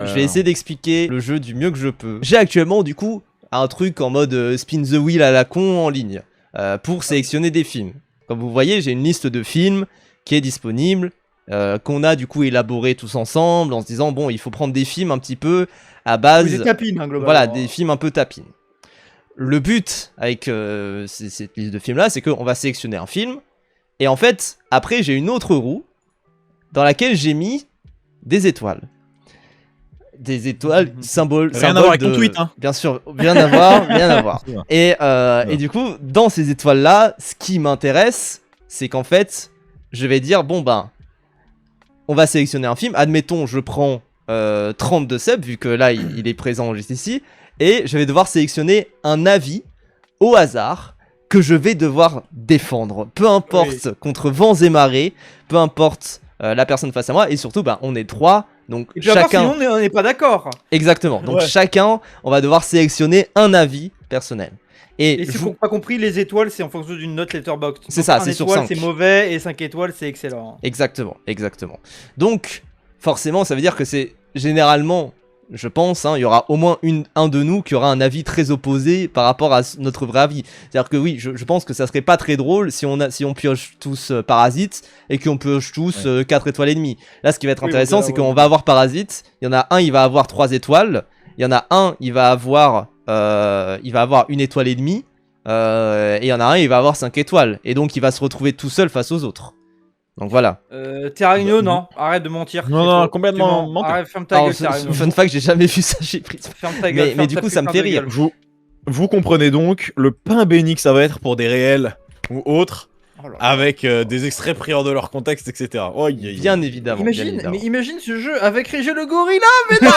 Je vais essayer d'expliquer le jeu du mieux que je peux. J'ai actuellement du coup un truc en mode spin the wheel à la con en ligne pour sélectionner des films. Comme vous voyez, j'ai une liste de films qui est disponible, qu'on a du coup élaboré tous ensemble en se disant bon, il faut prendre des films un petit peu à base... Des tapines, hein, globalement. Voilà, des films un peu tapines. Le but avec cette liste de films là, c'est qu'on va sélectionner un film et en fait, après j'ai une autre roue dans laquelle j'ai mis des étoiles. Des étoiles, symbole Rien à voir avec ton tweet, hein. Bien sûr, rien à voir, rien à voir. Et du coup, dans ces étoiles-là, ce qui m'intéresse, c'est qu'en fait, je vais dire, bon ben, on va sélectionner un film. Admettons, je prends 32 Seb, vu que là, il est présent juste ici. Et je vais devoir sélectionner un avis au hasard que je vais devoir défendre. Peu importe, contre vents et marées, peu importe la personne face à moi. Et surtout, ben, on est 3. Donc et puis chacun, sinon on n'est pas d'accord. Exactement. Donc chacun, on va devoir sélectionner un avis personnel. Et si vous n'avez pas compris, les étoiles, c'est en fonction d'une note Letterboxd. C'est ça, c'est sur 5. C'est mauvais et 5 étoiles, c'est excellent. Exactement, exactement. Donc forcément, ça veut dire que c'est généralement, je pense, il y aura au moins un de nous qui aura un avis très opposé par rapport à notre vrai avis. C'est-à-dire que oui, je pense que ça serait pas très drôle si on pioche tous Parasite et qu'on pioche tous 4 étoiles et demie. Là, ce qui va être intéressant, c'est qu'on va avoir Parasite. Il y en a un, il va avoir 3 étoiles. Il y en a un, il va avoir 1 étoile et demie. Et il y en a un, il va avoir 5 étoiles. Et donc, il va se retrouver tout seul face aux autres. Donc voilà. Terragno, non, arrête de mentir. Non, complètement mentir. Arrête, ferme ta gueule, Terragno. Fun fact, j'ai jamais vu ça chez Prism. Ferme ta gueule. Mais du coup, ça me fait rire. Vous comprenez donc le pain béni que ça va être pour des réels ou autres, avec des extraits pris hors de leur contexte, etc. Oh, bien évidemment. Mais imagine ce jeu avec Régé le gorilla, mais non.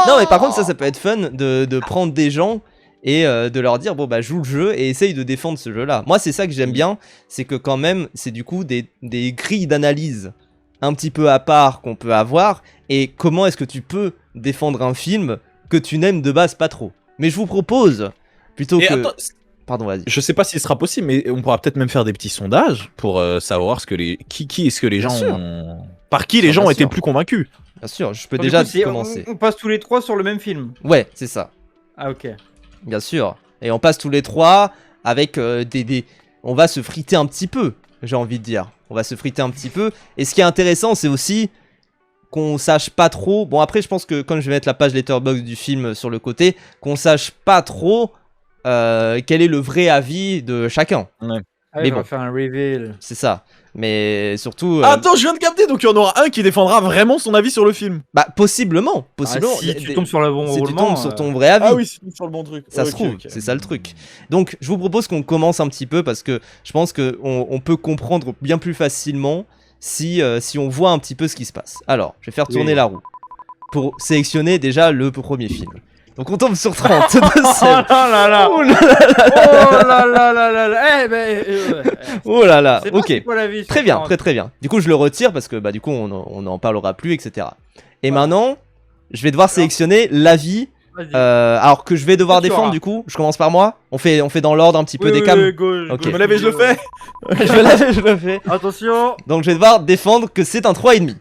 Non, mais par contre, ça peut être fun de prendre des gens et de leur dire bon bah joue le jeu et essaye de défendre ce jeu là. Moi c'est ça que j'aime bien, c'est que quand même c'est du coup des grilles d'analyse un petit peu à part qu'on peut avoir et comment est-ce que tu peux défendre un film que tu n'aimes de base pas trop. Mais je vous propose plutôt que... Attends, pardon, vas-y. Je sais pas s'il sera possible, mais on pourra peut-être même faire des petits sondages pour savoir ce que qui est-ce que les gens ont... Par qui les gens ont été plus convaincus. Bien sûr, je peux déjà commencer. On passe tous les 3 sur le même film. Ouais, c'est ça. Ah ok. Bien sûr. Et on passe tous les 3 avec on va se friter un petit peu, j'ai envie de dire. On va se friter un petit peu. Et ce qui est intéressant, c'est aussi qu'on sache pas trop... Bon, après, je pense que comme je vais mettre la page Letterboxd du film sur le côté, qu'on sache pas trop quel est le vrai avis de chacun. Ouais. Ah, mais bon, on va faire un reveal. C'est ça. Mais surtout... Attends, je viens de capter, donc il y en aura un qui défendra vraiment son avis sur le film. Bah, possiblement. Si tu tombes sur le bon roulement... Si tu tombes sur ton vrai avis. Ah oui, si tu tombes sur le bon truc. Ça se trouve, c'est ça le truc. Donc, je vous propose qu'on commence un petit peu parce que je pense qu'on peut comprendre bien plus facilement si on voit un petit peu ce qui se passe. Alors, je vais faire tourner la roue pour sélectionner déjà le premier film. Donc on tombe sur 30 de Seb. Oh là là. Oh là là. Oh là là. Ok. Vie, très bien, très bien. Du coup, je le retire parce que bah du coup, on n'en parlera plus, etc. Et maintenant, je vais devoir sélectionner l'avis. Alors que je vais devoir défendre du coup. Je commence par moi. On fait dans l'ordre un petit peu des cams. Ok. Je me lève et je le fais. Je me lève et je le fais. Attention. Donc je vais devoir défendre que c'est un 3,5.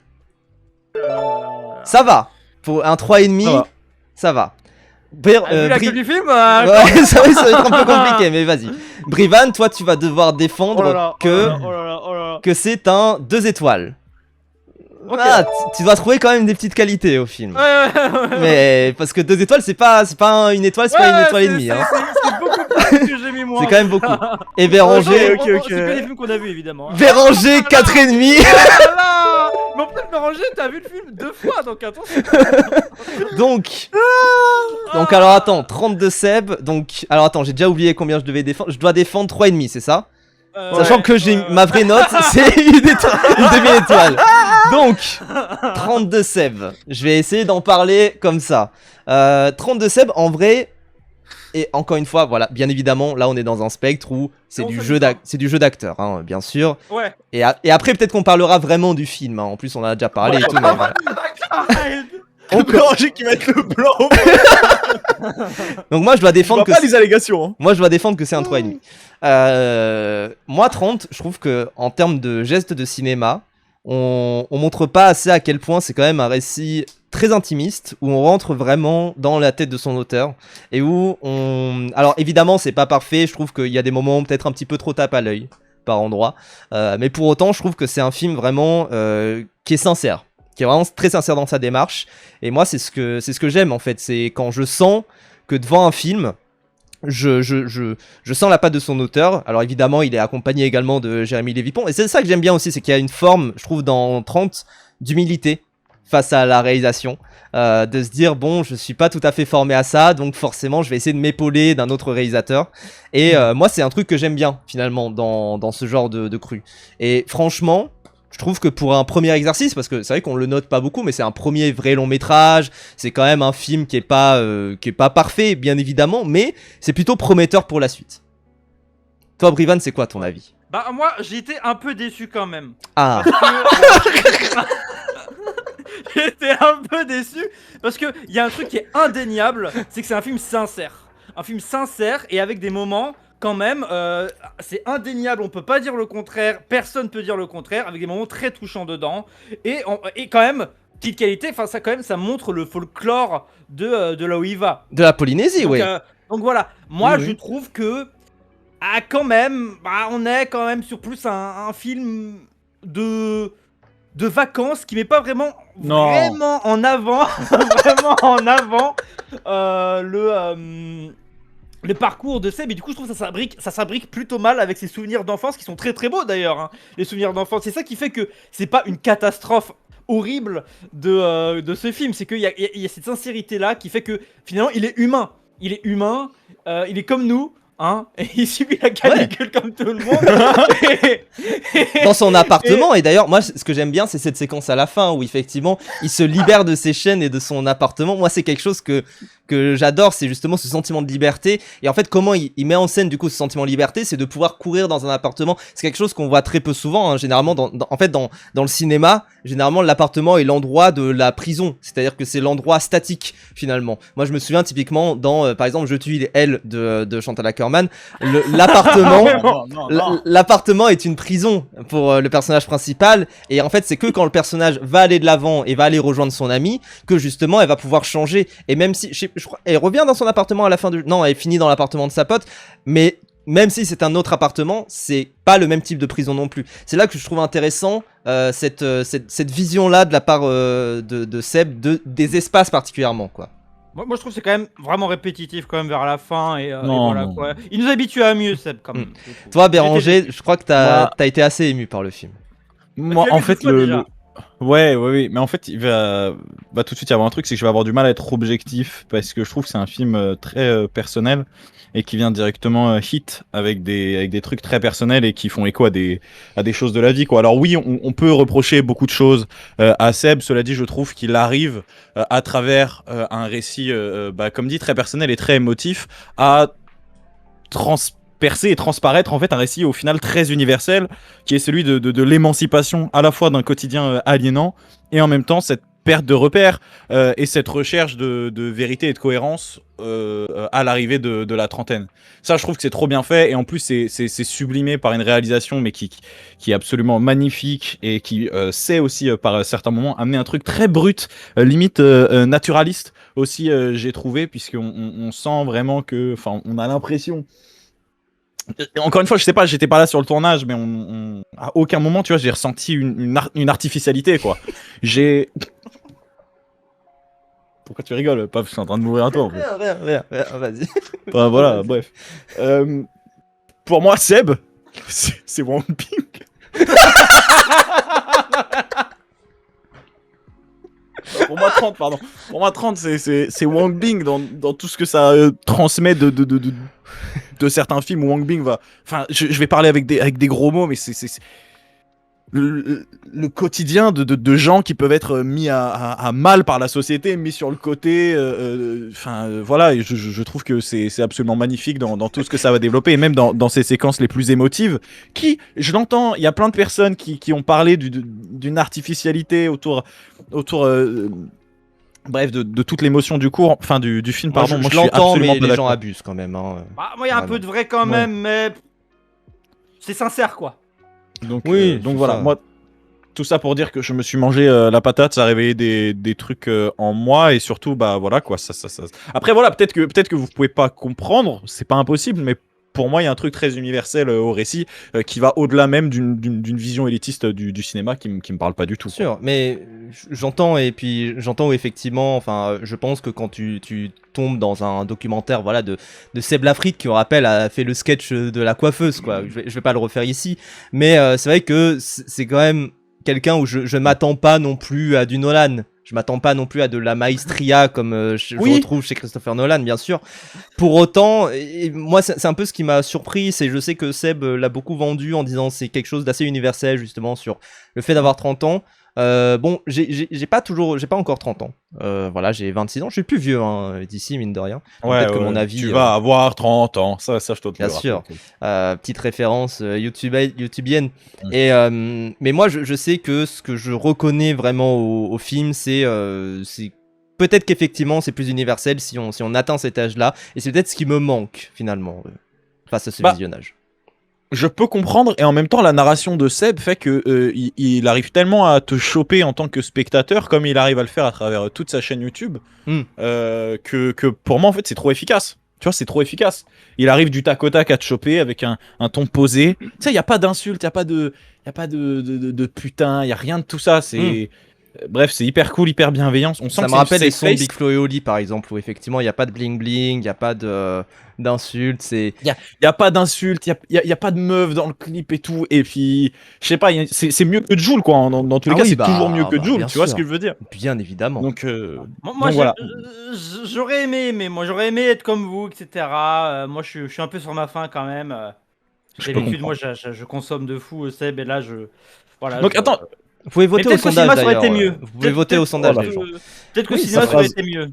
Ça va. Pour un 3,5, ça va. Vu la gueule du film ouais, ça va être un peu compliqué, mais vas-y. Brivan, toi tu vas devoir défendre que c'est un 2 étoiles. Okay. Ah, tu dois trouver quand même des petites qualités au film. Ouais. Mais parce que 2 étoiles, c'est pas une étoile, c'est pas une étoile et demie. C'est beaucoup plus que j'ai mis moi. C'est quand même beaucoup. Et Béranger... C'est que les films qu'on a vus évidemment. Béranger 4,5. Mais en plus, Béranger, t'as vu le film 2 fois, donc attention. Donc alors attends, 32 Seb. Donc, alors attends, j'ai déjà oublié combien je devais défendre. Je dois défendre 3,5, c'est ça? Sachant que j'ai ma vraie note, c'est une demi-étoile. Donc, 32 Seb. Je vais essayer d'en parler comme ça. 32 Seb, en vrai, et encore une fois, voilà, bien évidemment, là on est dans un spectre où c'est du jeu d'acteur, hein, bien sûr. Ouais. Et après, peut-être qu'on parlera vraiment du film. Hein. En plus, on en a déjà parlé et tout. Mais voilà. Béranger qui va être le blanc. Donc moi je dois défendre pas les allégations. Hein. Moi je dois défendre que c'est un 3,5. Moi 30, je trouve que en termes de gestes de cinéma, on montre pas assez à quel point c'est quand même un récit très intimiste, où on rentre vraiment dans la tête de son auteur, et où on... Alors évidemment c'est pas parfait, je trouve qu'il y a des moments peut-être un petit peu trop tape à l'œil, par endroits, mais pour autant je trouve que c'est un film vraiment qui est sincère, qui est vraiment très sincère dans sa démarche, et moi c'est ce que j'aime en fait, c'est quand je sens que devant un film, je sens la patte de son auteur. Alors évidemment il est accompagné également de Jérémy Lévy-Pont, et c'est ça que j'aime bien aussi, c'est qu'il y a une forme, je trouve, dans 30 d'humilité face à la réalisation, de se dire bon, je suis pas tout à fait formé à ça, donc forcément je vais essayer de m'épauler d'un autre réalisateur, et moi c'est un truc que j'aime bien finalement dans ce genre de cru, et franchement je trouve que pour un premier exercice, parce que c'est vrai qu'on le note pas beaucoup, mais c'est un premier vrai long métrage, c'est quand même un film qui est pas parfait, bien évidemment, mais c'est plutôt prometteur pour la suite. Toi, Brivan, c'est quoi ton avis? Bah moi j'ai été un peu déçu quand même. Ah, J'étais un peu déçu parce que il y a un truc qui est indéniable, c'est que c'est un film sincère. Un film sincère et avec des moments quand même, c'est indéniable, on peut pas dire le contraire, personne peut dire le contraire, avec des moments très touchants dedans. Et quand même, petite qualité, enfin ça quand même, ça montre le folklore de là où il va. de la Polynésie, Donc, oui. donc voilà, moi Oui, je oui. trouve que quand même, on est quand même sur plus un film de vacances qui met pas vraiment Non. vraiment en avant vraiment en avant le parcours de Seb, et du coup je trouve que ça s'abrique plutôt mal avec ses souvenirs d'enfance qui sont très très beaux d'ailleurs, hein. Les souvenirs d'enfance, c'est ça qui fait que c'est pas une catastrophe horrible de ce film, c'est qu'il y a cette sincérité là qui fait que finalement il est humain, il est comme nous, hein, et il subit la canicule comme tout le monde. Dans son appartement, et d'ailleurs moi ce que j'aime bien c'est cette séquence à la fin où effectivement il se libère de ses chaînes et de son appartement. Moi c'est quelque chose que j'adore, c'est justement ce sentiment de liberté, et en fait comment il met en scène du coup ce sentiment de liberté, c'est de pouvoir courir dans un appartement. C'est quelque chose qu'on voit très peu souvent, hein, généralement en fait dans le cinéma, généralement l'appartement est l'endroit de la prison, c'est-à-dire que c'est l'endroit statique finalement. Moi je me souviens typiquement dans par exemple Je tue elle de Chantal Akerman, l'appartement l'appartement est une prison pour le personnage principal, et en fait c'est que quand le personnage va aller de l'avant et va aller rejoindre son ami que justement elle va pouvoir changer. Et même si je crois elle revient dans son appartement à la fin du... Non, elle finit dans l'appartement de sa pote, mais même si c'est un autre appartement, c'est pas le même type de prison non plus. C'est là que je trouve intéressant cette vision là de la part de Seb des espaces particulièrement, quoi. Moi je trouve que c'est quand même vraiment répétitif quand même vers la fin, et Non, voilà non. quoi. Il nous habitue à mieux, Seb, quand même. Toi Béranger, je crois que Moi- t'as été assez ému par le film. Moi, tu l'as en vu fait, deux fois, déjà. ouais, mais en fait, il va tout de suite y avoir un truc, c'est que je vais avoir du mal à être objectif parce que je trouve que c'est un film très personnel et qui vient directement hit avec des trucs très personnels et qui font écho à des choses de la vie, quoi. Alors oui, on peut reprocher beaucoup de choses à Seb. Cela dit, je trouve qu'il arrive à travers un récit, comme dit, très personnel et très émotif, à transpercer et transparaître en fait un récit au final très universel qui est celui de l'émancipation à la fois d'un quotidien aliénant et en même temps cette perte de repères et cette recherche de vérité et de cohérence à l'arrivée de la trentaine. Ça, je trouve que c'est trop bien fait, et en plus c'est sublimé par une réalisation mais qui est absolument magnifique et qui sait aussi par certains moments amener un truc très brut, limite naturaliste aussi, j'ai trouvé, puisqu'on sent vraiment que, enfin, on a l'impression. Encore une fois, je sais pas, j'étais pas là sur le tournage, mais à aucun moment, tu vois, j'ai ressenti une artificialité, quoi. J'ai... Pourquoi tu rigoles? Pas, je suis en train de mourir à toi, en fait. Rien, vas-y. Enfin, voilà, bref. Pour moi, Seb, c'est Wang Ping. Pour moi, 30, pardon. Pour moi, 30, c'est Wang Bing dans tout ce que ça transmet de certains films où Wang Bing va... Enfin, je vais parler avec des gros mots, mais c'est le quotidien de gens qui peuvent être mis à mal par la société, mis sur le côté. Voilà, et je trouve que c'est absolument magnifique dans tout ce que ça va développer, et même dans ces séquences les plus émotives, qui, je l'entends, il y a plein de personnes qui ont parlé d'une artificialité autour bref, de toute l'émotion du cours, enfin du film, pardon. Moi, je suis l'entends, absolument mais pas les gens d'accord. abusent quand même, hein. Bah, moi il y a un Vraiment. peu de vrai quand même, mais c'est sincère, quoi. Donc, Oui, donc c'est voilà, ça. moi tout ça pour dire que je me suis mangé la patate, ça a réveillé des trucs en moi et surtout bah voilà quoi. Après voilà, peut-être que vous pouvez pas comprendre, c'est pas impossible, mais pour moi il y a un truc très universel au récit qui va au-delà même d'une vision élitiste du cinéma qui me parle pas du tout. Bien sûr, mais j'entends et puis j'entends effectivement, enfin, je pense que quand tu tombes dans un documentaire, voilà, de Seb Lafrite qui, on rappelle, a fait le sketch de la coiffeuse, quoi. Je vais pas le refaire ici, mais c'est vrai que c'est quand même quelqu'un où je m'attends pas non plus à du Nolan. Je m'attends pas non plus à de la maestria comme je retrouve chez Christopher Nolan, bien sûr. Pour autant, et moi, c'est un peu ce qui m'a surpris, c'est je sais que Seb l'a beaucoup vendu en disant c'est quelque chose d'assez universel, justement, sur le fait d'avoir 30 ans. Bon, j'ai pas encore 30 ans. Voilà, j'ai 26 ans. Je suis plus vieux d'ici, mine de rien. Peut-être que mon avis. Tu vas avoir 30 ans. Ça, je te le Bien sûr. Petite référence youtubienne. Mais moi, je sais que ce que je reconnais vraiment au film, c'est peut-être qu'effectivement, c'est plus universel si on atteint cet âge-là. Et c'est peut-être ce qui me manque, finalement, face à ce visionnage. Je peux comprendre, et en même temps, la narration de Seb fait que il arrive tellement à te choper en tant que spectateur, comme il arrive à le faire à travers toute sa chaîne YouTube, que pour moi, en fait, c'est trop efficace. Tu vois, c'est trop efficace. Il arrive du tac au tac à te choper avec un ton posé. Tu sais, il n'y a pas d'insultes, il n'y a pas de putain, il n'y a rien de tout ça. C'est... Bref, c'est hyper cool, hyper bienveillant. On sent ça me rappelle les sons de Big Flo et Oli, par exemple, où effectivement, il n'y a pas de bling-bling, il n'y a pas d'insultes. Il n'y a pas d'insultes, il y a pas de meufs dans le clip et tout. Et puis, je sais pas, c'est mieux que Jul, quoi. Dans tous les cas, c'est toujours mieux que Jul, tu vois ce que je veux dire. Bien évidemment. Donc, moi voilà. j'aurais aimé être comme vous, etc. Moi, je suis un peu sur ma faim quand même. D'habitude, moi, je consomme de fou, Seb, et là, voilà. Donc, attends. Vous pouvez voter au sondage, d'ailleurs. Mieux. Vous pouvez voter au sondage, les gens. Peut-être que le cinéma, ça aurait été mieux.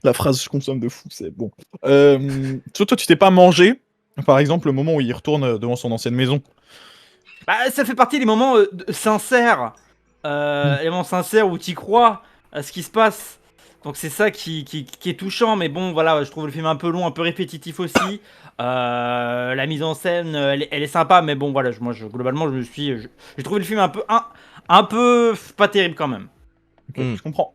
La phrase « je consomme de fou », c'est bon. Toi, tu t'es pas mangé, par exemple, le moment où il retourne devant son ancienne maison. Bah, ça fait partie des moments sincères. Les moments sincères où tu crois à ce qui se passe. Donc c'est ça qui est touchant. Mais bon, voilà, je trouve le film un peu long, un peu répétitif aussi. La mise en scène, elle est sympa. Mais bon, voilà, globalement, j'ai trouvé le film un peu pas terrible quand même. Okay, je comprends.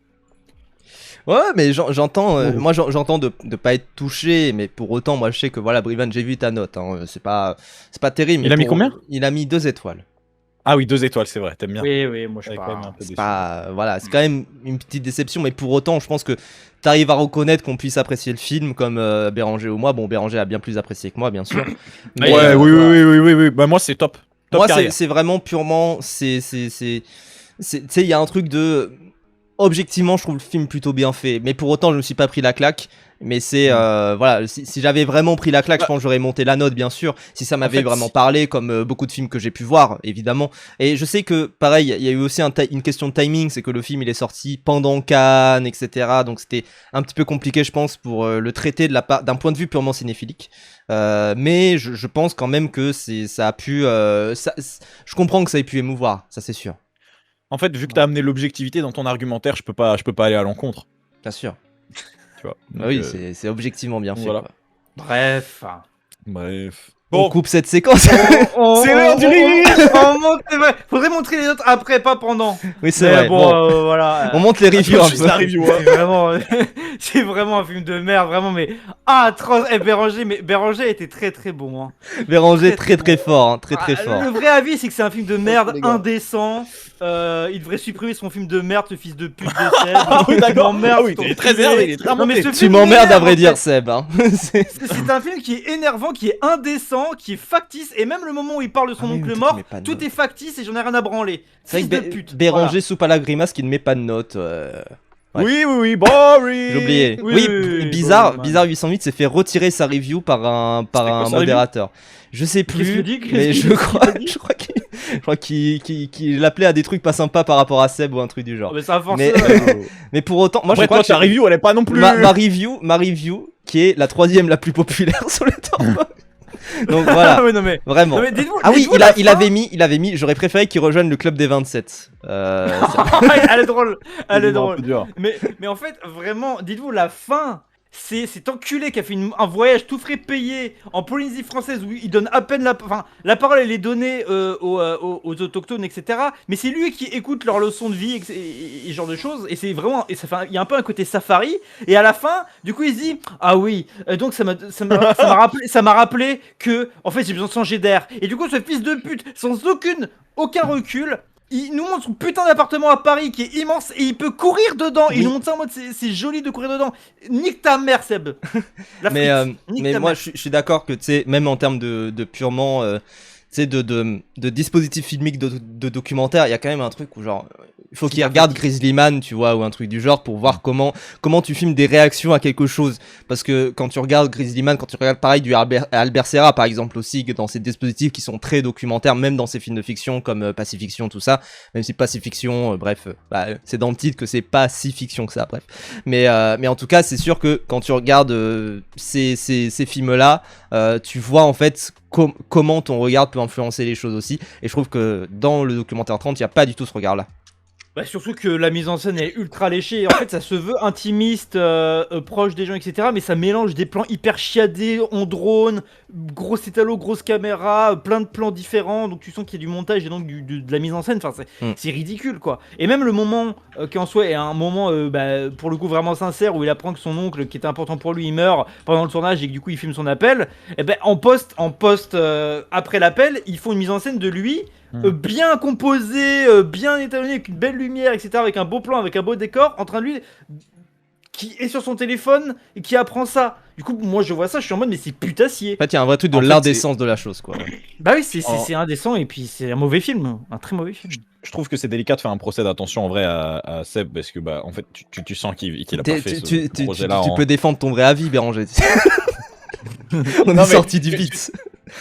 Ouais, mais j'entends, moi j'entends de pas être touché, mais pour autant, moi je sais que voilà, Brivan, j'ai vu ta note, hein, c'est pas terrible. Il a mis combien ? Il a mis 2 étoiles. Ah oui, 2 étoiles, c'est vrai, t'aimes bien. Oui, moi je suis voilà, c'est quand même une petite déception, mais pour autant, je pense que t'arrives à reconnaître qu'on puisse apprécier le film comme Béranger ou moi. Bon, Béranger a bien plus apprécié que moi, bien sûr. Mais oui. Bah moi c'est top. Moi c'est vraiment purement, tu sais, il y a un truc de... Objectivement, je trouve le film plutôt bien fait, mais pour autant, je me suis pas pris la claque. Mais c'est voilà, si j'avais vraiment pris la claque, je pense que j'aurais monté la note, bien sûr. Si ça m'avait vraiment parlé, comme beaucoup de films que j'ai pu voir, évidemment. Et je sais que pareil, il y a eu aussi une question de timing, c'est que le film il est sorti pendant Cannes, etc. Donc c'était un petit peu compliqué, je pense, pour le traiter d'un point de vue purement cinéphilique. Mais je pense quand même que ça a pu, je comprends que ça ait pu émouvoir, ça c'est sûr. En fait, vu que t'as amené l'objectivité dans ton argumentaire, je peux pas aller à l'encontre. Bien sûr. Tu vois. Donc, oui, c'est objectivement bien fait. Voilà. Bref. Bon. On coupe cette séquence. C'est l'heure du review. Faudrait montrer les autres après, pas pendant. Oui, c'est vrai. Bon, voilà. On monte les reviews un peu. La review, c'est vraiment un film de merde, vraiment, mais atroce. Béranger était très très bon. Hein. Béranger très fort, hein, très fort. Le vrai avis, c'est que c'est un film de merde indécent. Il devrait supprimer son film de merde, ce fils de pute de Seb. Ah oui, d'accord. Ah oui, il est très énervé, il est très remonté. Tu m'emmerdes à vrai dire, Seb. Hein. C'est un film qui est énervant, qui est indécent, qui est factice, et même le moment où il parle de son oncle mort, tout est factice et j'en ai rien à branler. Fils de pute. Béranger soupe à la grimace qui ne met pas de note. Ouais. Oui, boring. J'ai oublié. Oui, Bizarre 808 s'est fait retirer sa review par un modérateur. Je sais plus, mais je crois qu'il appelait à des trucs pas sympas par rapport à Seb ou un truc du genre. Mais ça force. Mais pour autant, moi je crois que ta review elle est pas non plus. Ma review qui est la 3ème la plus populaire sur le temps. Donc voilà, vraiment. Ah oui, il avait mis, j'aurais préféré qu'il rejoigne le club des 27. Elle est drôle. Mais en fait, vraiment, dites-vous, la fin, c'est cet enculé qui a fait un voyage tout frais payé en Polynésie française où il donne à peine la parole, elle est donnée aux autochtones, etc. Mais c'est lui qui écoute leurs leçons de vie et ce genre de choses. Et c'est vraiment, il y a un peu un côté safari. Et à la fin, du coup, il se dit ah oui, donc ça m'a rappelé que en fait j'ai besoin de changer d'air. Et du coup, ce fils de pute, sans aucun recul. Il nous montre son putain d'appartement à Paris qui est immense et il peut courir dedans. Il nous montre ça en mode c'est joli de courir dedans. Nique ta mère, Seb. Mais moi je suis d'accord que tu sais, même en termes de purement tu sais, de dispositifs filmiques de documentaire, il y a quand même un truc où genre il faut qu'il regarde Grizzly Man, tu vois, ou un truc du genre pour voir comment tu filmes des réactions à quelque chose. Parce que quand tu regardes Grizzly Man, quand tu regardes pareil du Albert Serra par exemple aussi, dans ces dispositifs qui sont très documentaires, même dans ses films de fiction comme Pacifiction, tout ça, même si Pacifiction, bref, c'est dans le titre que c'est pas si fiction que ça, bref. Mais en tout cas, c'est sûr que quand tu regardes ces films-là, tu vois en fait comment ton regard peut influencer les choses aussi. Et je trouve que dans le documentaire 30, il n'y a pas du tout ce regard-là. Bah surtout que la mise en scène est ultra léchée. En fait, ça se veut intimiste, proche des gens, etc. Mais ça mélange des plans hyper chiadés, en drone, gros étalo, grosse caméra, plein de plans différents. Donc tu sens qu'il y a du montage et donc de la mise en scène. Enfin, c'est ridicule, quoi. Et même le moment qui en soi est un moment, pour le coup, vraiment sincère où il apprend que son oncle, qui était important pour lui, il meurt pendant le tournage et que du coup il filme son appel. Et ben en post, après l'appel, ils font une mise en scène de lui. Bien composé, bien étalonné, avec une belle lumière, etc., avec un beau plan, avec un beau décor, en train de lui qui est sur son téléphone et qui apprend ça. Du coup, moi je vois ça, je suis en mode mais c'est putassier. En fait, il y a un vrai truc de l'indécence de la chose, quoi. Bah oui, c'est indécent et puis c'est un mauvais film, un très mauvais film. Je trouve que c'est délicat de faire un procès d'attention en vrai à Seb parce que en fait tu sens qu'il a pas fait ce projet-là. Tu peux défendre ton vrai avis, Béranger. On est sorti du vite.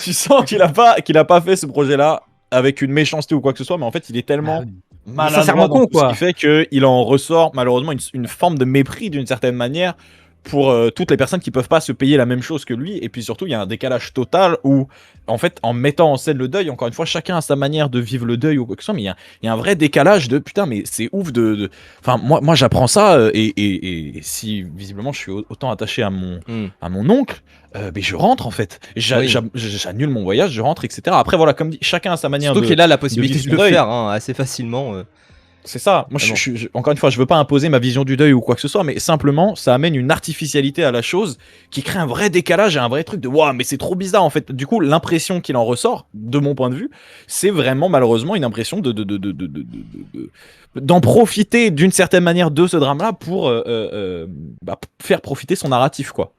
Tu sens qu'il a pas fait ce projet-là avec une méchanceté ou quoi que ce soit, mais en fait il est tellement maladroit dans tout ce qui fait qu'il en ressort malheureusement une forme de mépris d'une certaine manière pour toutes les personnes qui peuvent pas se payer la même chose que lui. Et puis surtout il y a un décalage total où en fait en mettant en scène le deuil, encore une fois chacun a sa manière de vivre le deuil ou quoi que ce soit, mais il y a un vrai décalage de putain mais c'est ouf enfin moi j'apprends ça et si visiblement je suis autant attaché à mon oncle, mais je rentre en fait, j'annule mon voyage, je rentre, etc. Après voilà, comme dit, chacun a sa manière. Surtout qu'il a la possibilité de le faire assez facilement. C'est ça. Moi, encore une fois, je veux pas imposer ma vision du deuil ou quoi que ce soit, mais simplement, ça amène une artificialité à la chose qui crée un vrai décalage et un vrai truc de waouh, mais c'est trop bizarre en fait. Du coup, l'impression qu'il en ressort, de mon point de vue, c'est vraiment malheureusement une impression d'en profiter d'une certaine manière de ce drame-là pour faire profiter son narratif, quoi.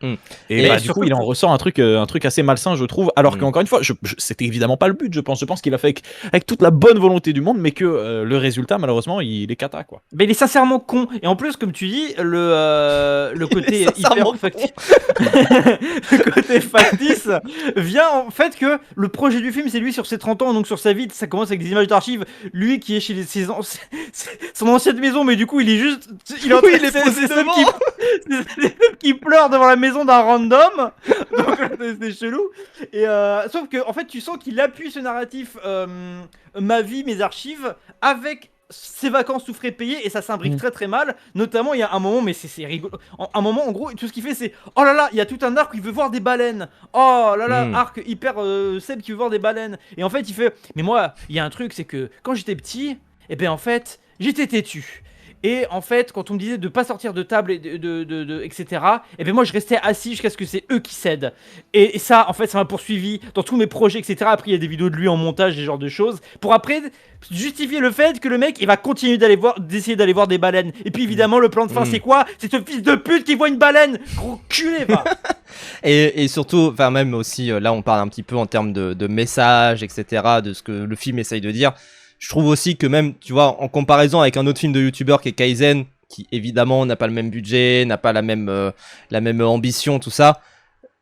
Et du coup, il en ressort un truc assez malsain, je trouve. Alors qu'encore une fois, c'était évidemment pas le but, je pense. Je pense qu'il a fait avec toute la bonne volonté du monde, mais que le résultat, malheureusement, il est cata, quoi. Mais il est sincèrement con. Et en plus, comme tu dis, le côté hyper factice, le côté factice vient en fait que le projet du film, c'est lui sur ses 30 ans, donc sur sa vie. Ça commence avec des images d'archives. Lui qui est chez son ancienne maison, mais du coup, il est juste. Il est en train de qui pleure devant la maison d'un random. Donc, c'est chelou. Et sauf que, en fait, tu sens qu'il appuie ce narratif, ma vie, mes archives, avec ses vacances sous frais payés, et ça s'imbrique très très mal. Notamment, il y a un moment, mais c'est rigolo. Un moment, en gros, tout ce qu'il fait, c'est oh là là, il y a tout un arc où il veut voir des baleines. Oh là là, arc hyper Seb qui veut voir des baleines. Et en fait, il fait mais moi, il y a un truc, c'est que quand j'étais petit, et ben en fait, j'étais têtu. Et en fait, quand on me disait de pas sortir de table et etc., et ben moi je restais assis jusqu'à ce que c'est eux qui cèdent. Et ça, en fait, ça m'a poursuivi dans tous mes projets, etc. Après, il y a des vidéos de lui en montage, des genres de choses, pour après justifier le fait que le mec, il va continuer d'essayer d'aller voir des baleines. Et puis évidemment, le plan de fin, c'est quoi? C'est ce fils de pute qui voit une baleine. Gros culé, va. Et surtout, enfin même aussi, là, on parle un petit peu en termes de message, etc., de ce que le film essaye de dire. Je trouve aussi que même, tu vois, en comparaison avec un autre film de youtubeur qui est Kaizen, qui évidemment n'a pas le même budget, n'a pas la même ambition, tout ça,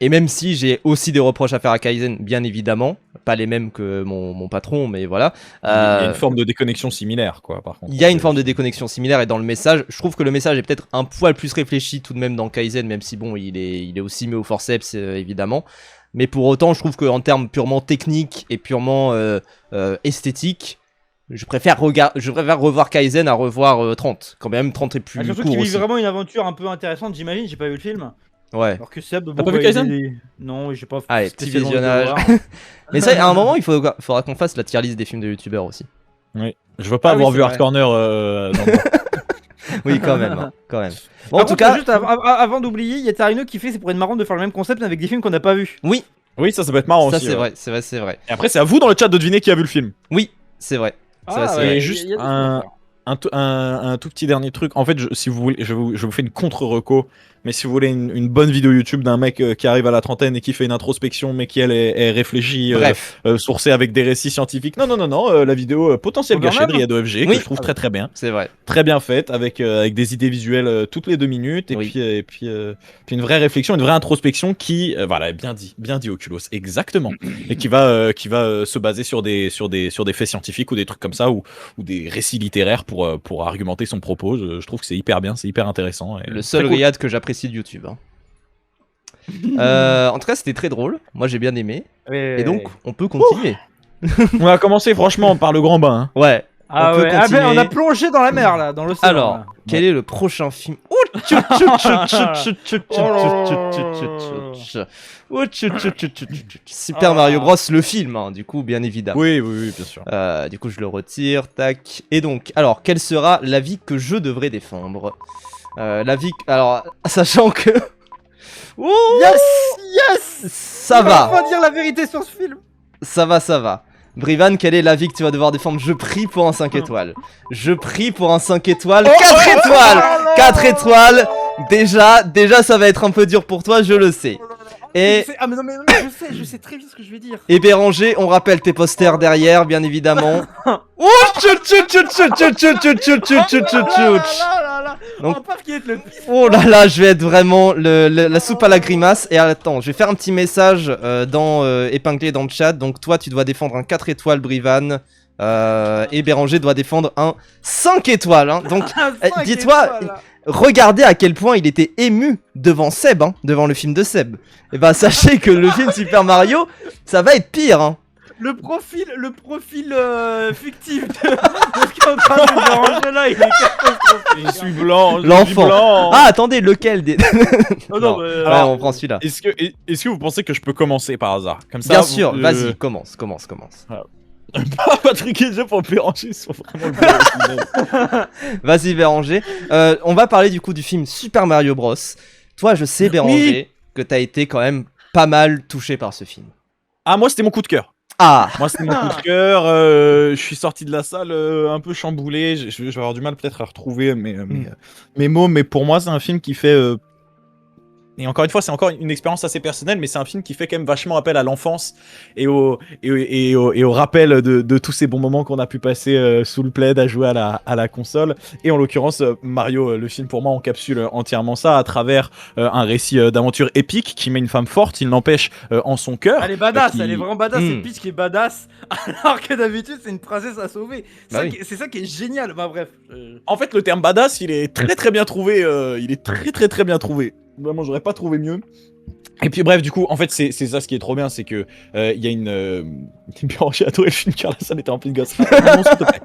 et même si j'ai aussi des reproches à faire à Kaizen, bien évidemment, pas les mêmes que mon patron, mais voilà. Il y a une forme de déconnexion similaire, quoi, par contre. Il y a une forme de déconnexion similaire, et dans le message, je trouve que le message est peut-être un poil plus réfléchi tout de même dans Kaizen, même si bon, il est aussi mis au forceps, évidemment. Mais pour autant, je trouve qu'en termes purement techniques et purement esthétiques, je préfère revoir Kaizen à revoir 30. Quand même, 30 est plus court surtout qu'il vit aussi. vraiment une aventure un peu intéressante, j'imagine. J'ai pas vu le film. Ouais. Alors que Seb, T'as pas vu Kaizen Non, j'ai pas. Allez, petit spécialement envie de le visionnage. voir. Mais ça, à un moment, faudra qu'on fasse la tier list des films de youtubeurs aussi. Oui. Je veux pas Ah oui, avoir c'est vu vrai. Hard Corner dans le- Oui, quand même, hein, quand même. Bon, Par en tout contre, cas, juste avant d'oublier, il y a Tarino qui fait, c'est pour être marrant de faire le même concept mais avec des films qu'on n'a pas vus. oui, Oui, ça peut être marrant ça aussi. c'est ouais. vrai, c'est vrai, c'est vrai. Et après, c'est à vous dans le chat de deviner qui a vu le film. Oui, c'est vrai. C'est vrai, c'est ouais. vrai. Et juste un tout petit dernier truc. En fait, si vous voulez, je vous fais une contre-reco. Mais si vous voulez une bonne vidéo YouTube d'un mec qui arrive à la trentaine et qui fait une introspection, mais qui elle est réfléchie, Bref, sourcée avec des récits scientifiques. Non, la vidéo Potentiel Overman gâché de Riyad OFG, Oui. que je trouve très très bien. c'est vrai. Très bien faite, avec des idées visuelles toutes les 2 minutes, et Oui. puis une vraie réflexion, une vraie introspection qui, voilà, bien dit Oculos, exactement, et qui va se baser sur des faits scientifiques ou des trucs comme ça, ou des récits littéraires pour argumenter son propos. Je trouve que c'est hyper bien, c'est hyper intéressant. Et Le seul très cool. Riyad que j'apprécie de YouTube. Hein. En tout cas, c'était très drôle. Moi, j'ai bien aimé. Et donc, on peut continuer. On a commencé franchement par le grand bain. Hein. Ouais. Ah on peut ouais, ah continuer. ben on a plongé dans la mer là, dans l'océan. Alors, là. quel est le prochain film Oh, tchou, tchou, tchou, tchou, tchou, tchou, tchou, tchou, tchou, tchou. Oh, tchou, tchou, tchou, tchou, tchou. Super Mario Bros, le film, hein, du coup, bien évidemment. Oui, bien sûr. Du coup, je le retire, tac. Et donc, alors, quel sera l'avis que je devrais défendre L'avis... Alors, sachant que... Ouh, Yes. ça On va, enfin dire la vérité sur ce film. ça va. Brivan, quel est l'avis que tu vas devoir défendre? Je prie pour un 5 étoiles. Je prie pour un 5 étoiles. 4 étoiles 4 étoiles. Déjà, ça va être un peu dur pour toi, je le sais. Et... Ah mais non mais je sais très vite ce que je vais dire. Et Béranger, on rappelle tes posters derrière, bien évidemment. Oh, tchou, tchou, tchou, tchou, tchou, tchou, tchou, tchou, tchou, tchou, tchou, tchou. Donc- On va pas qui est le pire. Oh là là, je vais être vraiment la soupe à la grimace. Et attends, je vais faire un petit message épinglé dans le chat. Donc toi, tu dois défendre un 4 étoiles, Brivan. Et Béranger doit défendre un 5 étoiles. Hein. Donc, dis-toi, regardez à quel point il était ému devant Seb, hein, devant le film de Seb. Et bah sachez que le film Super Mario, ça va être pire. Hein. Le profil fictif de ce qui est en train de se déranger là, il est catastrophique. Je suis blanc. L'enfant. Ah, attendez, lequel des... Oh Non. non, mais, Ouais, on prend celui-là. Est-ce que vous pensez que je peux commencer par hasard comme ça? Bien sûr, vas-y, commence. Patrick et Jeff pour Béranger sont vraiment le bon. Vas-y, Béranger. On va parler du coup du film Super Mario Bros. Toi, je sais, Béranger, que t'as été quand même pas mal touché par ce film. Ah, moi, c'était mon coup de cœur. Ah, Moi, c'était mon coup de cœur. Je suis sorti de la salle un peu chamboulé. Je vais avoir du mal peut-être à retrouver mes mots, mais pour moi, c'est un film qui fait. Et encore une fois, c'est encore une expérience assez personnelle, mais c'est un film qui fait quand même vachement appel à l'enfance et au rappel de tous ces bons moments qu'on a pu passer sous le plaid à jouer à la console. Et en l'occurrence, Mario, le film pour moi encapsule entièrement ça à travers un récit d'aventure épique qui met une femme forte, il n'empêche, en son cœur. Elle est badass, qui- elle est vraiment badass, Hmm. c'est Peach qui est badass, alors que d'habitude c'est une princesse à sauver. Bah oui. C'est ça qui est génial, bah bref. En fait, le terme badass, il est très très bien trouvé. Il est très bien trouvé. Vraiment, j'aurais pas trouvé mieux. Et puis bref, du coup, en fait, c'est ça ce qui est trop bien, c'est que il y a une. J'ai adoré le film car la salle était remplie de gosses. Non, s'il te plaît.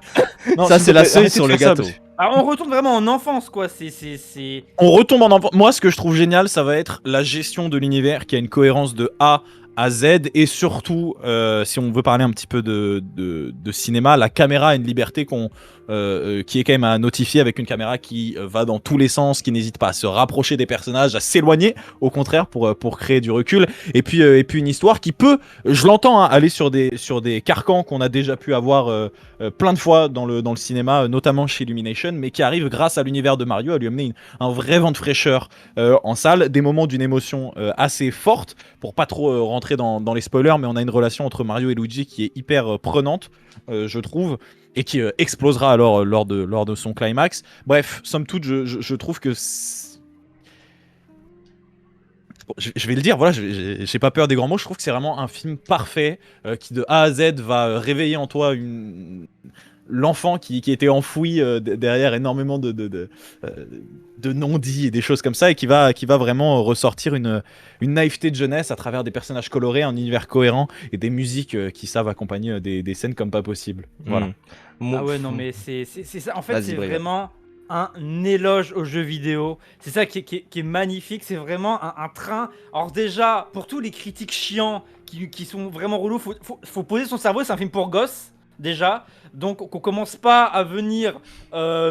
Non, ça s'il c'est te la plaît, cerise arrêtez sur de le faire ça, gâteau. parce que Alors on retourne vraiment en enfance quoi, c'est... On retombe en enfant. Moi, ce que je trouve génial, ça va être la gestion de l'univers qui a une cohérence de A à Z et surtout, si on veut parler un petit peu de cinéma, la caméra a une liberté qui est quand même à notifier avec une caméra qui va dans tous les sens, qui n'hésite pas à se rapprocher des personnages, à s'éloigner, au contraire, pour créer du recul. Et puis une histoire qui peut, je l'entends, hein, aller sur des carcans qu'on a déjà pu avoir plein de fois dans le cinéma, notamment chez Illumination, mais qui arrive grâce à l'univers de Mario à lui amener un vrai vent de fraîcheur en salle, des moments d'une émotion assez forte, pour pas trop rentrer dans les spoilers, mais on a une relation entre Mario et Luigi qui est hyper prenante, je trouve, et qui explosera alors lors de son climax. Bref, somme toute, je trouve que je vais le dire, voilà, j'ai pas peur des grands mots, je trouve que c'est vraiment un film parfait qui de A à Z va réveiller en toi l'enfant qui était enfoui derrière énormément de non-dits et des choses comme ça, et qui va vraiment ressortir une naïveté de jeunesse à travers des personnages colorés, un univers cohérent et des musiques qui savent accompagner des scènes comme pas possible. Voilà. Moi- Ah ouais non mais c'est ça, en fait Vas-y, c'est Brian. vraiment un éloge aux jeux vidéo. C'est ça qui est magnifique. C'est vraiment un train. Alors déjà, pour tous les critiques chiants qui sont vraiment relous, faut poser son cerveau. C'est un film pour gosses, déjà. Donc qu'on commence pas à venir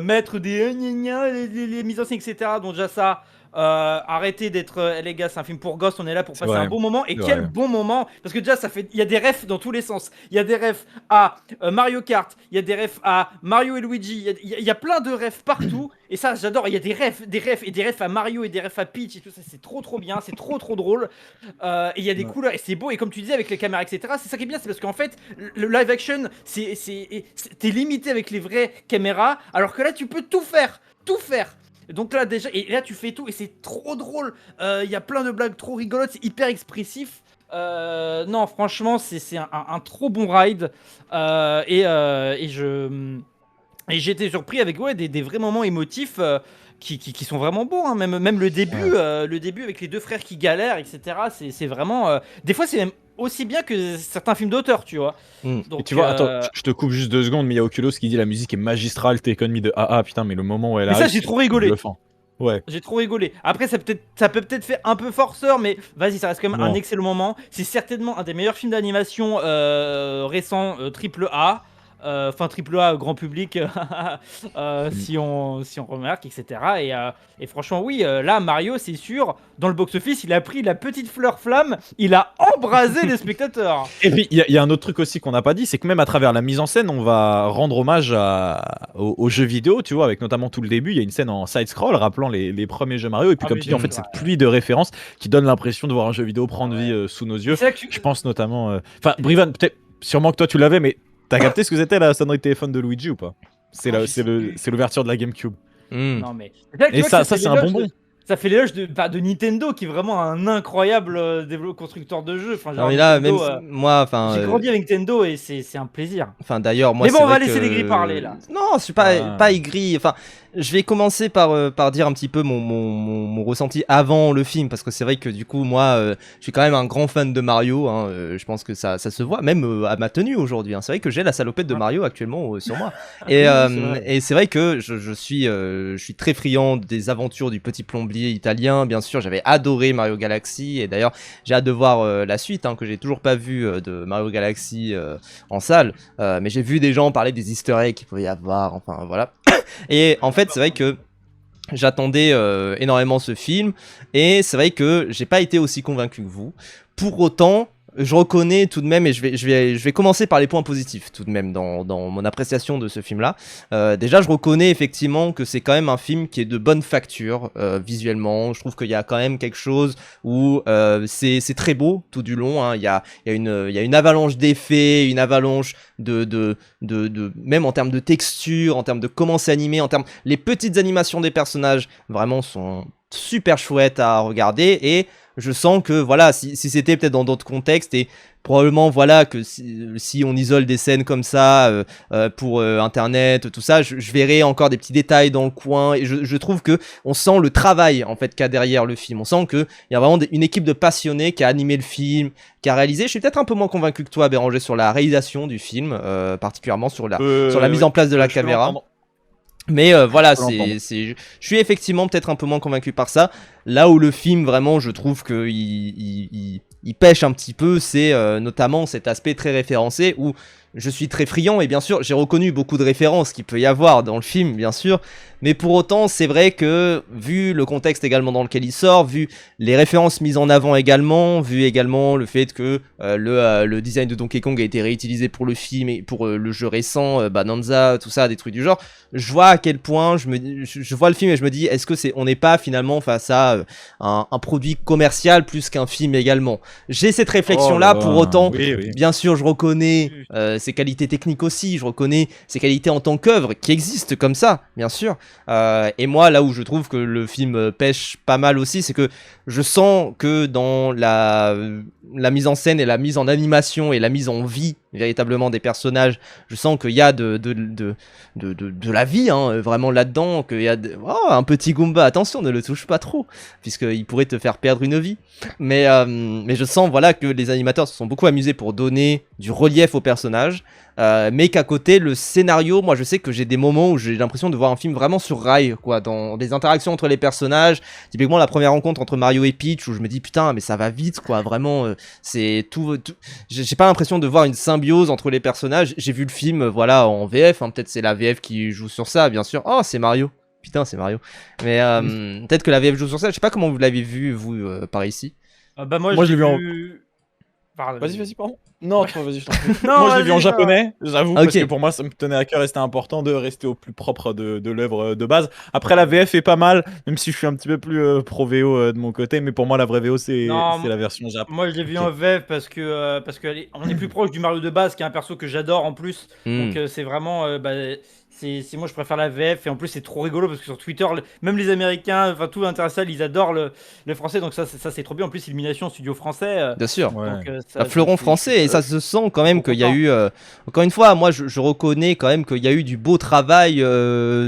mettre des les mises en scène, etc. Donc déjà ça... arrêtez d'être les gars, c'est un film pour gosses, on est là pour passer un bon moment. Et quel bon moment, parce que déjà il y a des refs dans tous les sens. Il y a des refs à Mario Kart, il y a des refs à Mario et Luigi, il y a plein de refs partout. Et ça j'adore, il y a des refs à Mario et des refs à Peach et tout ça. C'est trop bien, c'est trop drôle. Et il y a des couleurs et c'est beau. Et comme tu disais avec les caméras, etc., c'est ça qui est bien, c'est parce qu'en fait le live action t'es limité avec les vraies caméras, alors que là tu peux tout faire. Donc là déjà, et là tu fais tout et c'est trop drôle. Il y a plein de blagues trop rigolotes, c'est hyper expressif. Non, franchement, c'est un trop bon ride. Et j'ai été surpris avec des vrais moments émotifs qui sont vraiment beaux. Hein. Même le début avec les deux frères qui galèrent, etc. C'est vraiment. Des fois, c'est même aussi bien que certains films d'auteur, tu vois. Donc, et tu vois, attends, je te coupe juste 2 secondes, mais il y a Oculus qui dit la musique est magistrale, Take On Me de AA, putain, mais le moment où elle arrive. Mais ça, j'ai trop rigolé. Ouais. J'ai trop rigolé. Après, ça peut peut-être faire un peu forceur, mais vas-y, ça reste quand même un excellent moment. C'est certainement un des meilleurs films d'animation récents, triple A. Enfin, triple A grand public, si on remarque, etc. Et franchement, oui, là, Mario, c'est sûr, dans le box-office, il a pris la petite fleur flamme, il a embrasé les spectateurs. Et puis, il y a un autre truc aussi qu'on n'a pas dit, c'est que même à travers la mise en scène, on va rendre hommage aux jeux vidéo, tu vois, avec notamment tout le début. Il y a une scène en side-scroll rappelant les premiers jeux Mario. Et puis, comme tu dis, en fait, cette pluie de références qui donne l'impression de voir un jeu vidéo prendre vie sous nos yeux. Je pense notamment. Enfin, Brivan, peut-être, sûrement que toi, tu l'avais, mais. T'as capté ce que c'était la sonnerie de téléphone de Luigi ou pas? C'est l'ouverture de la GameCube. Non mais. Et ça c'est un bonbon. Ça fait l'éloge de Nintendo qui est vraiment un incroyable constructeur de jeux. Enfin, genre, mais là, Nintendo, même moi, j'ai grandi avec Nintendo et c'est un plaisir. Enfin, d'ailleurs, moi. Mais bon, on va laisser les gris parler là. Non, je suis pas aigri. Enfin, je vais commencer par dire un petit peu mon ressenti avant le film, parce que c'est vrai que du coup, moi, je suis quand même un grand fan de Mario. Hein, je pense que ça se voit, même à ma tenue aujourd'hui. Hein. C'est vrai que j'ai la salopette de Mario actuellement sur moi. Et c'est vrai que je suis très friand des aventures du petit plombier italien. Bien sûr, j'avais adoré Mario Galaxy, et d'ailleurs, j'ai hâte de voir la suite, hein, que j'ai toujours pas vu de Mario Galaxy en salle. Mais j'ai vu des gens parler des Easter eggs qu'il pouvait y avoir. Enfin, voilà. Et en fait, c'est vrai que j'attendais énormément ce film, et c'est vrai que j'ai pas été aussi convaincu que vous. Pour autant, je reconnais tout de même, et je vais commencer par les points positifs tout de même dans mon appréciation de ce film-là. Déjà, je reconnais effectivement que c'est quand même un film qui est de bonne facture visuellement. Je trouve qu'il y a quand même quelque chose où c'est très beau tout du long. Hein. Il y a une avalanche d'effets, une avalanche de même en termes de texture, en termes de comment c'est animé, en termes les petites animations des personnages vraiment sont super chouettes à regarder. Et je sens que voilà, si c'était peut-être dans d'autres contextes, et probablement voilà que si on isole des scènes comme ça pour internet, tout ça, je verrai encore des petits détails dans le coin, et je trouve que on sent le travail en fait qu'il y a derrière le film. On sent que il y a vraiment une équipe de passionnés qui a animé le film, qui a réalisé. Je suis peut-être un peu moins convaincu que toi, Béranger, sur la réalisation du film, particulièrement sur la mise en place de la caméra. Mais voilà, je suis effectivement peut-être un peu moins convaincu par ça. Là où le film, vraiment, je trouve que il pêche un petit peu, c'est notamment cet aspect très référencé où je suis très friand, et bien sûr, j'ai reconnu beaucoup de références qu'il peut y avoir dans le film, bien sûr. Mais pour autant, c'est vrai que, vu le contexte également dans lequel il sort, vu les références mises en avant également, vu également le fait que le design de Donkey Kong a été réutilisé pour le film et pour le jeu récent, Bonanza, tout ça, des trucs du genre, je vois à quel point je vois le film et je me dis, est-ce que on n'est pas finalement face à un produit commercial plus qu'un film également. J'ai cette réflexion-là, pour autant, bien sûr, je reconnais ses qualités techniques aussi, je reconnais ses qualités en tant qu'œuvre qui existent comme ça, bien sûr. Et moi, là où je trouve que le film pêche pas mal aussi, c'est que je sens que dans la mise en scène et la mise en animation et la mise en vie véritablement des personnages, je sens qu'il y a de la vie, hein, vraiment là-dedans, qu'il y a un petit Goomba, attention, ne le touche pas trop, puisqu'il pourrait te faire perdre une vie. Mais je sens voilà que les animateurs se sont beaucoup amusés pour donner du relief aux personnages. mais qu'à côté le scénario, moi je sais que j'ai des moments où j'ai l'impression de voir un film vraiment sur rail, quoi, dans des interactions entre les personnages. Typiquement la première rencontre entre Mario et Peach où je me dis putain mais ça va vite, quoi, vraiment c'est tout j'ai pas l'impression de voir une symbiose entre les personnages. J'ai vu le film voilà en VF, hein, peut-être c'est la VF qui joue sur ça, bien sûr. Oh c'est Mario, putain c'est Mario, mais peut-être que la VF joue sur ça. Je sais pas comment vous l'avez vu vous par ici. Bah moi je l'ai vu en... Pardon. Vas-y, pardon. Non, toi, vas-y, je t'en prie. Non, Moi, je l'ai vu en vas-y, japonais, j'avoue, Ok. parce que pour moi, ça me tenait à cœur et c'était important de rester au plus propre de l'œuvre de base. Après, la VF est pas mal, même si je suis un petit peu plus pro VO de mon côté, mais pour moi, la vraie VO, c'est Non, la version Jap. moi je l'ai vu Ok. en VF parce que on est plus proche du Mario de base, qui est un perso que j'adore en plus. Donc c'est vraiment c'est moi je préfère la VF et en plus c'est trop rigolo parce que sur Twitter même les Américains, enfin tout international, ils adorent le français, donc ça c'est trop bien. En plus Illumination studio français. Bien sûr. Ouais. Donc, Un fleuron français, et ça se sent quand même trop qu'il y a content. eu. Encore une fois, moi je reconnais quand même qu'il y a eu du beau travail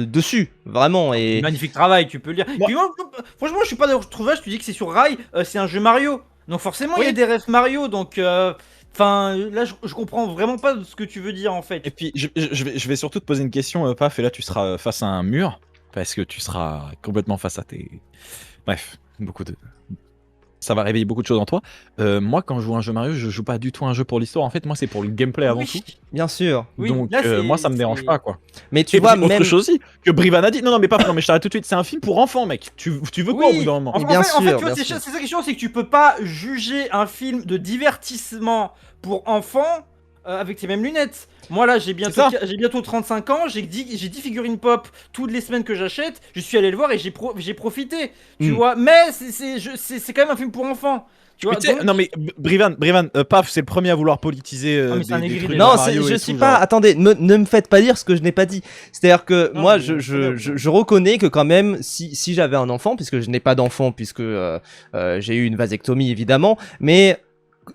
dessus, vraiment. Et Magnifique travail, tu peux le dire. Moi- Puis moi, franchement, je suis pas d'accord. Tu dis que c'est sur rail, c'est un jeu Mario. Donc forcément, il y a Oui. des refs Mario. Donc, enfin, là, je comprends vraiment pas ce que tu veux dire en fait. Et puis, je vais surtout te poser une question, Paf, et là, tu seras face à un mur, parce que tu seras complètement face à tes... Bref, ça va réveiller beaucoup de choses en toi. Moi, quand je joue à un jeu Mario, je joue pas du tout à un jeu pour l'histoire. En fait, moi, c'est pour le gameplay avant Oui. tout. bien sûr. Oui, Donc, là, c'est- moi, ça me dérange c'est- pas, quoi. Mais tu Et vois, puis, autre même. chose aussi, que Brivan a dit. Non, mais pas. Non, mais je t'arrête tout de suite. C'est un film pour enfants, mec. Tu veux quoi au bout d'un moment Et bien en fait, sûr, tu vois, bien c'est sûr. ça la question, c'est que tu peux pas juger un film de divertissement pour enfants avec ces mêmes lunettes. Moi là, j'ai bientôt 35 ans, j'ai 10 figurines pop toutes les semaines que j'achète, je suis allé le voir et j'ai profité, tu vois. Mais c'est quand même un film pour enfants. Tu vois, Mais tu sais, donc- non, mais Brivan, Paf, c'est le premier à vouloir politiser Ah, mais c'est un des aigri trucs déjà. de Non, Mario je et suis tout, pas. genre. Attendez, ne me faites pas dire ce que je n'ai pas dit. C'est-à-dire que Non, moi, mais je reconnais que quand même, si j'avais un enfant, puisque je n'ai pas d'enfant, puisque j'ai eu une vasectomie évidemment, mais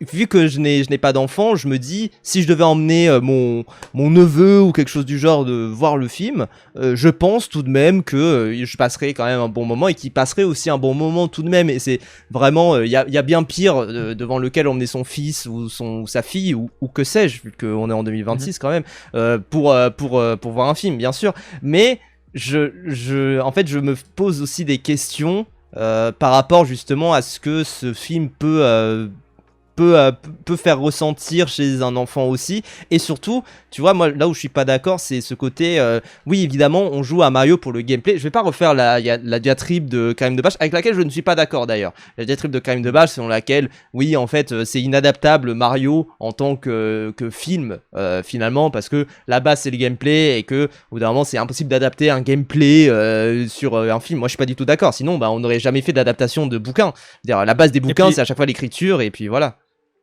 vu que je n'ai pas d'enfant, je me dis si je devais emmener mon neveu ou quelque chose du genre de voir le film, je pense tout de même que je passerai quand même un bon moment et qu'il passerait aussi un bon moment tout de même. Et c'est vraiment il y a bien pire devant lequel emmener son fils ou sa fille ou que sais-je, vu qu'on est en 2026 quand même pour voir un film bien sûr. Mais en fait je me pose aussi des questions par rapport justement à ce que ce film peut faire ressentir chez un enfant aussi. Et surtout, tu vois, moi là où je suis pas d'accord, c'est ce côté oui évidemment on joue à Mario pour le gameplay. Je vais pas refaire la diatribe de Karim Debache, avec laquelle je ne suis pas d'accord d'ailleurs. La diatribe de Karim Debache selon laquelle oui en fait c'est inadaptable Mario en tant que film finalement, parce que la base c'est le gameplay et que au bout d'un moment c'est impossible d'adapter un gameplay sur un film. Moi je suis pas du tout d'accord, sinon bah, on n'aurait jamais fait d'adaptation de bouquins. C'est-à-dire, la base des bouquins puis- c'est à chaque fois l'écriture et puis voilà.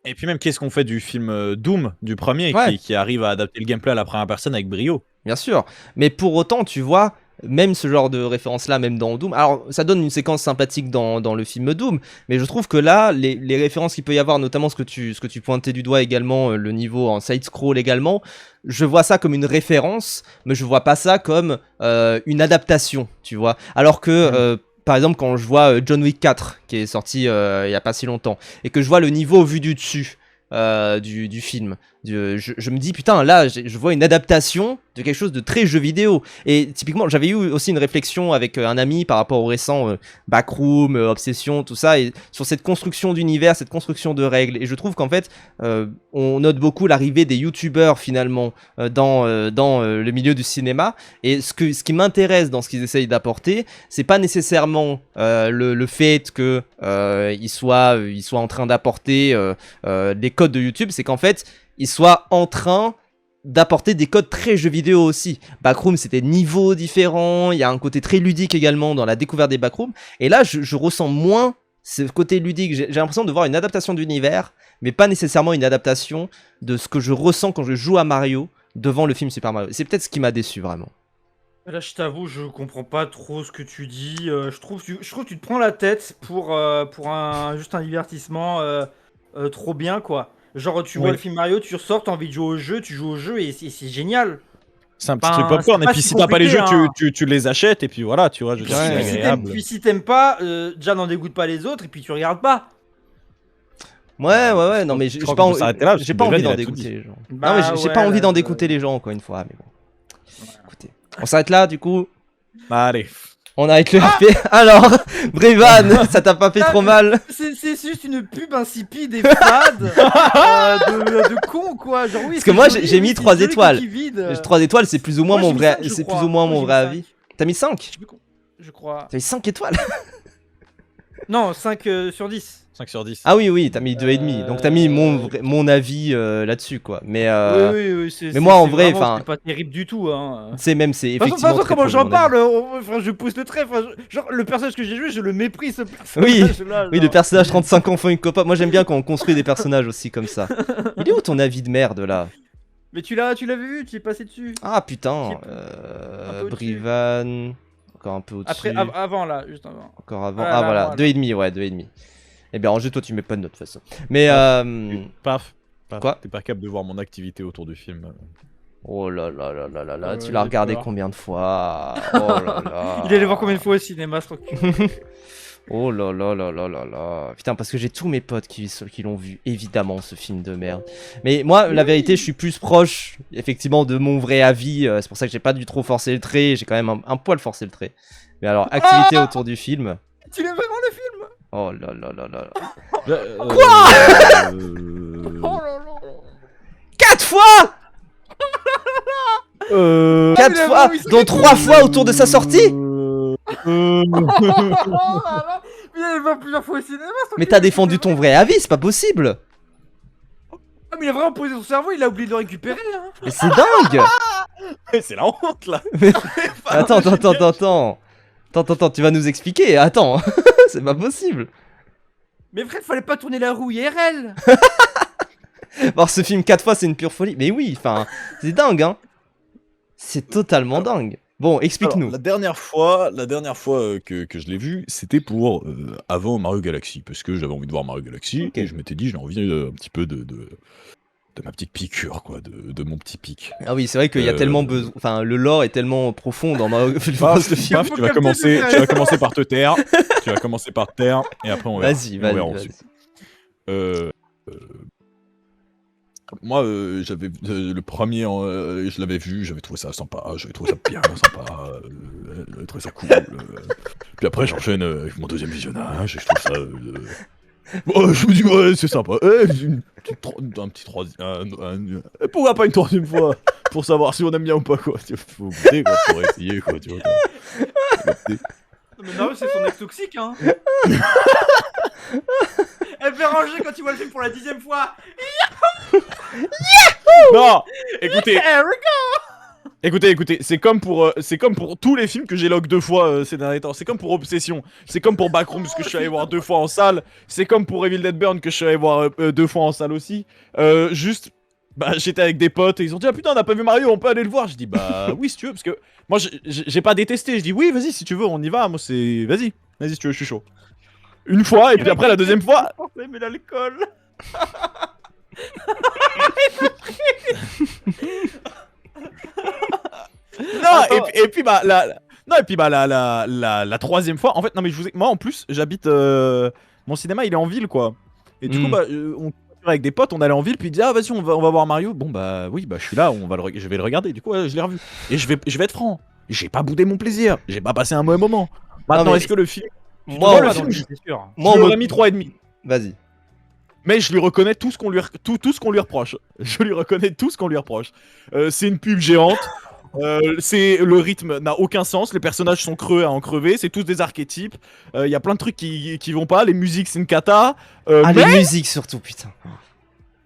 Et puis même, qu'est-ce qu'on fait du film Doom, du premier, Ouais. qui arrive à adapter le gameplay à la première personne avec brio? Bien sûr, mais pour autant, tu vois, même ce genre de référence-là, même dans Doom, alors ça donne une séquence sympathique dans le film Doom, mais je trouve que là, les références qu'il peut y avoir, notamment ce que tu pointais du doigt également, le niveau en side-scroll également, je vois ça comme une référence, mais je vois pas ça comme une adaptation, tu vois. Alors que... par exemple, quand je vois John Wick 4, qui est sorti il y a pas si longtemps, et que je vois le niveau vu du dessus du film, je me dis putain là je vois une adaptation de quelque chose de très jeu vidéo. Et typiquement j'avais eu aussi une réflexion avec un ami par rapport au récent Backroom, Obsession, tout ça, et sur cette construction d'univers, cette construction de règles. Et je trouve qu'en fait on note beaucoup l'arrivée des youtubeurs finalement dans le milieu du cinéma. Et ce qui m'intéresse dans ce qu'ils essayent d'apporter, c'est pas nécessairement le fait que ils soient en train d'apporter des codes de YouTube, c'est qu'en fait ils soient en train d'apporter des codes très jeux vidéo aussi. Backroom c'était niveau différent, il y a un côté très ludique également dans la découverte des backrooms, et là je ressens moins ce côté ludique. J'ai l'impression de voir une adaptation d'univers, mais pas nécessairement une adaptation de ce que je ressens quand je joue à Mario devant le film Super Mario. C'est peut-être ce qui m'a déçu vraiment. Là, je t'avoue, je comprends pas trop ce que tu dis. Je trouve que tu te prends la tête pour juste un divertissement trop bien, quoi. Genre, tu vois le film Mario, tu ressors, t'as envie de jouer au jeu, tu joues au jeu et c'est génial. C'est un petit Ben, truc popcorn. c'est Et pas puis si si t'as pas les jeux, compliqué, hein. tu les achètes et puis voilà, tu vois, je veux dire, Ouais. c'est agréable. Puis si t'aimes pas, déjà n'en dégoûte pas les autres et puis tu regardes pas. Ouais, non mais Je j'ai crois pas, qu'on peut s'arrêter là, parce j'ai que pas envie Bevan, d'en il a tout dégoûter dit. les gens. Bah non mais j'ai ouais, pas envie là, d'en dégoûter les gens encore une fois, mais bon. Écoutez, on s'arrête là du coup. Allez. On arrête le RP. Alors, Brévan, ça t'a pas fait trop mal? C'est juste une pub insipide et fade de con quoi. Genre, oui, Parce que moi, j'ai mis 3 étoiles. 3 étoiles, c'est plus ou moins Moi, mon j'ai mis vrai, 5, je c'est plus crois. ou moins Moi, mon j'ai vrai mis avis. 5. T'as mis 5? Je crois. T'as mis 5 étoiles? Non, 5 sur 10. 5 sur 10. Ah oui, t'as mis 2,5. Donc t'as mis mon avis là-dessus, quoi. Mais, Oui, mais moi, en vrai, vraiment, enfin, c'est pas terrible du tout. Hein. c'est même, c'est De toute effectivement façon, très comment peu, j'en mon avis. parle, enfin, je pousse le trait. Enfin, genre, le personnage que j'ai joué, je le méprise ce personnage. Oui, là, oui, genre. le personnage 35 ans font une copa. Moi, j'aime bien quand on construit des personnages aussi comme ça. Il est où ton avis de merde, là? Mais tu l'avais vu, tu es passé dessus. Ah, putain. Un peu au-dessus. Brivan. Encore un peu au-dessus. Après, avant là, juste avant. Encore avant. Voilà, Ah, là, voilà. voilà. 2,5, ouais, 2,5. Eh bien, Angers, toi, tu mets pas de note, de toute façon. Mais, Paf. Quoi? T'es pas capable de voir mon activité autour du film. oh là là là là là là, Ouais, tu j'ai l'as regardé peur. combien de fois? Oh là là. Il allait voir combien de fois au cinéma, ce truc. Oh là là là là là là. Putain, parce que j'ai tous mes potes qui l'ont vu, évidemment, ce film de merde. Mais moi, la vérité, je suis plus proche, effectivement, de mon vrai avis. C'est pour ça que j'ai pas dû trop forcer le trait. J'ai quand même un poil forcé le trait. Mais alors, activité autour du film. Tu l'aimes vraiment le film? Oh là là là là. Quoi Oh là là. 4 fois! 4 mais il a fois, vraiment eu dont 3 fois autour de sa sortie? Oh là là. Mais il allait voir plusieurs fois au cinéma. ce Mais truc, t'as c'est défendu ton vrai avis, c'est pas possible. Ah, mais il a vraiment posé son cerveau, il a oublié de le récupérer. Hein. Mais c'est dingue. C'est la honte là. Attends, tu vas nous expliquer. Attends, c'est pas possible. Mais frère, fallait pas tourner la roue IRL. Voir ce film 4 fois, c'est une pure folie. Mais oui, enfin, c'est dingue, hein. C'est totalement dingue. Bon, explique-nous. Alors, la dernière fois que je l'ai vu, c'était pour avant Mario Galaxy, parce que j'avais envie de voir Mario Galaxy, Ok. et je m'étais dit, j'ai envie un petit peu de ma petite piqûre, quoi, de mon petit pic. Ah oui, c'est vrai qu'il y a tellement besoin. Enfin, le lore est tellement profond dans Mario Paf, Bros. Le film. paf, Faut tu vas capter commencer, le tu vas commencer par te taire, tu vas commencer par te taire, et après on verra. Vas-y, On verra vas-y. ensuite. Moi, j'avais le premier, je l'avais vu, j'avais trouvé ça sympa, j'avais trouvé ça bien sympa, j'avais trouvé ça cool. Puis après, j'enchaîne avec mon deuxième visionnage, et je trouve ça. Bon, je me dis, ouais, c'est sympa. Un petit troisième. Pourquoi pas une troisième fois? Pour savoir si on aime bien ou pas, quoi. Faut goûter, quoi, pour essayer, quoi, tu vois. Mais Mario, c'est son ex toxique, hein. Elle fait ranger quand il voit le film pour la 10ème fois. Non, écoutez, Here we go. écoutez, c'est comme pour tous les films que j'éloque 2 fois ces derniers temps. C'est comme pour Obsession, c'est comme pour Backrooms que je suis allé voir 2 fois en salle, c'est comme pour Evil Dead Burn que je suis allé voir 2 fois en salle aussi. Juste, bah j'étais avec des potes et ils ont dit ah putain on n'a pas vu Mario, on peut aller le voir. Je dis bah oui si tu veux parce que moi j'ai pas détesté. Je dis oui vas-y si tu veux on y va. Moi c'est vas-y si tu veux je suis chaud. Une fois et puis après la deuxième fois. Mais l'alcool. Non, et puis bah la troisième fois, en fait, non mais moi en plus j'habite, mon cinéma il est en ville quoi. Et du coup bah on avec des potes, on allait en ville puis il dit ah vas-y on va voir Mario. Bon bah oui bah je suis là, je vais le regarder. Du coup ouais, je l'ai revu. Et je vais être franc, j'ai pas boudé mon plaisir, j'ai pas passé un mauvais moment. Maintenant mais- est-ce que le film, Moi, le on- film, c'est sûr. moi, je on lui me- aurais mis 3,5. Vas-y. Mais je lui reconnais tout ce qu'on lui reproche. Je lui reconnais tout ce qu'on lui reproche. C'est une pub géante. C'est le rythme n'a aucun sens. Les personnages sont creux à en crever. C'est tous des archétypes. Il y a plein de trucs qui vont pas. Les musiques c'est une cata. Ah, mais les musiques surtout, putain.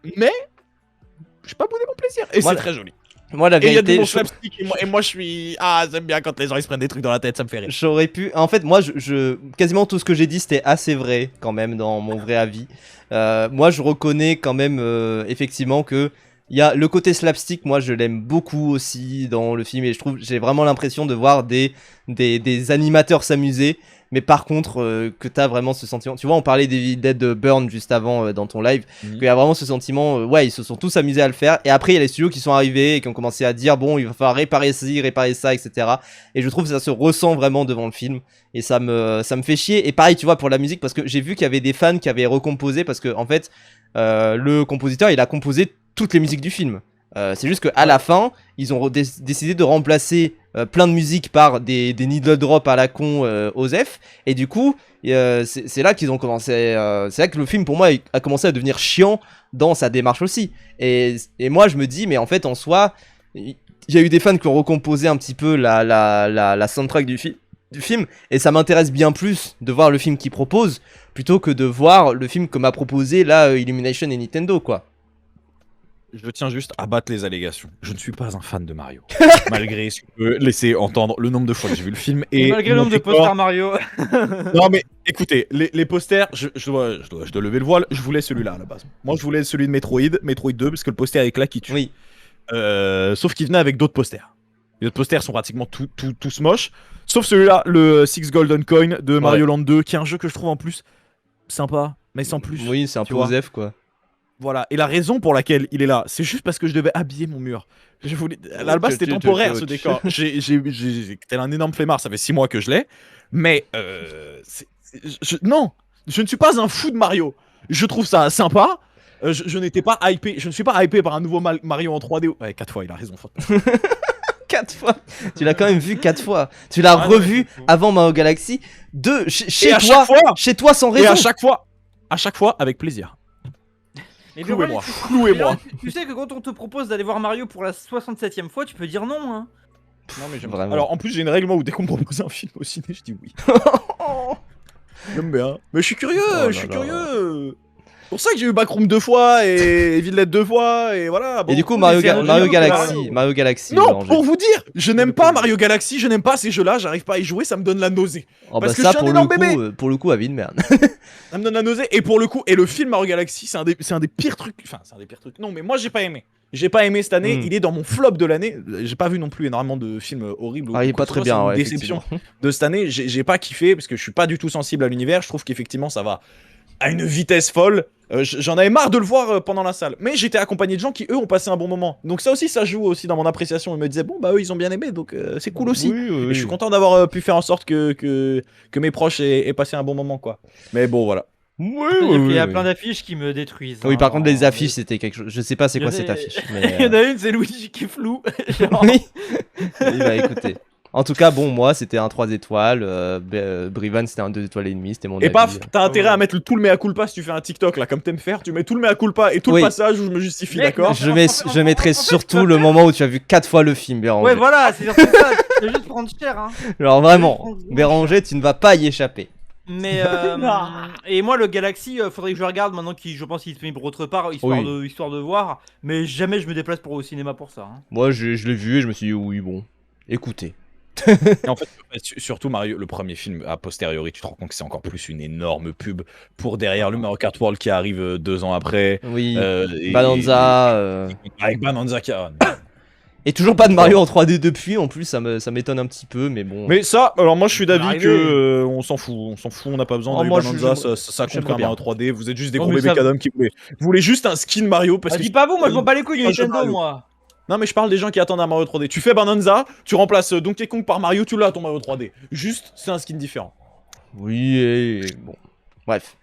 j'ai pas boudé mon plaisir. Et Voilà. c'est très joli. Moi, la Et il y a du vérité, bon slapstick. Et moi je suis j'aime bien quand les gens ils se prennent des trucs dans la tête. Ça me fait rire. j'aurais pu. En fait, moi, quasiment tout ce que j'ai dit, c'était assez vrai quand même dans mon vrai avis. Moi, je reconnais quand même effectivement que il y a le côté slapstick. Moi, je l'aime beaucoup aussi dans le film et je trouve j'ai vraiment l'impression de voir des animateurs s'amuser. mais par contre, que t'as vraiment ce sentiment. Tu vois, on parlait des Dead Burn juste avant dans ton live, qu'il y a vraiment ce sentiment, ouais, ils se sont tous amusés à le faire, et après il y a les studios qui sont arrivés et qui ont commencé à dire, bon, il va falloir réparer ci, réparer ça, etc. Et je trouve que ça se ressent vraiment devant le film, et ça me fait chier. Et pareil, tu vois, pour la musique, parce que j'ai vu qu'il y avait des fans qui avaient recomposé, parce que en fait, le compositeur, il a composé toutes les musiques du film. C'est juste qu'à la fin, ils ont décidé de remplacer plein de musique par des needle drop à la con Osef, et du coup, c'est là qu'ils ont commencé. C'est là que le film, pour moi, a commencé à devenir chiant dans sa démarche aussi. Et moi, je me dis, mais en fait, en soi, il y a eu des fans qui ont recomposé un petit peu la soundtrack du film, et ça m'intéresse bien plus de voir le film qu'ils proposent plutôt que de voir le film que m'a proposé là Illumination et Nintendo, quoi. Je tiens juste à battre les allégations. Je ne suis pas un fan de Mario. Malgré ce que peut laisser entendre le nombre de fois que j'ai vu le film. Et malgré le nombre de posters Mario. Non mais écoutez, les posters, je dois lever le voile, je voulais celui-là à la base. Moi je voulais celui de Metroid 2, parce que le poster avec là qui tue. Oui. Sauf qu'il venait avec d'autres posters. Les autres posters sont pratiquement tous moches. Sauf celui-là, le Six Golden Coin de Mario Land 2, qui est un jeu que je trouve en plus sympa, mais sans plus. Oui, c'est un peu Osef, quoi. Voilà, et la raison pour laquelle il est là, c'est juste parce que je devais habiller mon mur. À la base, c'était temporaire ce décor. J'ai tel un énorme flemmard, ça fait 6 mois que je l'ai. Mais non, je ne suis pas un fou de Mario. Je trouve ça sympa. Je n'étais pas hypé. Je ne suis pas hypé par un nouveau Mario en 3D. Ouais, 4 fois, il a raison. 4 fois. Tu l'as quand même vu 4 fois. Tu l'as revu avant Mario Galaxy chez toi sans raison. Et à chaque fois avec plaisir. Clouez-moi. Tu sais que quand on te propose d'aller voir Mario pour la 67ème fois, tu peux dire non, hein. Non mais j'aime vraiment. Alors en plus j'ai une règle, moi, où dès qu'on me propose un film au ciné, je dis oui. J'aime bien. Mais je suis curieux, C'est pour ça que j'ai eu Backroom 2 fois et Villette 2 fois et voilà. Bon, et du coup Mario Galaxy. Non, pour vous dire, je n'aime pas Mario Galaxy, je n'aime pas ces jeux-là, j'arrive pas à y jouer, ça me donne la nausée. Oh parce que ça, je suis un énorme bébé. Pour le coup, avis de merde. Ça me donne la nausée, et pour le coup, et le film Mario Galaxy, c'est un des pires trucs. Enfin, c'est un des pires trucs. Non, mais moi j'ai pas aimé. J'ai pas aimé cette année, il est dans mon flop de l'année. J'ai pas vu non plus énormément de films horribles. Ah, il est pas très bien, ouais. Déception de cette année, j'ai pas kiffé parce que je suis pas du tout sensible à l'univers. Je trouve qu'effectivement ça va à une vitesse folle. J'en avais marre de le voir pendant la salle. Mais j'étais accompagné de gens qui, eux, ont passé un bon moment. Donc ça aussi, ça joue aussi dans mon appréciation. Ils me disaient, bon, bah eux, ils ont bien aimé, donc c'est cool aussi. Et je suis content d'avoir pu faire en sorte que mes proches aient passé un bon moment, quoi. Mais bon, voilà. Il y a plein d'affiches qui me détruisent. Oui, par contre, les affiches, c'était quelque chose. Je sais pas c'est quoi cette affiche. Il y en a une, c'est Luigi qui est flou. Oui. Bah écoutez. En tout cas, bon, moi, c'était un 3 étoiles. Brivan, c'était un 2 étoiles et demi. C'était mon avis. Et paf, t'as intérêt à mettre tout le mea culpa si tu fais un TikTok, là, comme t'aimes faire. Tu mets tout le mea culpa et tout le passage où je me justifie, d'accord. Je mettrai surtout le moment où tu as vu 4 fois le film, Béranger. Ouais, voilà, c'est surtout ça. Tu vas juste prendre cher, hein. Alors vraiment, Béranger, tu ne vas pas y échapper. Mais et moi le Galaxy, faudrait que je regarde maintenant je pense qu'il est disponible autre part, histoire de voir. Mais jamais je me déplace au cinéma pour ça. Hein. Moi je l'ai vu et je me suis dit oui bon, écoutez. En fait, surtout Mario, le premier film a posteriori, tu te rends compte que c'est encore plus une énorme pub pour derrière le Mario Kart World qui arrive 2 ans après. Oui. Bonanza. Avec Bonanza qui a... Et toujours pas de Mario en 3D depuis, en plus ça m'étonne un petit peu, mais bon. Mais ça, alors moi je suis d'avis que on s'en fout, on n'a pas besoin de Bonanza, ça compte bien en 3D, vous êtes juste des gros bébés cadom qui voulaient juste un skin Mario parce que... dis pas vous, moi je m'en bats les couilles du Nintendo, moi. Non mais je parle des gens qui attendent un Mario 3D. Tu fais Bonanza, tu remplaces Donkey Kong par Mario, tu l'as ton Mario 3D. Juste, c'est un skin différent. Oui, et bon. Bref.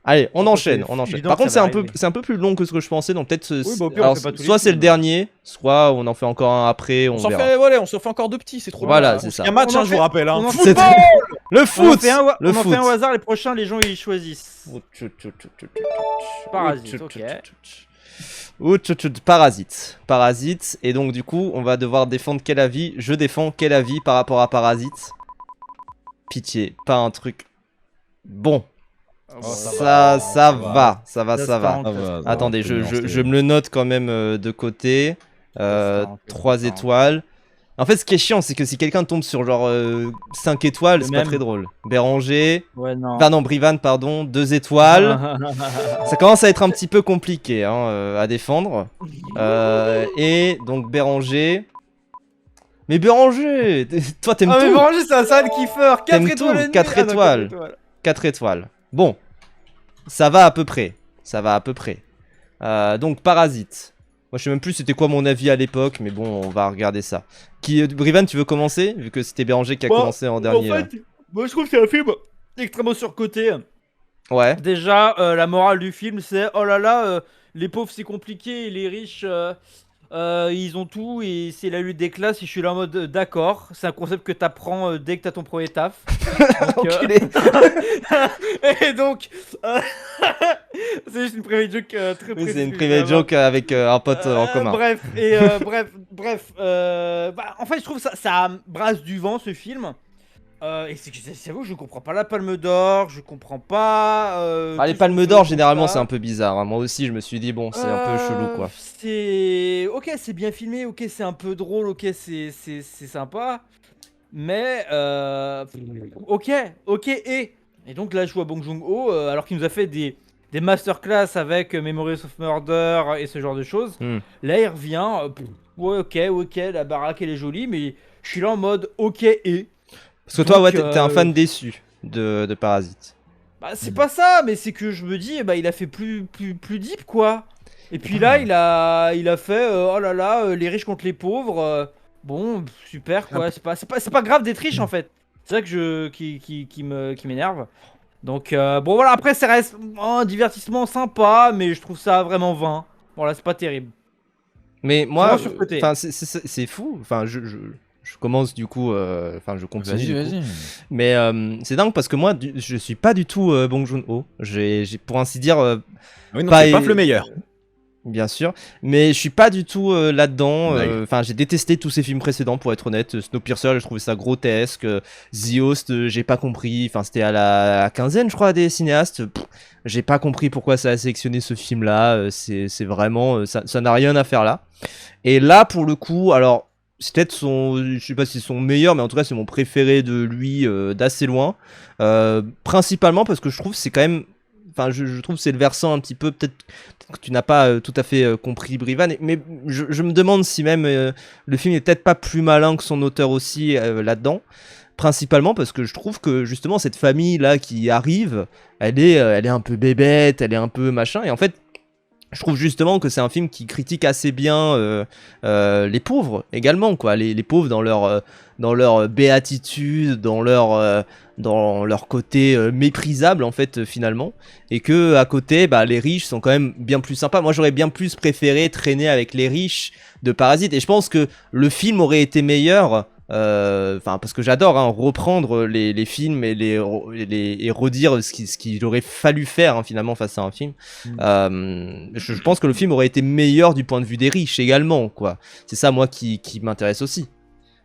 Allez, on enchaîne. Par contre, c'est un peu plus long que ce que je pensais, donc peut-être soit c'est le dernier, soit on en fait encore un après, on verra. On s'en fait encore 2 petits, c'est trop Voilà, c'est ça. Il y a un match, je vous rappelle. Hein. Le foot. On en fait un au hasard, les prochains, les gens ils choisissent. Parasite, ok. Parasite, et donc du coup, on va devoir défendre quel avis. Je défends quel avis par rapport à Parasite. Pitié, pas un truc bon. Ça va. Attendez, je me le note quand même de côté. 3 étoiles. En fait, ce qui est chiant, c'est que si quelqu'un tombe sur genre 5 étoiles, c'est pas très drôle. Béranger. Ouais, non. Pardon, Brivan, pardon. 2 étoiles. Ça commence à être un petit peu compliqué à défendre. Et donc Béranger. Mais Béranger, toi t'aimes Ah mais tout. Béranger c'est un sale kiffeur. 4 T'aimes étoiles tout, et demie. 4 Ah non, étoiles. 4 étoiles. Bon, ça va à peu près. Ça va à peu près. Donc Parasite. Moi je sais même plus c'était quoi mon avis à l'époque, mais bon, on va regarder ça. Brivan, tu veux commencer? Vu que c'était Béranger qui a commencé en dernier. En fait, moi je trouve que c'est un film extrêmement surcoté. Ouais. Déjà, la morale du film, c'est oh là là, les pauvres c'est compliqué, et les riches ils ont tout et c'est la lutte des classes. Et je suis là en mode d'accord, c'est un concept que t'apprends dès que t'as ton premier taf. Donc, Enculé. et donc, c'est juste une private joke très Oui, précise. c'est une private joke avec un pote en commun. Bref, bah, en fait, je trouve ça brasse du vent ce film. Et c'est vous, je comprends pas la Palme d'Or, je comprends pas. Les Palmes d'Or, généralement, c'est un peu bizarre. Hein. Moi aussi, je me suis dit, bon, c'est un peu chelou, quoi. C'est. Ok, c'est bien filmé, ok, c'est un peu drôle, ok, c'est sympa. Mais. Ok, et donc là, je vois Bong Joon-ho, alors qu'il nous a fait des masterclass avec Memories of Murder et ce genre de choses. Là, il revient. Ouais, ok, la baraque, elle est jolie, mais je suis là en mode ok, et. Parce que toi, ouais, t'es un fan déçu de Parasite. Bah, c'est pas ça, mais c'est que je me dis, bah, il a fait plus deep, quoi. Et puis là, il a fait, oh là là, les riches contre les pauvres. Bon, super, quoi. C'est pas grave d'être riche, en fait. C'est ça qui m'énerve. Donc, bon, voilà, après, ça reste un divertissement sympa, mais je trouve ça vraiment vain. Voilà, c'est pas terrible. Mais moi, surcoté. c'est fou. Enfin, je commence du coup, enfin je continue. Vas-y. Mais c'est dingue parce que moi, je suis pas du tout Bong Joon-ho. J'ai pour ainsi dire. Oui, non, c'est pas le meilleur. Bien sûr, mais je suis pas du tout là-dedans. Ouais. Enfin, j'ai détesté tous ses films précédents pour être honnête. Snowpiercer, j'ai trouvé ça grotesque. The Host, j'ai pas compris. Enfin, c'était à la quinzaine, je crois, des cinéastes. J'ai pas compris pourquoi ça a sélectionné ce film-là. C'est vraiment, ça n'a rien à faire là. Et là, pour le coup, alors. C'est peut-être je sais pas si c'est son meilleur, mais en tout cas c'est mon préféré de lui d'assez loin. Principalement parce que je trouve c'est quand même, enfin je trouve c'est le versant un petit peu, peut-être que tu n'as pas tout à fait compris Brivan, mais je me demande si même le film est peut-être pas plus malin que son auteur aussi là-dedans. Principalement parce que je trouve que justement cette famille là qui arrive, elle est un peu bébête, elle est un peu machin, et en fait je trouve justement que c'est un film qui critique assez bien les pauvres également, quoi. Les pauvres dans leur béatitude, dans leur côté méprisable en fait finalement, et que à côté les riches sont quand même bien plus sympas. Moi j'aurais bien plus préféré traîner avec les riches de Parasite, et je pense que le film aurait été meilleur. Enfin parce que j'adore reprendre les films et redire ce qu'il aurait fallu faire finalement face à un film. Je pense que le film aurait été meilleur du point de vue des riches également, quoi. C'est ça moi qui m'intéresse aussi.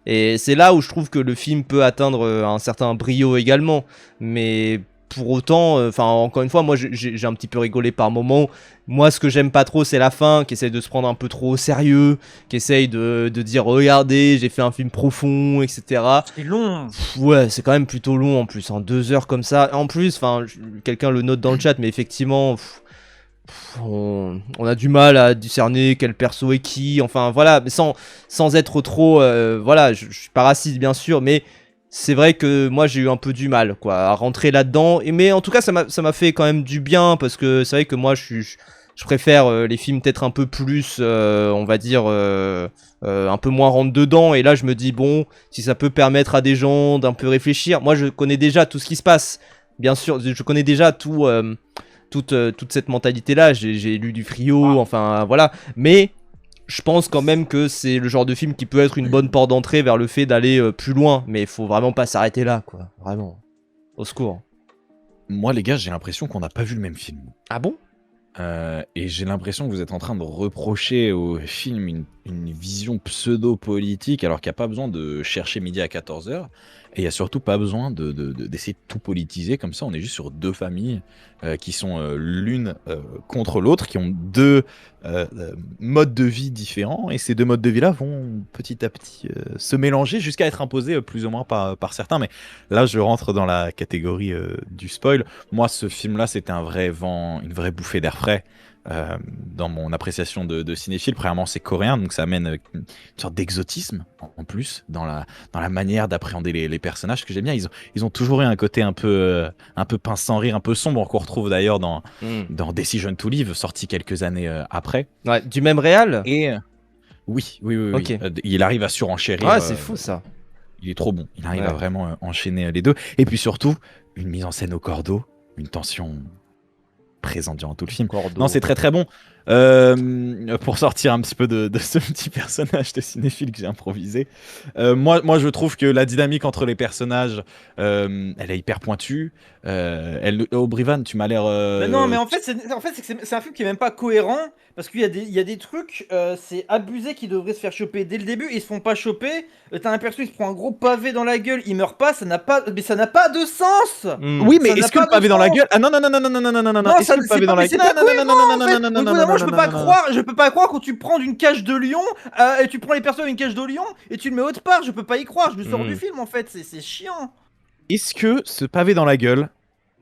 Et c'est là où je trouve que le film peut atteindre un certain brio également, mais pour autant, enfin encore une fois, moi j'ai un petit peu rigolé par moments. Moi, ce que j'aime pas trop, c'est la fin, qui essaye de se prendre un peu trop au sérieux, qui essaye de dire regardez, j'ai fait un film profond, etc. C'est long. Ouais, c'est quand même plutôt long en plus, en 2 heures comme ça. En plus, enfin, quelqu'un le note dans le chat, mais effectivement, on a du mal à discerner quel perso est qui. Enfin voilà, mais sans être trop, voilà, je suis pas raciste bien sûr, mais c'est vrai que moi j'ai eu un peu du mal quoi à rentrer là-dedans, mais en tout cas ça m'a fait quand même du bien, parce que c'est vrai que moi je préfère les films peut-être un peu plus on va dire un peu moins rentre dedans, et là je me dis bon, si ça peut permettre à des gens d'un peu réfléchir. Moi je connais déjà tout ce qui se passe, bien sûr, je connais déjà toute cette mentalité là, j'ai lu du Friot, enfin voilà, mais je pense quand même que c'est le genre de film qui peut être une bonne porte d'entrée vers le fait d'aller plus loin, mais il faut vraiment pas s'arrêter là, quoi. Vraiment. Au secours. Moi, les gars, j'ai l'impression qu'on n'a pas vu le même film. Ah bon ? Et j'ai l'impression que vous êtes en train de reprocher au film une vision pseudo-politique, alors qu'il n'y a pas besoin de chercher midi à 14h, et il n'y a surtout pas besoin d'essayer de tout politiser. Comme ça, on est juste sur 2 familles qui sont l'une contre l'autre, qui ont 2 modes de vie différents, et ces 2 modes de vie-là vont petit à petit se mélanger jusqu'à être imposés plus ou moins par certains. Mais là, je rentre dans la catégorie du spoil. Moi, ce film-là, c'était un vrai vent, une vraie bouffée d'air frais. dans mon appréciation de cinéphile. Premièrement, c'est coréen, donc ça amène une sorte d'exotisme en plus dans la manière d'appréhender les personnages, que j'aime bien. Ils ont toujours eu un côté un peu pince sans rire, un peu sombre, qu'on retrouve d'ailleurs dans Decision to Live, sorti quelques années après. Ouais, du même réal. Et oui. Ok. Il arrive à surenchérir. Ouais, c'est fou ça. Il est trop bon. Il arrive Ouais. à vraiment enchaîner les deux. Et puis surtout, une mise en scène au cordeau, une tension présente durant tout le film. Cordeau. Non, c'est très très bon. Pour sortir un petit peu de ce petit personnage de cinéphile que j'ai improvisé, moi je trouve que la dynamique entre les personnages, elle est hyper pointue. Brivan, tu m'as l'air. Mais non, mais en fait, c'est un film qui est même pas cohérent parce qu'il y a des trucs, c'est abusé qui devraient se faire choper dès le début, ils se font pas choper. T'as un perso, il se prend un gros pavé dans la gueule, il meurt pas, ça n'a pas de sens. Oui, mais Ça n'a est-ce que pas le pavé de dans la sens. gueule? Ah non. Est-ce ça que le c'est pavé pas, dans la mais c'est gueule? pas cohérent en fait. Au bout d'un moment, je Non. peux pas croire quand tu prends d'une cage de lion et tu prends les persos d'une cage de lion et tu le mets autre part, je peux pas y croire, je me sors du film en fait, c'est chiant. Est-ce que ce pavé dans la gueule,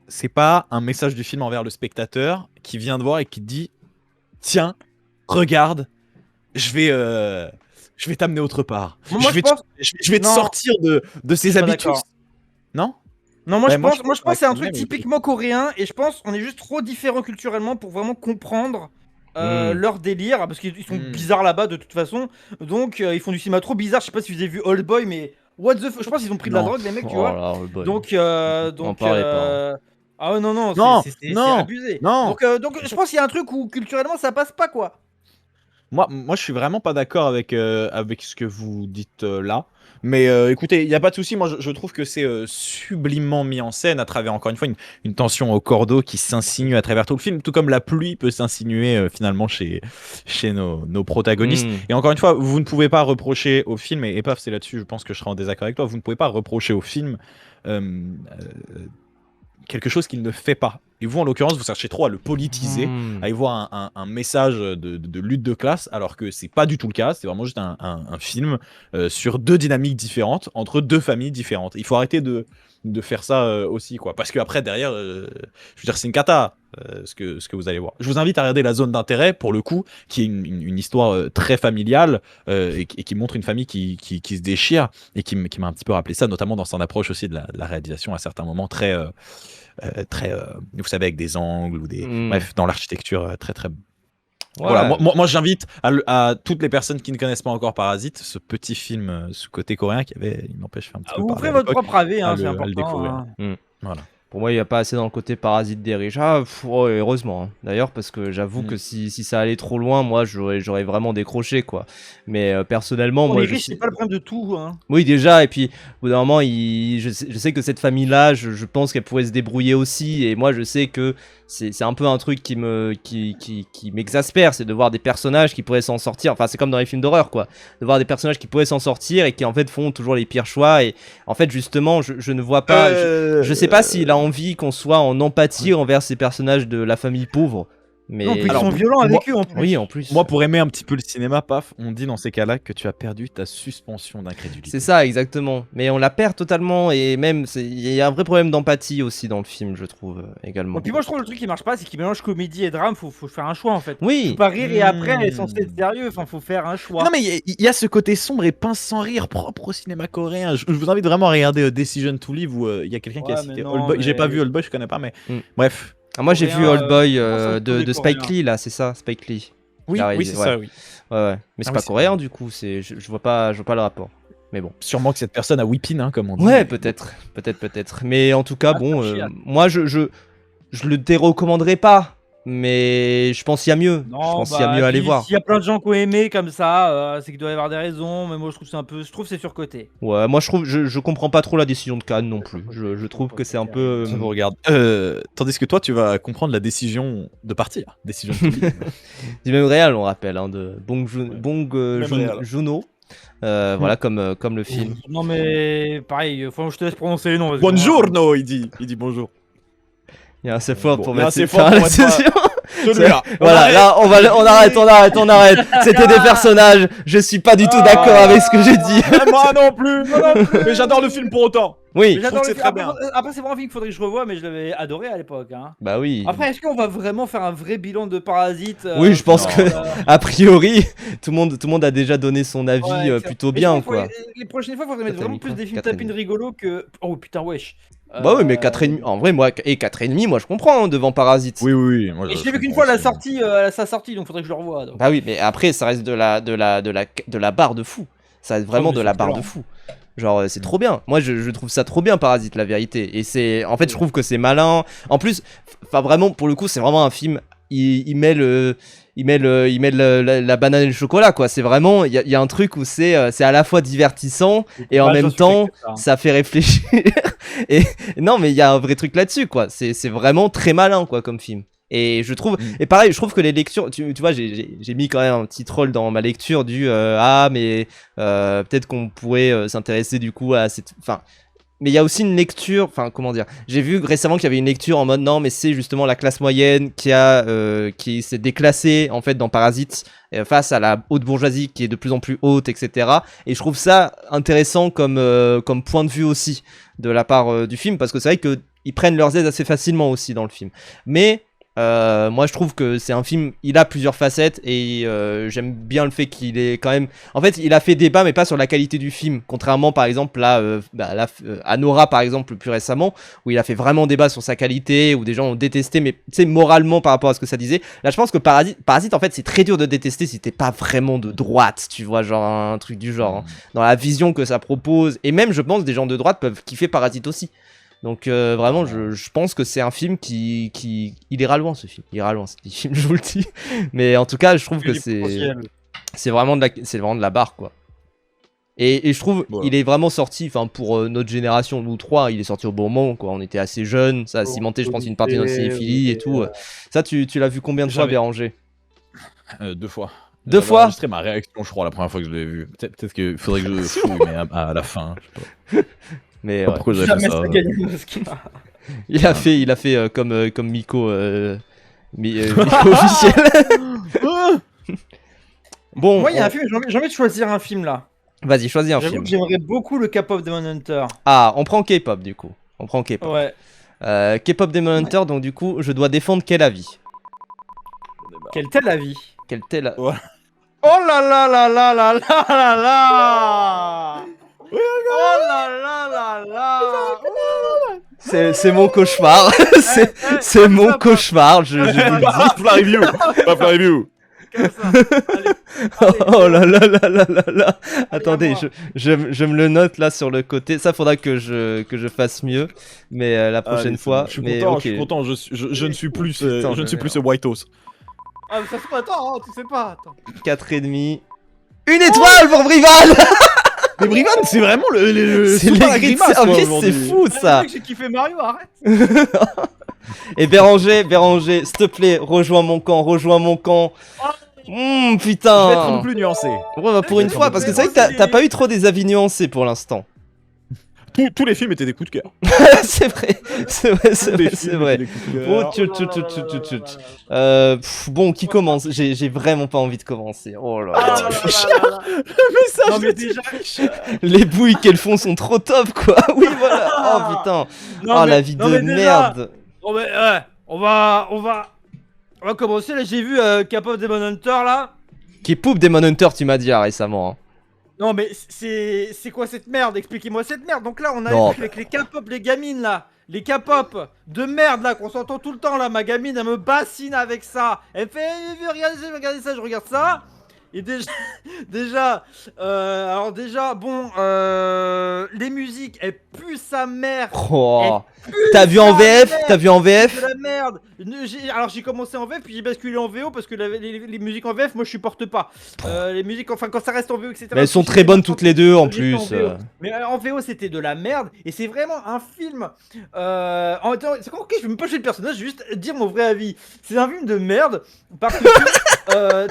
c'est pas un message du film envers le spectateur qui vient de voir et qui dit tiens, regarde, je vais t'amener autre part. Moi, je vais je pense- te Non. sortir de ces pas habitudes. d'accord. Non? Non, moi Ouais, je moi, pense, je moi je pense pense que c'est un que truc même, typiquement coréen et je pense on est juste trop différents culturellement pour vraiment comprendre leur délire parce qu'ils sont bizarres là-bas de toute façon. Donc ils font du cinéma trop bizarre. Je sais pas si vous avez vu Old Boy, mais what the fuck, je pense qu'ils ont pris de la Non. drogue les mecs, tu Oh vois. là, oh boy. Donc En parlez pas, ah ouais, non, Non, c'est non, abusé. non. Donc je pense qu'il y a un truc où culturellement ça passe pas quoi. Moi, je suis vraiment pas d'accord avec ce que vous dites là. Mais écoutez, il n'y a pas de souci. Moi, je trouve que c'est sublimement mis en scène à travers, encore une fois, une tension au cordeau qui s'insinue à travers tout le film, tout comme la pluie peut s'insinuer finalement chez nos protagonistes. Et encore une fois, vous ne pouvez pas reprocher au film, et Paf, c'est là-dessus, je pense que je serai en désaccord avec toi, vous ne pouvez pas reprocher au film quelque chose qu'il ne fait pas. Et vous, en l'occurrence, vous cherchez trop à le politiser, à y voir un message de lutte de classe, alors que c'est pas du tout le cas. C'est vraiment juste un film sur deux dynamiques différentes, entre deux familles différentes. Il faut arrêter de faire ça aussi, quoi. Parce qu'après, derrière, je veux dire, c'est une cata, ce que vous allez voir. Je vous invite à regarder La Zone d'intérêt, pour le coup, qui est une histoire très familiale et qui montre une famille qui se déchire et qui m'a un petit peu rappelé ça, notamment dans son approche aussi de la réalisation à certains moments très, vous savez, avec des angles ou des... Bref, dans l'architecture très très... Ouais. Voilà, moi j'invite à toutes les personnes qui ne connaissent pas encore Parasite, ce petit film sous côté coréen qui avait, il m'empêche, fait un petit peu Vous parler ferez à votre l'époque, propre avis, à c'est le important. découvrir. Hein. Voilà. Pour moi, il n'y a pas assez dans le côté parasite des riches. Ah, heureusement. Hein. D'ailleurs, parce que j'avoue que si ça allait trop loin, moi, j'aurais vraiment décroché, quoi. Mais personnellement, moi, les riches, c'est pas le problème de tout. Hein. Oui, déjà. Et puis, au bout d'un moment, je sais que cette famille-là, je pense qu'elle pourrait se débrouiller aussi. Et moi, je sais que c'est un peu un truc qui m'exaspère, c'est de voir des personnages qui pourraient s'en sortir. Enfin, c'est comme dans les films d'horreur, quoi. De voir des personnages qui pourraient s'en sortir et qui, en fait, font toujours les pires choix. Et en fait, justement, je ne vois pas... Je sais pas s'il a envie qu'on soit en empathie envers ces personnages de la famille pauvre. Mais... Non, puis Alors, ils sont violents avec eux en plus. Oui, en plus. Moi, pour aimer un petit peu le cinéma, paf, on dit dans ces cas-là que tu as perdu ta suspension d'incrédulité. C'est ça, exactement. Mais on la perd totalement et même, il y a un vrai problème d'empathie aussi dans le film, je trouve, également. Et puis moi, je trouve le truc qui marche pas, c'est qu'il mélange comédie et drame. Faut faire un choix en fait. Oui. Faut pas rire et après, elle est censée être sérieux. Enfin, faut faire un choix. Non, mais il y a ce côté sombre et pince sans rire propre au cinéma coréen. Je vous invite vraiment à regarder Decision to Live où il y a quelqu'un qui a Ouais, cité mais non, Old Boy. mais- J'ai pas vu Old Boy, je connais pas, mais bref. Ah, moi, j'ai vu Coréen, Old Boy personne de des Spike Coréens. Lee, là, c'est ça, Spike Lee. Oui, Qui a oui, réalisé, c'est ouais. ça, oui. Ouais. Mais c'est Ah pas oui, c'est coréen, vrai. du coup, je vois pas le rapport. Mais bon. Sûrement que cette personne a whippin, hein, comme on dit. Ouais, peut-être. Mais en tout cas, bon, moi, je le dérecommanderais pas. Mais je pense qu'il y a mieux. Je pense qu'il y a mieux à aller voir. S'il y a plein de gens qui ont aimé comme ça, c'est qu'il doit y avoir des raisons. Mais moi, je trouve que c'est surcoté. Ouais, moi, je comprends pas trop la décision de Cannes non plus. Je trouve que c'est un peu... Ça vous regarde. Tandis que toi, tu vas comprendre la décision de partir. Décision to Live. Du même réal, on rappelle, hein, de Bong Même réal. Joon-ho. Voilà, comme le film. Non, mais pareil, faut que je te laisse prononcer les noms. parce que Buongiorno, il dit bonjour. Il y a assez fort Bon, pour il y a mettre assez faire fort la pour mettre décision. Celui-là. Voilà, là, on arrête. C'était des personnages. Je suis pas du tout d'accord avec ce que j'ai dit. Moi non plus. Mais j'adore le film pour autant. Oui, Mais j'adore que le c'est film. très Après, c'est vraiment un film qu'il faudrait que je revoie, mais je l'avais adoré à l'époque. Hein. bah oui. Après, est-ce qu'on va vraiment faire un vrai bilan de Parasite Oui, je pense non, que, euh, a priori, tout le monde a déjà donné son avis ouais, plutôt mais je bien, pense qu'il quoi. les prochaines fois, il faudrait mettre T'as vraiment mis plus quoi des films 4,5. tapines rigolos que. Oh putain, wesh. Bah oui, mais 4,5, en vrai, moi, et 4,5, moi je comprends hein, devant Parasite. Oui, oui, oui. Moi, Et je l'ai je vu qu'une comprends fois à la aussi. sortie, à sa sortie, donc faudrait que je le revoie. Donc. Bah oui, mais après, ça reste de la barre de fou. Ça reste vraiment mais de c'est la barre de excellent. fou. Genre, c'est trop bien. Moi, je trouve ça trop bien, Parasite, la vérité. Et c'est, en fait, je trouve que c'est malin. En plus, enfin, vraiment, pour le coup, c'est vraiment un film. Il met la banane et le chocolat, quoi. C'est vraiment, il y a un truc où c'est à la fois divertissant et en Bah, j'en même suis temps, fait que ça, hein. ça fait réfléchir. Et non, mais il y a un vrai truc là-dessus, quoi. C'est vraiment très malin, quoi, comme film. Et je trouve, et pareil, je trouve que les lectures, tu vois, j'ai mis quand même un petit troll dans ma lecture du ah, mais peut-être qu'on pourrait s'intéresser du coup à cette, enfin. Mais il y a aussi une lecture, enfin comment dire, j'ai vu récemment qu'il y avait une lecture en mode non mais c'est justement la classe moyenne qui s'est déclassée en fait dans Parasite face à la haute bourgeoisie qui est de plus en plus haute, etc. Et je trouve ça intéressant comme point de vue aussi de la part du film, parce que c'est vrai qu'ils prennent leurs aises assez facilement aussi dans le film. Mais moi je trouve que c'est un film, il a plusieurs facettes et j'aime bien le fait qu'il est quand même, en fait il a fait débat mais pas sur la qualité du film, contrairement par exemple là, à Nora par exemple plus récemment, où il a fait vraiment débat sur sa qualité, où des gens ont détesté mais tu sais moralement par rapport à ce que ça disait. Là je pense que Parasite en fait c'est très dur de détester si t'es pas vraiment de droite, tu vois, genre un truc du genre, hein, dans la vision que ça propose. Et même je pense des gens de droite peuvent kiffer Parasite aussi. Donc vraiment, je pense que c'est un film qui il ira loin, ce film. Il ira loin, ce petit film, je vous le dis. Mais en tout cas, je trouve que c'est vraiment de la barre, quoi. Et je trouve Voilà. il est vraiment sorti, enfin pour notre génération, nous trois, il est sorti au bon moment, quoi. On était assez jeunes, ça a cimenté, je pense, une partie de notre cinéphilie et tout. Ça, tu l'as vu combien de fois, Jamais. Béranger? 2 fois. Deux J'avais fois enregistré ma réaction, je crois, la première fois que je l'ai vu. Peut-être qu'il faudrait que je fouille, mais à la fin. Je sais Mais pas ouais. pourquoi j'avais fait Jamais ça. ça gagne le ski. Il a fait comme Miko, Miko officiel. Bon, Moi, il y a un film, j'ai envie de choisir un film là. vas-y, choisis un J'avoue film. que j'aimerais beaucoup le K-pop Demon Hunter. Ah, on prend K-pop du coup. On prend K-pop. Ouais. K-pop Demon Hunter, donc du coup, je dois défendre quel avis? Quel tel avis? Quel tel... Oh là là là là là là là là! Oh là là là là! C'est mon cauchemar. C'est mon cauchemar, je vous le dis. Paf la review. Paf la review. Comme ça. Allez. Oh là là là là là là. Attendez, moi. je me le note là sur le côté. Ça faudra que je fasse mieux, mais la prochaine Allez, fois. Je suis mais content, ok. je suis content. Je ne suis plus, Putain, je ne suis plus ce merde. White House. Ah, mais ça fait pas attends, hein, tu sais pas. Attends. 4,5. Une étoile pour Brival. Mais Brivan, c'est vraiment le C'est super les grimace, quoi, c'est aujourd'hui. fou Ah, ça. mec, j'ai kiffé Mario, arrête. Et Béranger, s'il te plaît, rejoins mon camp, rejoins mon camp. Je vais être Putain. un peu plus nuancé. Ouais, bah, pour une fois, parce que c'est vrai que t'as pas eu trop des avis nuancés pour l'instant. Tous les films étaient des coups de cœur. C'est vrai, c'est vrai, c'est Tous les vrai, c'est films vrai. étaient des coups de Oh, cœur. tchut. Bon, qui commence? J'ai vraiment pas envie de commencer. Oh là Ah là. là là là là. Le message Non, mais de déjà. Les bouilles qu'elles font sont trop top, quoi. Oui, voilà. Oh putain. Non, Oh, mais- la vie non, de mais déjà- merde. Bon, mais ouais, on va commencer. Là, j'ai vu K-pop Demon Hunter là. Qui poupe Demon Hunter, tu m'as dit récemment. Hein. Non, mais c'est quoi cette merde? Expliquez-moi cette merde. Donc là, on a Non. vu avec les K-pop, les gamines là. Les K-pop de merde là qu'on s'entend tout le temps là. Ma gamine, elle me bassine avec ça. Elle fait regardez ça, je regarde ça. Et alors déjà, bon, les musiques, elles puent sa mère. Oh. T'as vu en VF? T'as vu en C'est VF? de la merde. Alors j'ai commencé en VF puis j'ai basculé en VO parce que les musiques en VF moi je supporte pas. Les musiques enfin quand ça reste en VO etc. Mais elles sont puis très j'ai- bonnes toutes les deux en j'étais en plus. VO. Mais en VO c'était de la merde et c'est vraiment un film. C'est ok je vais me pas jouer le personnage, je vais juste dire mon vrai avis. C'est un film de merde parce que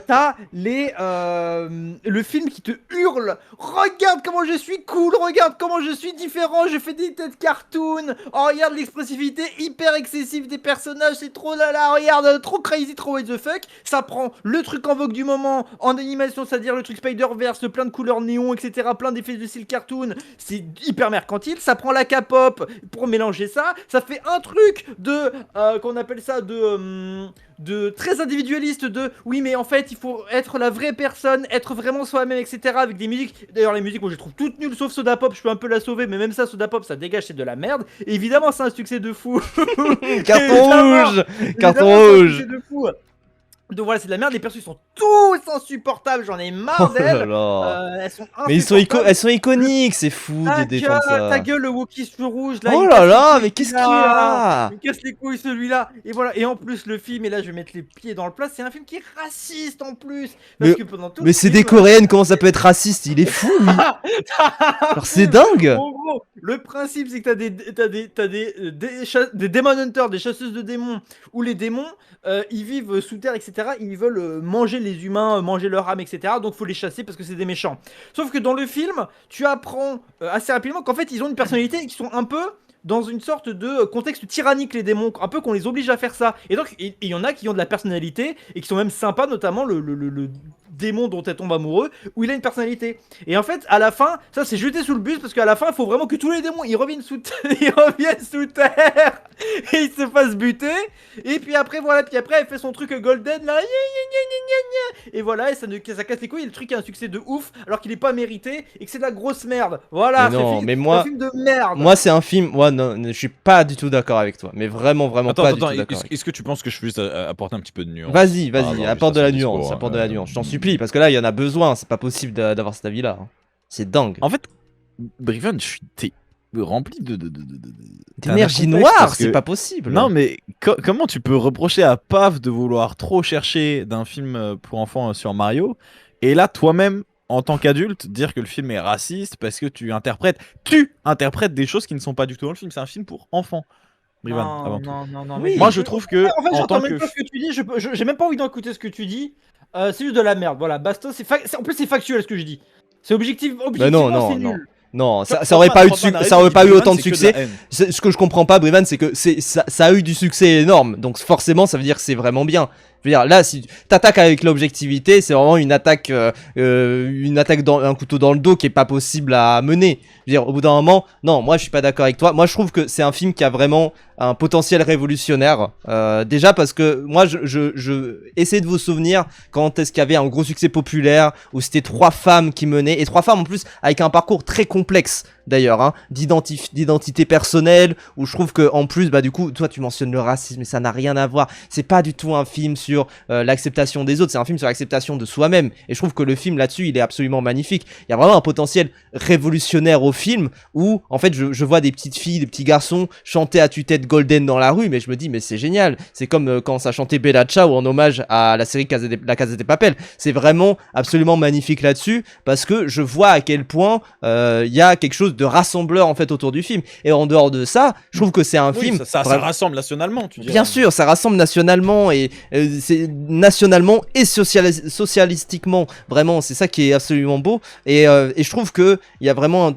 t'as le film qui te hurle. Regarde comment je suis cool, regarde comment je suis différent, je fais des têtes cartoon. Oh, regarde l'expressivité hyper excessive des personnages, c'est trop là, regarde, trop crazy, trop what the fuck. Ça prend le truc en vogue du moment en animation, c'est-à-dire le truc Spider-Verse, plein de couleurs néon, etc., plein d'effets de style cartoon. C'est hyper mercantile. Ça prend la K-pop pour mélanger ça. Ça fait un truc de, qu'on appelle ça, de très individualiste, de oui mais en fait il faut être la vraie personne, être vraiment soi-même, etc., avec des musiques, d'ailleurs les musiques moi je les trouve toutes nulles sauf Soda Pop, je peux un peu la sauver, mais même ça Soda Pop ça dégage, c'est de la merde. Et évidemment c'est un succès de fou. Carton rouge. Carton Évidemment, c'est un rouge. succès de fou. Donc voilà, c'est de la merde, les persos ils sont tous insupportables, j'en ai marre Oh là d'elles. là. Elles sont Mais insupportables. elles sont iconiques, c'est fou de défendre Ta ça. gueule, le Wookiee cheveux rouges là. Oh il là casse les là, couilles, mais qu'est-ce qu'il celui-là. a? Il casse les couilles celui-là. Et voilà. Et en plus, le film, et là je vais mettre les pieds dans le plat, c'est un film qui est raciste en plus. Parce que pendant tout Mais le c'est film, des Coréennes, comment ça peut être raciste? Il est fou lui. Alors c'est dingue. En gros, le principe c'est que t'as des Demon Hunters, des chasseuses de démons, où les démons ils vivent sous terre, etc. Ils veulent manger les humains, manger leur âme, etc. Donc faut les chasser parce que c'est des méchants. Sauf que dans le film, tu apprends assez rapidement qu'en fait ils ont une personnalité et qu'ils sont un peu dans une sorte de contexte tyrannique, les démons, un peu qu'on les oblige à faire ça. Et donc il y en a qui ont de la personnalité et qui sont même sympas, notamment le démon dont elle tombe amoureux, où il a une personnalité. Et en fait, à la fin, ça c'est jeté sous le bus parce qu'à la fin, il faut vraiment que tous les démons ils reviennent sous, ils reviennent sous terre et ils se fassent buter. Et puis après, voilà, puis après, elle fait son truc golden là, et voilà, et ça casse les couilles. Et le truc a un succès de ouf alors qu'il est pas mérité et que c'est de la grosse merde. Voilà, Mais non, mais c'est moi- un film de merde. Moi c'est un film. Ouais, non, je suis pas du tout d'accord avec toi. Mais vraiment, vraiment Attends, pas attends, du tout d'accord. est-ce que tu penses que je peux juste apporter un petit peu de nuance? Vas-y, par vas-y, rapport apporte juste de à la ce nuance, discours, apporte de la nuance. Je t'en supplie, parce que là il y en a besoin. C'est pas possible d'avoir cet avis-là. Hein. C'est dingue. En fait, Briven, t'es rempli D'énergie t'as un noire, contexte, parce c'est que- pas possible. Non, mais comment tu peux reprocher à Paf de vouloir trop chercher d'un film pour enfants sur Mario, et là, toi-même, en tant qu'adulte, dire que le film est raciste parce que tu interprètes des choses qui ne sont pas du tout dans le film. C'est un film pour enfants, Brivan, avant tout. Non, Oui. mais Moi, je trouve que, en fait, en j'entends tant même que pas ce que tu dis. J'ai même pas envie d'écouter ce que tu dis. C'est juste de la merde. Voilà, Bastos, en plus, c'est factuel ce que je dis. C'est objectivement, Mais non, c'est non, nul. non, ça Franchement, aurait pas eu de Franchement, ça aurait pas eu Brivan, autant de c'est que succès. la haine. Ce que je comprends pas, Brevan, c'est que ça a eu du succès énorme. Donc forcément, ça veut dire que c'est vraiment bien. Je veux dire, là, si tu t'attaques avec l'objectivité, c'est vraiment une attaque dans un couteau dans le dos qui est pas possible à mener. Je veux dire, au bout d'un moment, non, moi je suis pas d'accord avec toi. Moi je trouve que c'est un film qui a vraiment un potentiel révolutionnaire. Déjà parce que moi je essayez de vous souvenir quand est-ce qu'il y avait un gros succès populaire où c'était 3 femmes qui menaient, et 3 femmes en plus avec un parcours très complexe d'ailleurs, hein, d'identité personnelle, où je trouve que en plus, bah du coup, toi tu mentionnes le racisme, mais ça n'a rien à voir. C'est pas du tout un film sur l'acceptation des autres, c'est un film sur l'acceptation de soi-même. Et je trouve que le film là-dessus, il est absolument magnifique. Il y a vraiment un potentiel révolutionnaire au film où, en fait, je vois des petites filles, des petits garçons chanter à tue-tête Golden dans la rue, mais je me dis, mais c'est génial. C'est comme quand ça chantait Bella Ciao en hommage à la série La Casa des Papel. C'est vraiment absolument magnifique là-dessus parce que je vois à quel point il y a quelque chose de rassembleur en fait autour du film. Et en dehors de ça, je trouve que c'est un Oui, film. ça rassemble nationalement, tu dis. Bien sûr, ça rassemble nationalement et c'est nationalement et socialistiquement. Vraiment, c'est ça qui est absolument beau. Et je trouve que il y a vraiment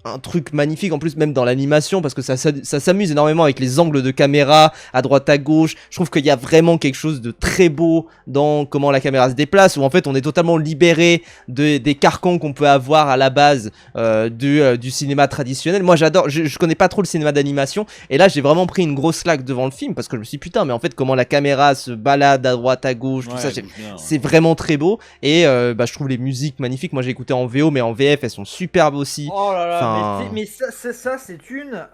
un truc magnifique en plus, même dans l'animation, parce que ça s'amuse énormément avec les angles de caméra à droite à gauche. Je trouve qu'il y a vraiment quelque chose de très beau dans comment la caméra se déplace, où en fait on est totalement libéré des carcans qu'on peut avoir à la base du cinéma traditionnel. Moi j'adore, je connais pas trop le cinéma d'animation, et là j'ai vraiment pris une grosse claque devant le film parce que je me suis dit, putain, mais en fait comment la caméra se balade à droite à gauche, tout ça, c'est vraiment très beau. Et bah, je trouve les musiques magnifiques. Moi j'ai écouté en VO, mais en VF elles sont superbes aussi. Oh là là, Enfin, mais ça c'est une,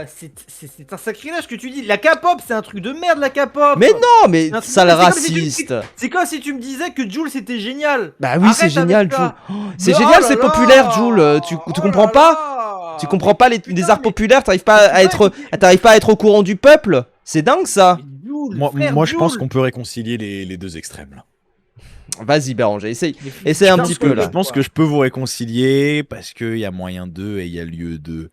c'est un sacrilège que tu dis. La K-pop, c'est un truc de merde, la K-pop. mais non, mais Un truc sale de merde, c'est comme raciste. C'est comme si tu me disais que Jules c'était génial. Bah oui, c'est Arrête génial, avec ça. Jules. Oh, c'est Mais génial, oh c'est là là. populaire, Jules. Tu Oh comprends là pas? là. Tu comprends pas les Putain, arts mais- populaires? T'arrives pas à mais être, putain, t'arrives pas à être au courant du peuple? C'est dingue ça. mais Jules, Moi, frère, moi je pense Jules. qu'on peut réconcilier les deux extrêmes là. Vas-y, Béranger, essaye. Mais Essaye un putain, petit je peu, peux- là. Je pense que je peux vous réconcilier parce qu'il y a moyen d'eux et il y a lieu d'eux.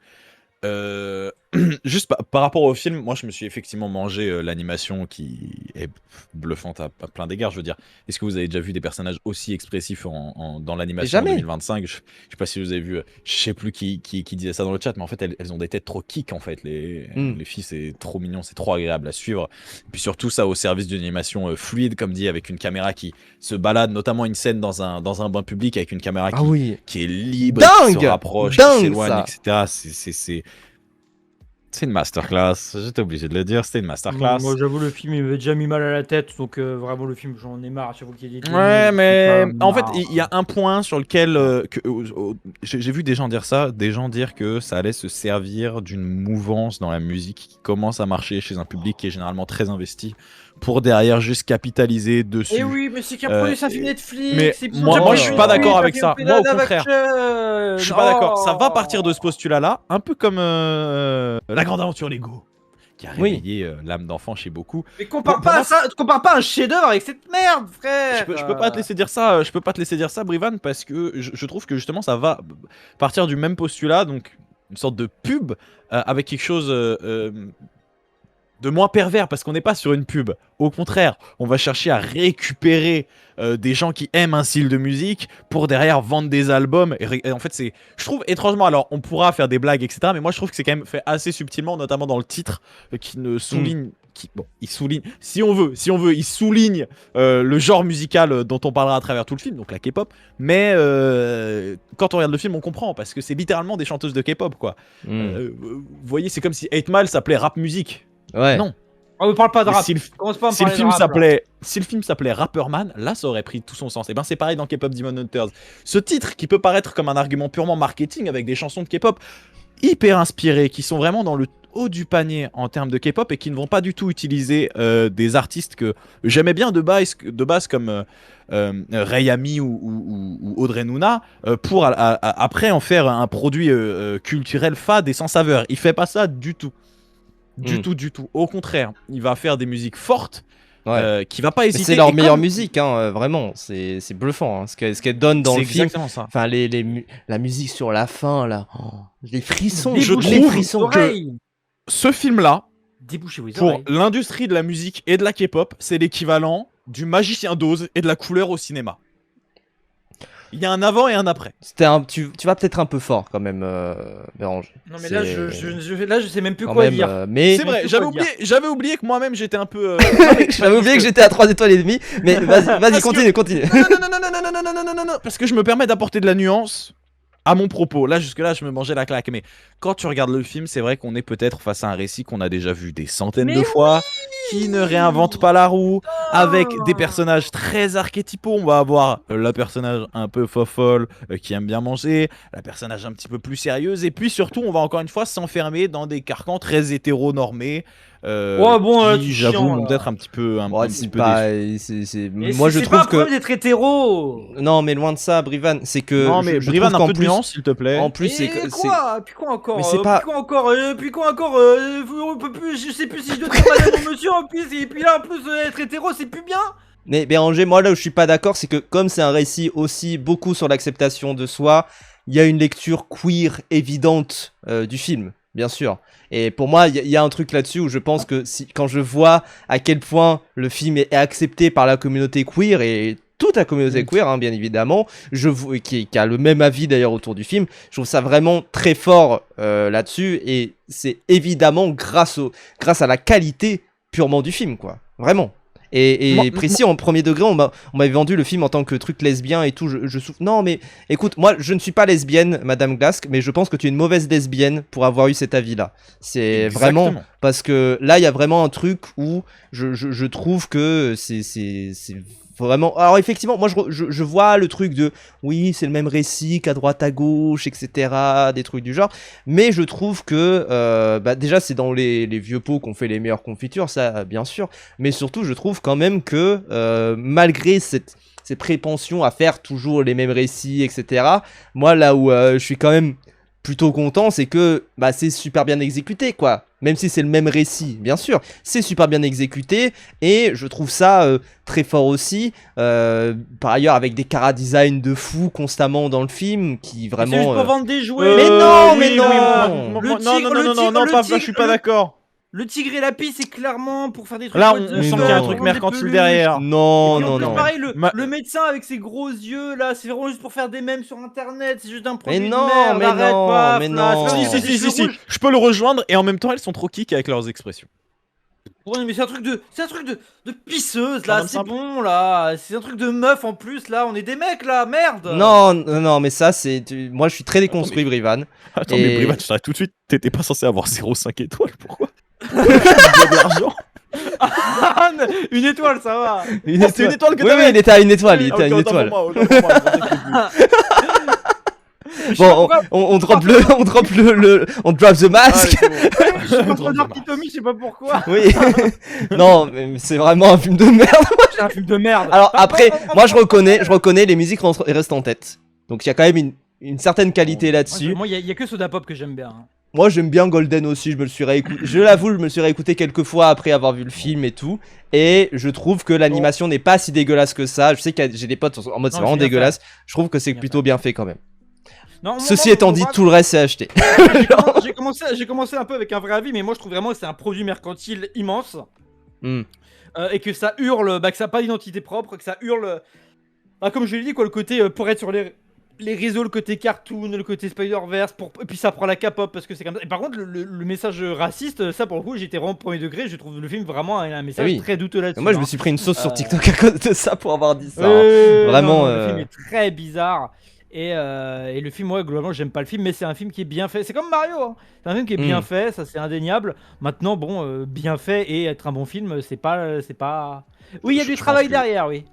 Juste par rapport au film, moi je me suis effectivement mangé l'animation qui est bluffante à plein d'égards. Je veux dire, est-ce que vous avez déjà vu des personnages aussi expressifs dans Mais l'animation en jamais. 2025? Je sais pas si vous avez vu, je sais plus qui disait ça dans le chat, mais en fait elles ont des têtes trop kick en fait. Hmm. Les filles, c'est trop mignon, c'est trop agréable à suivre. Et puis surtout ça au service d'une animation fluide, comme dit, avec une caméra qui se balade, notamment une scène dans un bain public avec une caméra Ah oui. qui est libre, qui se Dingue. rapproche, qui Dingue s'éloigne, ça. etc. C'est une masterclass, j'étais obligé de le dire, c'était une masterclass. Moi, j'avoue, le film, il m'avait déjà mis mal à la tête, donc vraiment, le film, j'en ai marre à chaque fois qu'il y a des Ouais, démons, mais c'est pas en fait, marrant. il y a un point sur lequel j'ai vu des gens dire ça, des gens dire que ça allait se servir d'une mouvance dans la musique qui commence à marcher chez un public qui est généralement très investi pour derrière juste capitaliser dessus. Eh oui, mais c'est qu'un Euh, produit, c'est un film Netflix. mais et puis moi, ils ont moi, déjà je suis pris pas une d'accord suite, avec un ça. film Moi, au live contraire. action. Je suis pas d'accord. Ça va Oh. partir de ce postulat-là, un peu comme La Grande Aventure Lego, qui a Oui. réveillé l'âme d'enfant chez beaucoup. Mais compare Pour pas moi, à ça, compare pas un chef-d'œuvre avec cette merde, frère. Je peux pas te laisser dire ça, Brivan, parce que je trouve que justement ça va partir du même postulat, donc une sorte de pub avec quelque chose de moins pervers, parce qu'on n'est pas sur une pub. Au contraire, on va chercher à récupérer des gens qui aiment un style de musique pour derrière vendre des albums. Et en fait, je trouve étrangement, alors on pourra faire des blagues, etc., mais moi je trouve que c'est quand même fait assez subtilement, notamment dans le titre, qui ne souligne. Il souligne, si on veut, il souligne le genre musical dont on parlera à travers tout le film, donc la K-pop. Mais quand on regarde le film, on comprend parce que c'est littéralement des chanteuses de K-pop, quoi. Hmm. Vous voyez, c'est comme si 8 Mile s'appelait rap musique. Ouais. Non. On me parle pas de Mais rap. si le, Commence pas à me si le parler de film rap, là. s'appelait Rapperman, là ça aurait pris tout son sens. Et ben c'est pareil dans K-pop Demon Hunters. Ce titre qui peut paraître comme un argument purement marketing avec des chansons de K-pop hyper inspirées, qui sont vraiment dans le haut du panier en termes de K-pop et qui ne vont pas du tout utiliser des artistes que j'aimais bien de base comme Rei Ami ou Audrey Nuna pour après en faire un produit culturel fade et sans saveur. Il fait pas ça du tout. Du tout. Au contraire, il va faire des musiques fortes Ouais. qui va pas Mais hésiter. c'est leur Et meilleure comme- musique, hein, vraiment. C'est bluffant, hein, ce qu'elle donne dans C'est le film. exactement ça. Enfin, la musique sur la fin, là. Oh, les frissons. Je Débouchez les trouve vos frissons. oreilles. Ce film-là, Débouchez vos pour oreilles. l'industrie de la musique et de la K-pop, c'est l'équivalent du Magicien d'Oz et de la couleur au cinéma. Il y a un avant et un après. Tu vas peut-être un peu fort quand même, Béranger. Non mais là, C'est- là, je sais même plus quand quoi même, dire. mais C'est vrai, plus j'avais quoi dire. oublié que moi-même j'étais un peu. j'avais oublié que j'étais à 3 étoiles et demie. Mais vas-y, Parce que- continue. Non, parce que je me permets d'apporter de la nuance à mon propos. Là, jusque-là, je me mangeais la claque. Mais quand tu regardes le film, c'est vrai qu'on est peut-être face à un récit qu'on a déjà vu des centaines Mais de fois, qui ne réinvente pas la roue, avec des Ah. personnages très archétypaux. On va avoir la personnage un peu fofolle, qui aime bien manger, la personnage un petit peu plus sérieuse, et puis surtout, on va encore une fois s'enfermer dans des carcans très hétéronormés. Ouais, bon, qui, c'est j'avoue, chiant, m'ont là. peut-être un petit peu, un Ouais, petit c'est peu pas. déçu. Moi, je c'est trouve pas un que. problème d'être hétéro. Non, mais loin de ça, Brivan, c'est que. Non, mais je Brivan, trouve un qu'en peu de plus, nuance, s'il te plaît. en plus, Et quoi Puis quoi encore Mais c'est pas- Puis quoi encore on peut plus, je sais plus si je dois dire madame ou monsieur en plus, et puis là en plus être hétéro c'est plus bien. Mais Béranger, moi là où je suis pas d'accord, c'est que comme c'est un récit aussi beaucoup sur l'acceptation de soi, il y a une lecture queer évidente du film, bien sûr. Et pour moi, il y a un truc là-dessus où je pense que quand je vois à quel point le film est accepté par la communauté queer et toute la communauté queer, hein, bien évidemment, qui a le même avis d'ailleurs autour du film, je trouve ça vraiment très fort là-dessus. Et c'est évidemment grâce à la qualité purement du film, quoi. Vraiment. Et Moi- précis, en premier degré, on m'avait vendu le film en tant que truc lesbien et tout. Je souffre. Non, mais écoute, moi, je ne suis pas lesbienne, Madame Glask, mais je pense que tu es une mauvaise lesbienne pour avoir eu cet avis-là. C'est vraiment Exactement. parce que là, il y a vraiment un truc où je trouve que c'est vraiment. Alors, effectivement, moi, je vois le truc de oui, c'est le même récit qu'à droite, à gauche, etc. Des trucs du genre. Mais je trouve que déjà, c'est dans les vieux pots qu'on fait les meilleures confitures, ça, bien sûr. Mais surtout, je trouve quand même que malgré cette prépension à faire toujours les mêmes récits, etc. Moi, là où je suis quand même plutôt content, c'est que bah, c'est super bien exécuté, quoi. Même si c'est le même récit, bien sûr, c'est super bien exécuté, et je trouve ça très fort aussi. Par ailleurs, avec des chara-design de fou constamment dans le film, qui C'est juste vraiment... pour vendre des jouets. Mais non, oui, mais oui, non. Le non, tigre, non, pas, je suis pas d'accord. Le tigre et la pie, c'est clairement pour faire des trucs. Là, what the on sent fuck, qu'il y a un non. truc vendre des mercantile peluches. derrière. Non, Et puis, en non, plus, non. pareil, Ma- le médecin avec ses gros yeux là, c'est vraiment juste pour faire des mèmes sur internet, c'est juste un produit Mais de non, merde, mais arrête, non, paf, mais là, non. c'est Si, comme si, des si, si, cheveux si, rouges. je peux le rejoindre et en même temps elles sont trop kick avec leurs expressions. Ouais, mais c'est un truc de pisseuse là, Madame c'est simple. bon là, c'est un truc de meuf en plus là, on est des mecs là, merde. Non, non, non, mais ça, c'est... Moi, je suis très déconstruit, mais- Brivan. Attends, Et- mais Brivat, je t'arrête tout de suite, t'étais pas censé avoir 0,5 étoiles, pourquoi? Tu me dois de l'argent. Une étoile, ça va. Une Ah, c'est une étoile que Oui, t'avais. oui, il était à une étoile, il Ah, était à ok, une autant pour étoile. moi, autant pour moi, je pensais que c'était plus. Bon, on drop on drop the mask. Allez, c'est bon. Je suis contre Darky Tommy, je sais pas pourquoi. Oui. Non, mais c'est vraiment un film de merde. C'est un film de merde. Alors après, moi je reconnais les musiques restent en tête. Donc il y a quand même une certaine qualité là-dessus. Moi, il y a que Soda Pop que j'aime bien. Hein. Moi j'aime bien Golden aussi, je l'avoue, je me suis réécouté quelques fois après avoir vu le film et tout. Et je trouve que l'animation n'est pas si dégueulasse que ça. Je sais que j'ai des potes en mode c'est Non, vraiment c'est bien dégueulasse. Je trouve que c'est Bien plutôt bien fait quand même. Non, Ceci étant dit, tout le reste c'est acheté. j'ai commencé un peu avec un vrai avis, mais moi je trouve vraiment que c'est un produit mercantile immense. Hmm. Et que ça hurle, que ça n'a pas d'identité propre, que ça hurle. Comme je l'ai dit, quoi, le côté pour être sur les réseaux, le côté cartoon, le côté Spider-Verse, et puis ça prend la K-pop parce que c'est comme ça. Et par contre, le message raciste, ça pour le coup, j'étais vraiment premier degré. Je trouve le film vraiment un message Oui. très douteux là-dessus. Moi je me hein. suis pris une sauce sur TikTok à cause de ça pour avoir dit ça. hein. Vraiment, Le film est très bizarre. Et le film, ouais, globalement, j'aime pas le film, mais c'est un film qui est bien fait. C'est comme Mario, hein. C'est un film qui est bien fait, ça c'est indéniable. Maintenant, bon, bien fait et être un bon film, c'est pas. Oui, il y a Je du pense travail que- derrière, oui.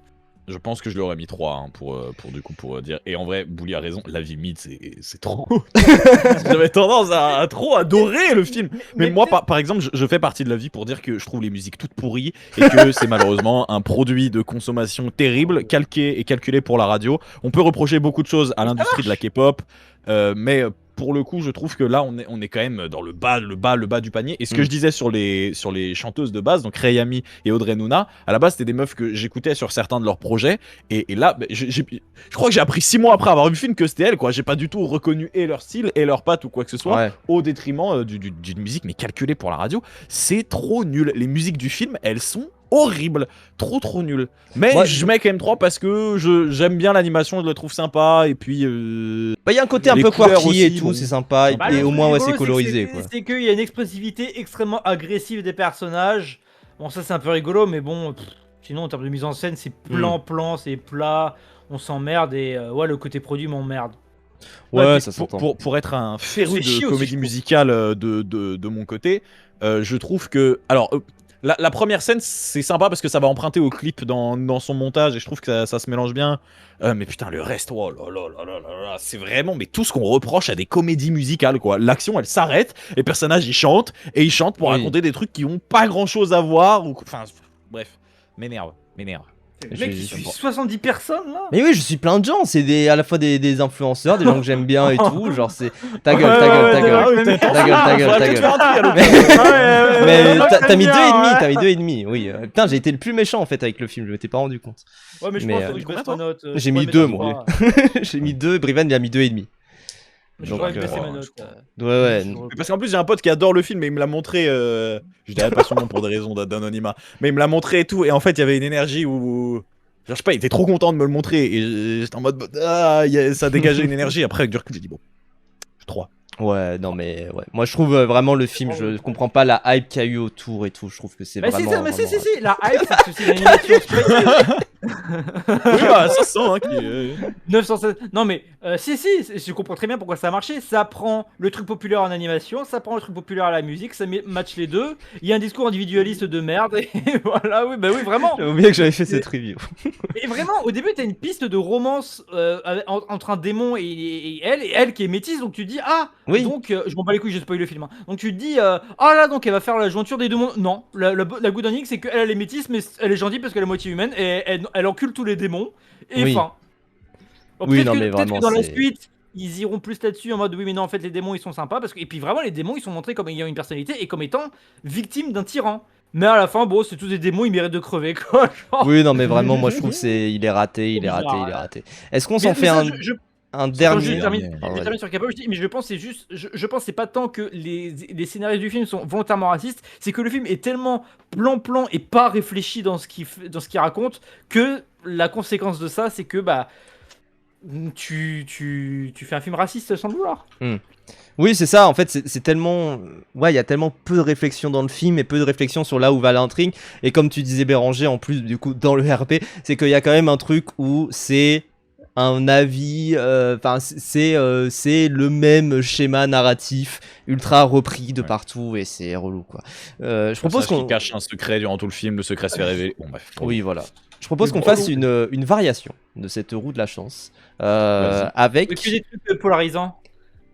Je pense que je lui aurais mis 3 hein, pour dire. Et en vrai, Bouli a raison, la vie mythe c'est trop. J'avais tendance à trop adorer le film. Mais moi, par exemple, je fais partie de la vie pour dire que je trouve les musiques toutes pourries et que c'est malheureusement un produit de consommation terrible, calqué et calculé pour la radio. On peut reprocher beaucoup de choses à l'industrie de la K-pop, mais pour le coup, je trouve que là, on est quand même dans le bas du panier. Et ce que je disais sur les chanteuses de base, donc Rayami et Audrey Nuna, à la base, c'était des meufs que j'écoutais sur certains de leurs projets. Et là, je crois que j'ai appris 6 mois après avoir vu le film que c'était elles, quoi. J'ai pas du tout reconnu et leur style et leurs pattes ou quoi que ce soit, Ouais. au détriment d'une musique, mais calculée pour la radio. C'est trop nul. Les musiques du film, elles sont horribles, trop nulles. Mais Ouais. je mets quand même 3 parce que j'aime bien l'animation, je la trouve sympa. Et puis. Bah, il y a un côté un Les peu couleurs quirky et aussi, tout, bon. c'est sympa. Bah, Et le au truc moins, ouais, rigolo, c'est colorisé, que- quoi. C'est qu'il y a une expressivité extrêmement agressive des personnages. Bon, ça c'est un peu rigolo, mais bon, sinon en termes de mise en scène, c'est plan, c'est plat, on s'emmerde et ouais, le côté produit m'emmerde. Ouais, puis ça s'entend. pour être un féru fait chier de aussi, comédie je trouve. musicale de mon côté, je trouve que. Alors, la première scène, c'est sympa parce que ça va emprunter au clip dans son montage et je trouve que ça se mélange bien. Mais putain, le reste, oh là là là là là là, c'est vraiment mais tout ce qu'on reproche à des comédies musicales, quoi. L'action, elle s'arrête, les personnages, ils chantent pour Oui. raconter des trucs qui ont pas grand chose à voir. Enfin, bref, m'énerve. Le Je- mec qui je- suit 70 personnes là. Mais oui, je suis plein de gens, c'est à la fois des influenceurs, des gens que j'aime bien et tout, genre c'est... Ta gueule, Ouais, ta gueule, ouais, ta ouais, gueule. ouais, Ta gueule. Faudrait peut-être faire un tri à l'hôpital. Mais t'as mis bien, 2,5, ouais. t'as mis 2,5, oui. Putain, j'ai été le plus méchant en fait avec le film, je m'étais pas rendu compte. Ouais, mais je Mais, pense que je baisse ta note. j'ai je mis pourrais deux, mettre moi. trois. J'ai mis 2, Brivan il a mis 2,5. Je Donc, pourrais baisser ma je note. Ouais. Mais parce qu'en plus j'ai un pote qui adore le film et il me l'a montré, je dirais pas son nom pour des raisons d'anonymat, mais il me l'a montré et tout, et en fait il y avait une énergie où, genre, je sais pas, il était trop content de me le montrer, et j'étais en mode, ça dégageait une énergie, après avec du recul j'ai dit bon, 3. Ouais, non mais ouais. Moi je trouve vraiment le film, je comprends pas la hype qu'il y a eu autour et tout, je trouve que c'est Mais vraiment... si, vraiment- si, la hype, c'est que c'est une animation spéciale. Oui bah ça sent hein, 916. Non mais si, je comprends très bien pourquoi ça a marché. Ça prend le truc populaire en animation, ça prend le truc populaire à la musique, ça match les deux. Il y a un discours individualiste de merde et voilà, oui, bah oui, vraiment. J'avais oublié que j'avais fait cette review. Et vraiment, au début, t'as une piste de romance entre un démon et elle qui est métisse, donc tu te dis ah, Oui. donc je m'en bats les couilles, je spoil le film. Hein. Donc tu te dis ah là, donc elle va faire la jointure des démons. Non, la good ending, c'est qu'elle est métisse, mais elle est gentille parce qu'elle est moitié humaine et elle encule tous les démons. Et Oui. fin. Bon, Oui, peut-être non, que- mais peut-être vraiment, que dans la c'est- suite, ils iront plus là-dessus en mode oui mais non en fait les démons ils sont sympas parce que et puis vraiment les démons ils sont montrés comme ayant une personnalité et comme étant victimes d'un tyran. Mais à la fin bon c'est tous des démons ils méritent de crever quoi. Genre. Oui, non, mais vraiment, moi je trouve il est raté, il est raté, bizarre, il est ouais. raté. Est-ce qu'on Mais s'en fait ça, un, je un Attends, je dernier? termine, Pardon, je vas-y. termine sur Capable, mais je pense que c'est juste, je pense que c'est pas tant que les scénarios du film sont volontairement racistes, c'est que le film est tellement plan-plan et pas réfléchi dans ce qu'il raconte que la conséquence de ça, c'est que bah tu fais un film raciste sans le vouloir. Oui, c'est ça, en fait, c'est tellement. Ouais, il y a tellement peu de réflexion dans le film et peu de réflexion sur là où va l'intrigue. Et comme tu disais, Béranger, en plus, du coup, dans le RP, c'est qu'il y a quand même un truc où c'est un avis. Enfin, c'est le même schéma narratif, ultra repris de Ouais. partout, et c'est relou, quoi. Je Propose propose qu'on. qui cache un secret durant tout le film, le secret se fait révéler. Bon bref. Oui, voilà. Je propose qu'on Mais fasse relou. une variation de cette roue de la chance. Vas-y. Avec. Et puis des trucs polarisants.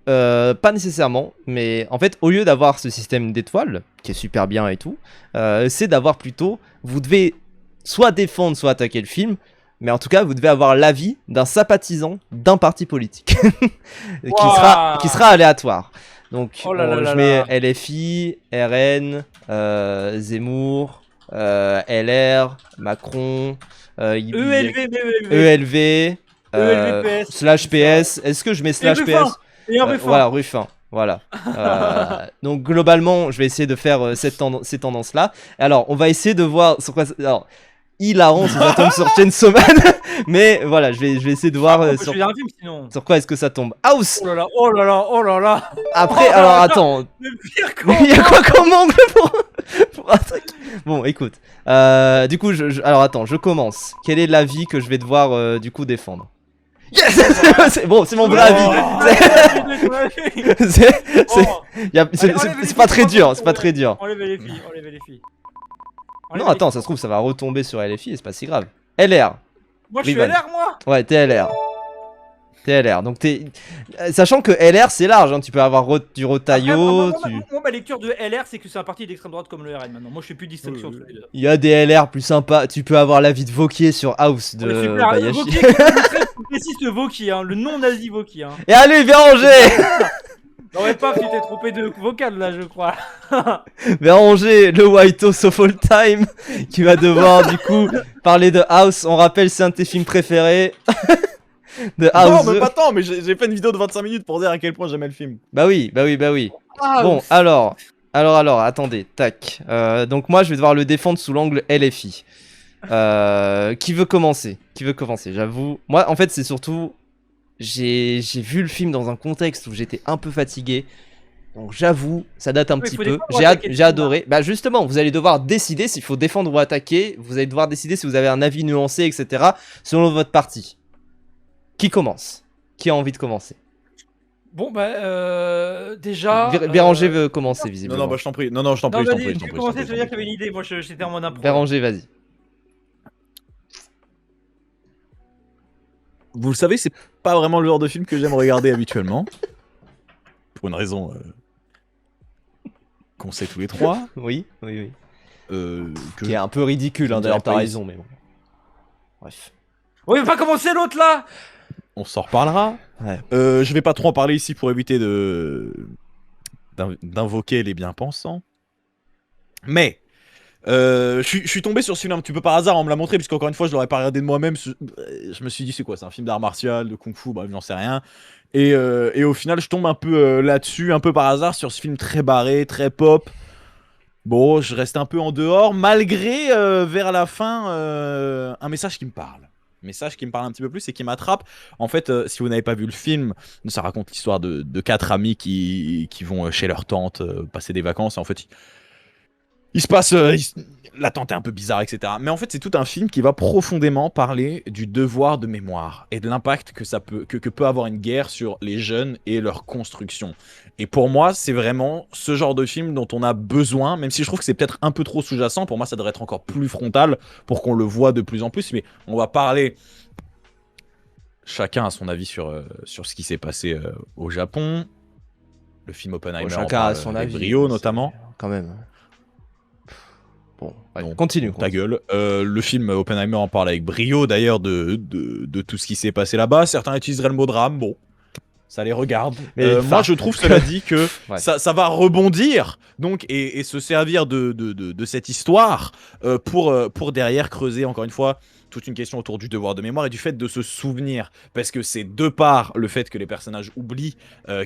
Pas nécessairement, mais en fait, au lieu d'avoir ce système d'étoiles, qui est super bien et tout, c'est d'avoir plutôt, vous devez soit défendre, soit attaquer le film, mais en tout cas, vous devez avoir l'avis d'un sympathisant d'un parti politique, qui sera aléatoire. Donc, Oh là là je là mets là. LFI, RN, Zemmour, LR, Macron, ELV, ELVPS. slash PS. Est-ce que je mets slash Ruffin. PS? Et un Ruffin. Voilà, Ruffin. Voilà. Donc globalement, je vais essayer de faire ces tendances-là. Alors, on va essayer de voir sur quoi. Alors, hilarant si ça tombe sur Chainsaw Man, mais voilà, je vais essayer de voir On peut sur, choisir un film sinon. sur quoi est-ce que ça tombe. House. Oh là là, oh là là, oh là là. Après, Oh là alors là. attends, Le pire il y a combo. quoi comme angle pour un truc. Bon, écoute. Du coup, alors attends, je commence. Quel est l'avis que je vais devoir du coup défendre? Yes. C'est bon, c'est mon vrai avis. C'est pas très dur, c'est pas très dur. Enlève les filles, enlève les filles. Non, attends, ça se trouve, ça va retomber sur LFI et c'est pas si grave. LR. Moi je suis Rivan. LR moi. Ouais, t'es LR. T'es LR. Donc t'es. Sachant que LR c'est large, hein. Tu peux avoir du Rotaillot. Moi, ma lecture de LR c'est que c'est un parti d'extrême droite comme le RN maintenant. Moi je fais plus de distinction entre les deux. Il y a des LR plus sympas. Tu peux avoir l'avis de Vauquier sur House de Super, Bayashi. Vauquier, très précis ce Vauquier, hein, le non-nazi Vauquier. Hein. Et allez, Béranger. N'aurais pas, tu t'es trompé de vocal là je crois. Béranger, le White House of all time, qui va devoir du coup parler de House. On rappelle, c'est un de tes films préférés. De House. Non, mais pas tant, mais j'ai fait une vidéo de 25 minutes pour dire à quel point j'aimais le film. Bah oui, bah oui, bah oui. Ah, Bon, alors, attendez, tac. Donc moi, je vais devoir le défendre sous l'angle LFI. Qui veut commencer? J'avoue. Moi, en fait, c'est surtout, j'ai vu le film dans un contexte où j'étais un peu fatigué. Donc j'avoue, ça date un Oui, petit faut peu. défendre ou attaquer le J'ai film, adoré. Bah justement, vous allez devoir décider s'il faut défendre ou attaquer. Vous allez devoir décider si vous avez un avis nuancé, etc. selon votre parti. Qui commence? Qui a envie de commencer? Bon bah déjà. Béranger veut commencer visiblement. Non, bah je t'en prie. Non, je t'en Non, prie, je t'en vas-y, prie. je tu t'en prie, commençais, je ça t'en veut dire prie. que t'avais une idée. Moi j'étais en mode impro. Béranger, vas-y. Vous le savez, c'est pas vraiment le genre de film que j'aime regarder habituellement. Pour une raison qu'on sait tous les trois. Oui. Que Qui est un peu ridicule, hein, je d'ailleurs, dirais t'as pas raison, mais bon. Bref. Oui, mais pas commencer l'autre là. on s'en reparlera. Ouais. Je vais pas trop en parler ici pour éviter d'invoquer les bien-pensants. Mais je suis tombé sur ce film un petit peu par hasard, on me l'a montré, puisqu'encore une fois, je l'aurais pas regardé de moi-même. Je me suis dit, c'est quoi? C'est un film d'art martial, de kung-fu, bref, j'en sais rien. Et au final, je tombe un peu là-dessus, un peu par hasard, sur ce film très barré, très pop. Bon, je reste un peu en dehors, malgré vers la fin un message qui me parle. Un message qui me parle un petit peu plus et qui m'attrape. En fait, si vous n'avez pas vu le film, ça raconte l'histoire de 4 amis qui vont chez leur tante passer des vacances. Et en fait, il se passe... la tante est un peu bizarre, etc. Mais en fait, c'est tout un film qui va profondément parler du devoir de mémoire et de l'impact que peut avoir une guerre sur les jeunes et leur construction. Et pour moi, c'est vraiment ce genre de film dont on a besoin, même si je trouve que c'est peut-être un peu trop sous-jacent. Pour moi, ça devrait être encore plus frontal pour qu'on le voit de plus en plus. Mais on va parler... Chacun a son avis sur ce qui s'est passé au Japon. Le film Oppenheimer en Chacun a parle son avec avis. brio, notamment. Quand même. Bon, ouais, Donc, continue. Ta gueule. Le film Oppenheimer en parle avec brio, d'ailleurs, de tout ce qui s'est passé là-bas. Certains utiliseraient le mot drame. Bon, ça les regarde. Mais, Moi, je trouve, cela dit, que Ouais. ça va rebondir donc, et se servir de cette histoire pour derrière creuser, encore une fois, toute une question autour du devoir de mémoire et du fait de se souvenir. Parce que c'est de par le fait que les personnages oublient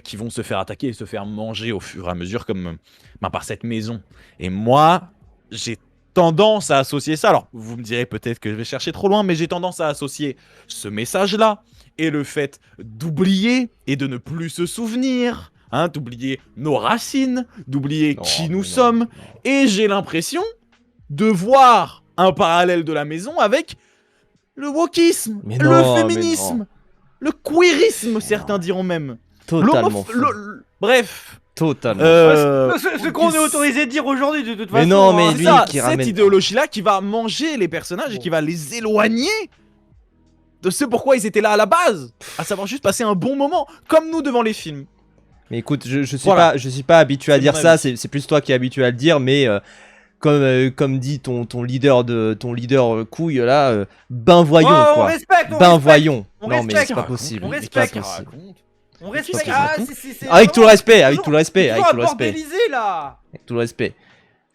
qu'ils vont se faire attaquer et se faire manger au fur et à mesure, comme par cette maison. Et moi, j'ai tendance à associer ça. Alors, vous me direz peut-être que je vais chercher trop loin, mais j'ai tendance à associer ce message-là et le fait d'oublier et de ne plus se souvenir, hein, d'oublier nos racines, d'oublier qui nous sommes. Et j'ai l'impression de voir un parallèle de la maison avec le wokisme, Mais le non, mais féminisme, non. le queerisme, certains diront même. Totalement faux. Bref. Totalement. Ce qu'on est autorisé de dire aujourd'hui, de toute façon. Mais non, mais hein. lui, ça, qui cette ramène- idéologie-là qui va manger les personnages et qui va les éloigner de ce pourquoi ils étaient là à la base, à savoir juste passer un bon moment, comme nous devant les films. Mais écoute, je suis Voilà. je suis pas habitué à C'est dire mon ça, avis. c'est plus toi qui es habitué à le dire, mais comme dit ton leader couille là, ben voyons Oh, on quoi. respecte, on Ben respecte. voyons. On Non mais respecte. c'est pas possible. On c'est respecte. pas possible. On respecte. C'est Ah, pas c'est Avec tout le vraiment- respect, avec toujours- tout le respect, c'est avec toujours tout le respect. bordélisé, là. Avec tout le respect.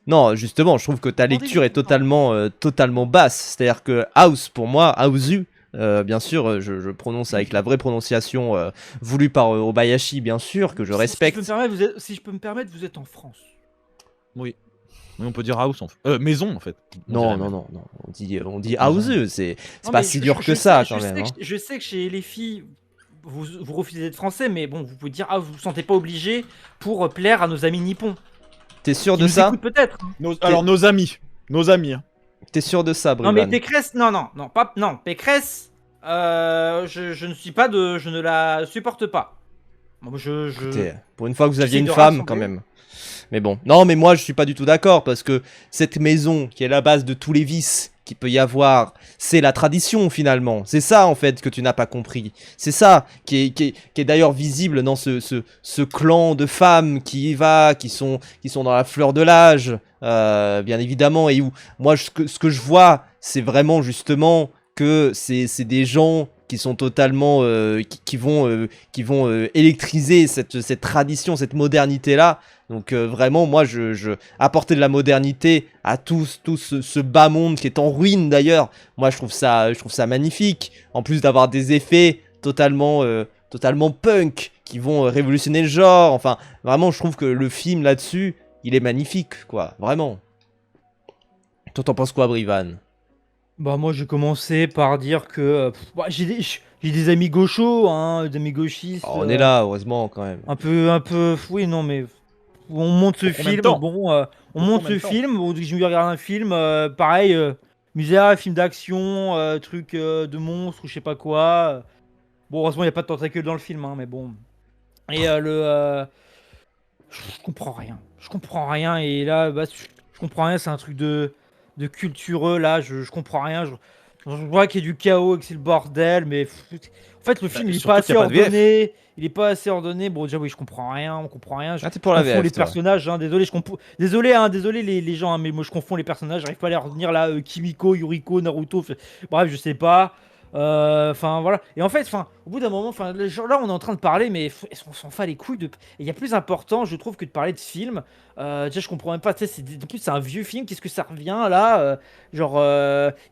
Non, justement, je trouve que ta lecture est totalement basse. C'est-à-dire que House, pour moi, Houseu, bien sûr, je prononce avec la vraie prononciation voulue par Obayashi, bien sûr, que je respecte. Si je peux me permettre, vous êtes en France. Oui. Mais on peut dire house, maison en fait. On Non, dirait non, même. non, non, on dit Houseu, c'est Non, pas mais si je- dur je que sais- ça je quand sais même. que- hein. Je sais que chez les filles, vous refusez d'être français, mais bon, vous pouvez dire, ah, vous vous sentez pas obligé pour plaire à nos amis nippons. T'es sûr Qui de nous ça écoutent peut-être. Alors nos amis. hein. T'es sûr de ça, Non, mais Brivan? Pécresse, non, Pécresse, je ne suis pas de, je ne la supporte pas. Bon, Écoutez, pour une fois que vous aviez j'essaie une de femme, rassembler. quand même. Mais bon, non, mais moi je suis pas du tout d'accord parce que cette maison qui est la base de tous les vices qu'il peut y avoir, c'est la tradition finalement. C'est ça en fait que tu n'as pas compris. C'est ça qui est d'ailleurs visible dans ce clan de femmes qui sont dans la fleur de l'âge, bien évidemment, et où moi ce que je vois, c'est vraiment justement que c'est des gens qui sont totalement qui vont électriser cette tradition, cette modernité là. Donc vraiment moi je apporter de la modernité à tout ce bas monde qui est en ruine d'ailleurs. Moi je trouve ça magnifique. En plus d'avoir des effets totalement punk qui vont révolutionner le genre. Enfin vraiment je trouve que le film là-dessus, il est magnifique quoi, vraiment. Toi t'en penses quoi, Brivan? Bah moi j'ai commencé par dire que j'ai des amis gauchos, hein, des amis gauchistes. Oh, on est là heureusement quand même. Un peu, oui non mais on monte ce Pour combien de film, temps bon, on monte combien ce de temps film, je me regarde un film, pareil, misère, film d'action, truc de monstre ou je sais pas quoi. Bon heureusement il y a pas de tentacules dans le film, hein, mais bon. Et je comprends rien et là bah, je comprends rien, c'est un truc de cultureux là, je comprends rien, je vois qu'il y a du chaos et que c'est le bordel, mais en fait le film il est surtout pas qu'il assez y a pas de VF. ordonné, il est pas assez ordonné. Bon déjà oui je comprends rien, on comprend rien. Ah, t'es pour la confonds VF, les toi. personnages, hein, désolé les gens, hein, mais moi je confonds les personnages, j'arrive pas à les retenir là, Kimiko, Yuriko, Naruto, bref je sais pas. Enfin voilà, et en fait au bout d'un moment, là on est en train de parler mais on s'en fait les couilles de. Il y a plus important je trouve que de parler de film. Déjà je comprends même pas, tu sais, en plus c'est un vieux film, qu'est-ce que ça revient là,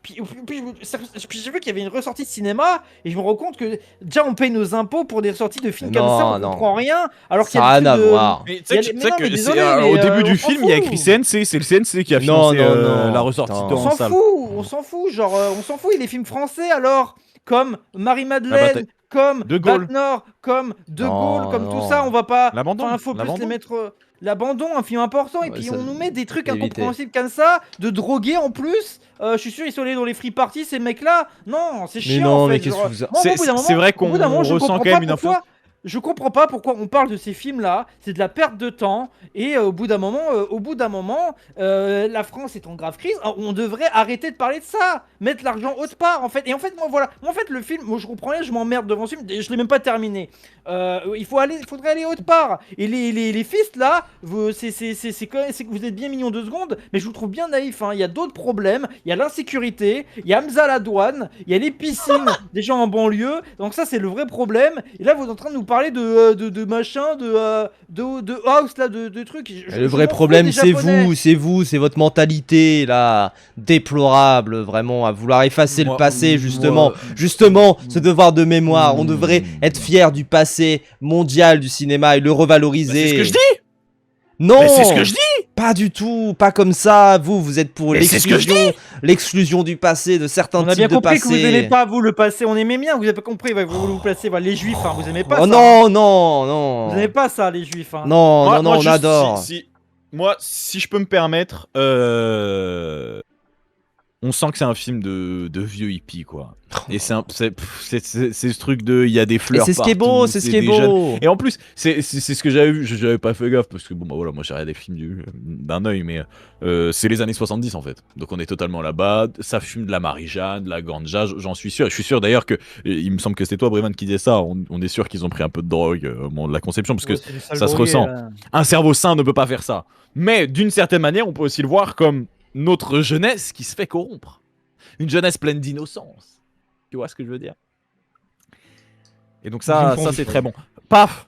puis j'ai vu qu'il y avait une ressortie de cinéma et je me rends compte que déjà on paye nos impôts pour des ressorties de films comme ça, on Non. comprend rien alors qu'il y Ça a a rien à des trucs de- voir. Mais Il y tu a sais des- que, mais non, mais désolé, mais, au début on du s'en film, il y a fout. écrit CNC, c'est le CNC qui a Non, financé non, la ressortie putain. de On en s'en salle. fout, genre on s'en fout, et les films français alors, comme Marie-Madeleine, comme De Gaulle. Bac Nord, comme De Non, Gaulle, comme non. tout ça, on va pas. L'abandon, Enfin, faut plus l'abandon. les mettre. L'abandon, un film important, et Ouais, puis ça- on nous met des trucs éviter. incompréhensibles comme ça, de droguer en plus. Je suis sûr ils sont allés dans les free parties ces mecs-là. Non, c'est Mais chiant. non, en fait, mais qu'est-ce genre, que vous a- moi, au bout d'un moment- C'est vrai au bout d'un qu'on moment, je ressent comprends quand pas même une pourquoi- influence. Je comprends pas pourquoi on parle de ces films-là. C'est de la perte de temps. Et au bout d'un moment, la France est en grave crise. Alors, on devrait arrêter de parler de ça. Mettre l'argent autre part, en fait. Et en fait, moi, voilà. Moi, en fait, le film, moi, je comprends rien. Je m'emmerde devant ce film. Je l'ai même pas terminé. Il faudrait aller autre part. Et les fistes là, c'est que vous êtes bien mignons 2 secondes, mais je vous trouve bien naïf. Hein. Il y a d'autres problèmes. Il y a l'insécurité. Il y a Hamza la douane. Il y a les piscines des gens en banlieue. Donc ça, c'est le vrai problème. Et là, vous êtes en train de nous parler parler de machin, de house là, de trucs. Le vrai problème, c'est votre mentalité là, déplorable, vraiment, à vouloir effacer le passé, justement, ce devoir de mémoire. On devrait être fier du passé mondial du cinéma et le revaloriser. C'est ce que je dis. Non, mais c'est ce que je dis. Pas du tout, pas comme ça. Vous êtes pour Mais c'est ce que je dis. l'exclusion du passé, de certains On a types bien de compris passé. que vous aimez pas vous le passé, on aimait bien, vous avez pas compris, vous placez les juifs, hein, vous aimez pas Oh ça. non, non, non. Vous aimez pas ça les juifs. Hein. Non, Moi, non, on juste, adore. Moi, si je peux me permettre, on sent que c'est un film de vieux hippie, quoi. Et c'est ce truc de, il y a des fleurs. Et c'est ce qui est beau, partout, c'est ce qui est beau. jeunes. Et en plus, c'est ce que j'avais vu. J'avais pas fait gaffe parce que bon bah voilà, moi j'ai regardé des films d'un œil, mais c'est les années 70 en fait. Donc on est totalement là-bas. Ça fume de la Marie-Jeanne, de la ganja, j'en suis sûr. Je suis sûr d'ailleurs que, il me semble que c'était toi, Brevan, qui disait ça. On est sûr qu'ils ont pris un peu de drogue au moment de la conception parce que ça se ressent. Un cerveau sain ne peut pas faire ça. Mais d'une certaine manière, on peut aussi le voir comme notre jeunesse qui se fait corrompre. Une jeunesse pleine d'innocence. Tu vois ce que je veux dire? Et donc ça c'est très bon. Paf.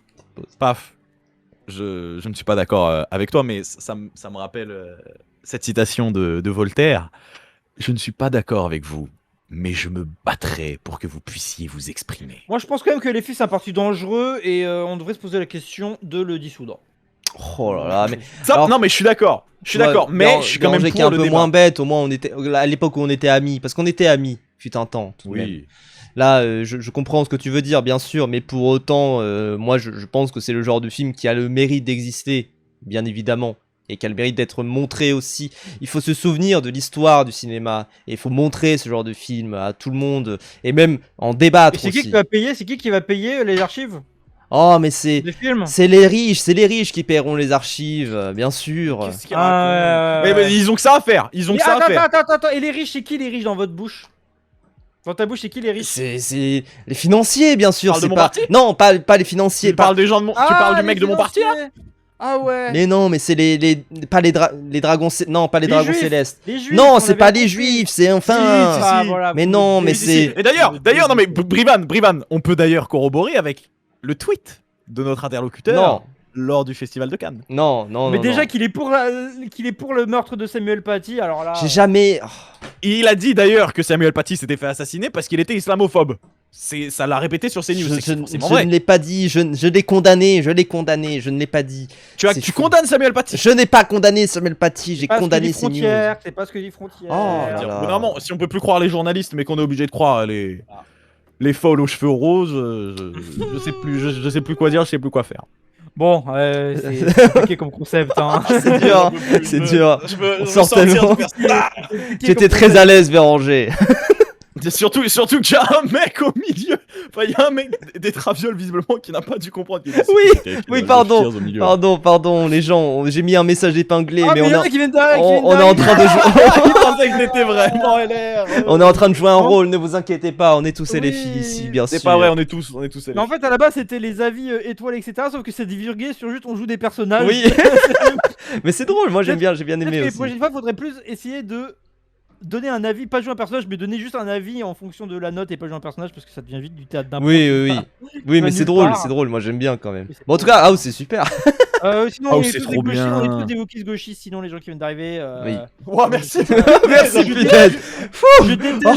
Je ne suis pas d'accord avec toi, mais ça me rappelle cette citation de Voltaire. Je ne suis pas d'accord avec vous, mais je me battrai pour que vous puissiez vous exprimer. Moi je pense quand même que les filles c'est un parti dangereux et on devrait se poser la question de le dissoudre. Oh là là, mais ça, alors, non mais je suis d'accord. Mais je suis quand même pour un le peu débat. moins bête. Au moins on était à l'époque où on était amis, parce qu'on était amis fut un temps. Tout de même. Là, je comprends ce que tu veux dire, bien sûr, mais pour autant, moi, je pense que c'est le genre de film qui a le mérite d'exister, bien évidemment, et qui a le mérite d'être montré aussi. Il faut se souvenir de l'histoire du cinéma, et il faut montrer ce genre de film à tout le monde, et même en débattre aussi. C'est qui va payer? C'est qui va payer les archives? Oh, mais c'est les riches qui paieront les archives, bien sûr. Qu'est-ce qu'ils racontent mais ils ont que ça à faire. Attends, et les riches, c'est qui les riches dans votre bouche? Dans ta bouche, c'est qui les riches? C'est les financiers, bien sûr. C'est pas... Non, pas les financiers. Tu parles des gens de mon... tu parles du mec de mon parti là? Ah ouais. Mais non, mais c'est pas les dragons non, pas les dragons juifs. célestes. Les juifs, non, c'est pas les juifs, c'est enfin. Si. Voilà, mais non, mais c'est. Et d'ailleurs, non mais Brivan, on peut d'ailleurs corroborer avec le tweet de notre interlocuteur lors du festival de Cannes. Non. Mais déjà qu'il est pour le meurtre de Samuel Paty, alors là. J'ai jamais. Il a dit d'ailleurs que Samuel Paty s'était fait assassiner parce qu'il était islamophobe. Ça l'a répété sur CNews. Je ne l'ai pas dit, je l'ai condamné, je ne l'ai pas dit. Tu condamnes Samuel Paty? Je n'ai pas condamné Samuel Paty, j'ai condamné CNews. C'est pas ce que dit Frontière. Vraiment, si on peut plus croire les journalistes, mais qu'on est obligé de croire les folles aux cheveux roses, je sais plus quoi dire, je sais plus quoi faire. Bon, c'est compliqué comme concept. Hein. C'est dur, c'est dur. On sort tellement. Tu étais très à l'aise, Béranger. Surtout qu'il y a un mec au milieu. Enfin, il y a un mec des travioles visiblement qui n'a pas dû comprendre. Oui, pardon, les gens. J'ai mis un message épinglé, mais on est en train de jouer. On est en train de jouer un rôle. Ne vous inquiétez pas, on est tous et les filles ici, bien sûr. C'est pas vrai, on est tous. Mais en fait, à la base, c'était les avis étoiles, etc. Sauf que c'est divulgué sur juste on joue des personnages. Oui. Mais c'est drôle. Moi, j'ai bien aimé aussi. La prochaine fois, faudrait plus essayer de donner un avis, pas jouer un personnage, mais donner juste un avis en fonction de la note et pas jouer un personnage parce que ça devient vite du théâtre d'impro. Oui, mais c'est drôle, moi j'aime bien quand même. Bon, en tout cas, House c'est super. Sinon, on est trop bien. On est tous des wokistes gauchistes, sinon les gens qui viennent d'arriver. Oui. Oh, merci. Merci, putain.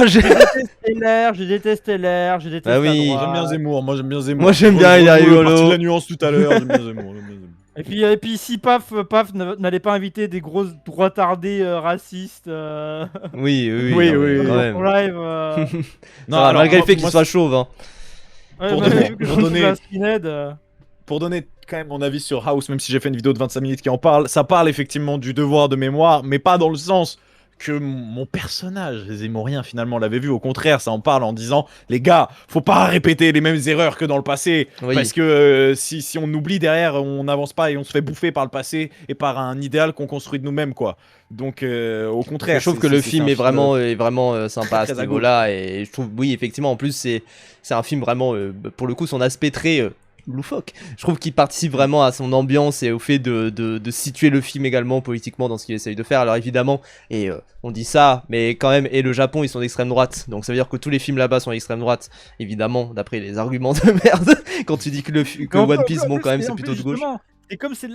Je déteste LR, je déteste ah oui. J'aime bien Zemmour, moi j'aime bien Zemmour. Moi j'aime bien, il est rigolo. Parti de la nuance tout à l'heure, j'aime bien Zemmour. Et puis si Paf n'allait pas inviter des grosses droitardés racistes. Oui. Quand même. En live. Non, alors, malgré le fait qu'il soit chauve. Hein. Pour donner quand même mon avis sur House, même si j'ai fait une vidéo de 25 minutes qui en parle, ça parle effectivement du devoir de mémoire, mais pas dans le sens que mon personnage, les Zemmouriens finalement l'avait vu. Au contraire, ça en parle en disant les gars, faut pas répéter les mêmes erreurs que dans le passé, parce que si on oublie derrière, on n'avance pas et on se fait bouffer par le passé et par un idéal qu'on construit de nous-mêmes, quoi. Donc au contraire, je trouve que le film est vraiment sympa à ce niveau-là, et je trouve effectivement en plus c'est un film vraiment pour le coup son aspect très loufoque. Je trouve qu'il participe vraiment à son ambiance et au fait de situer le film également politiquement dans ce qu'il essaye de faire. Alors évidemment, et on dit ça, mais quand même, et le Japon, ils sont d'extrême droite, donc ça veut dire que tous les films là-bas sont d'extrême droite, évidemment, d'après les arguments de merde, quand tu dis que, One Piece, bon, quand même, c'est plutôt de gauche. Et comme c'est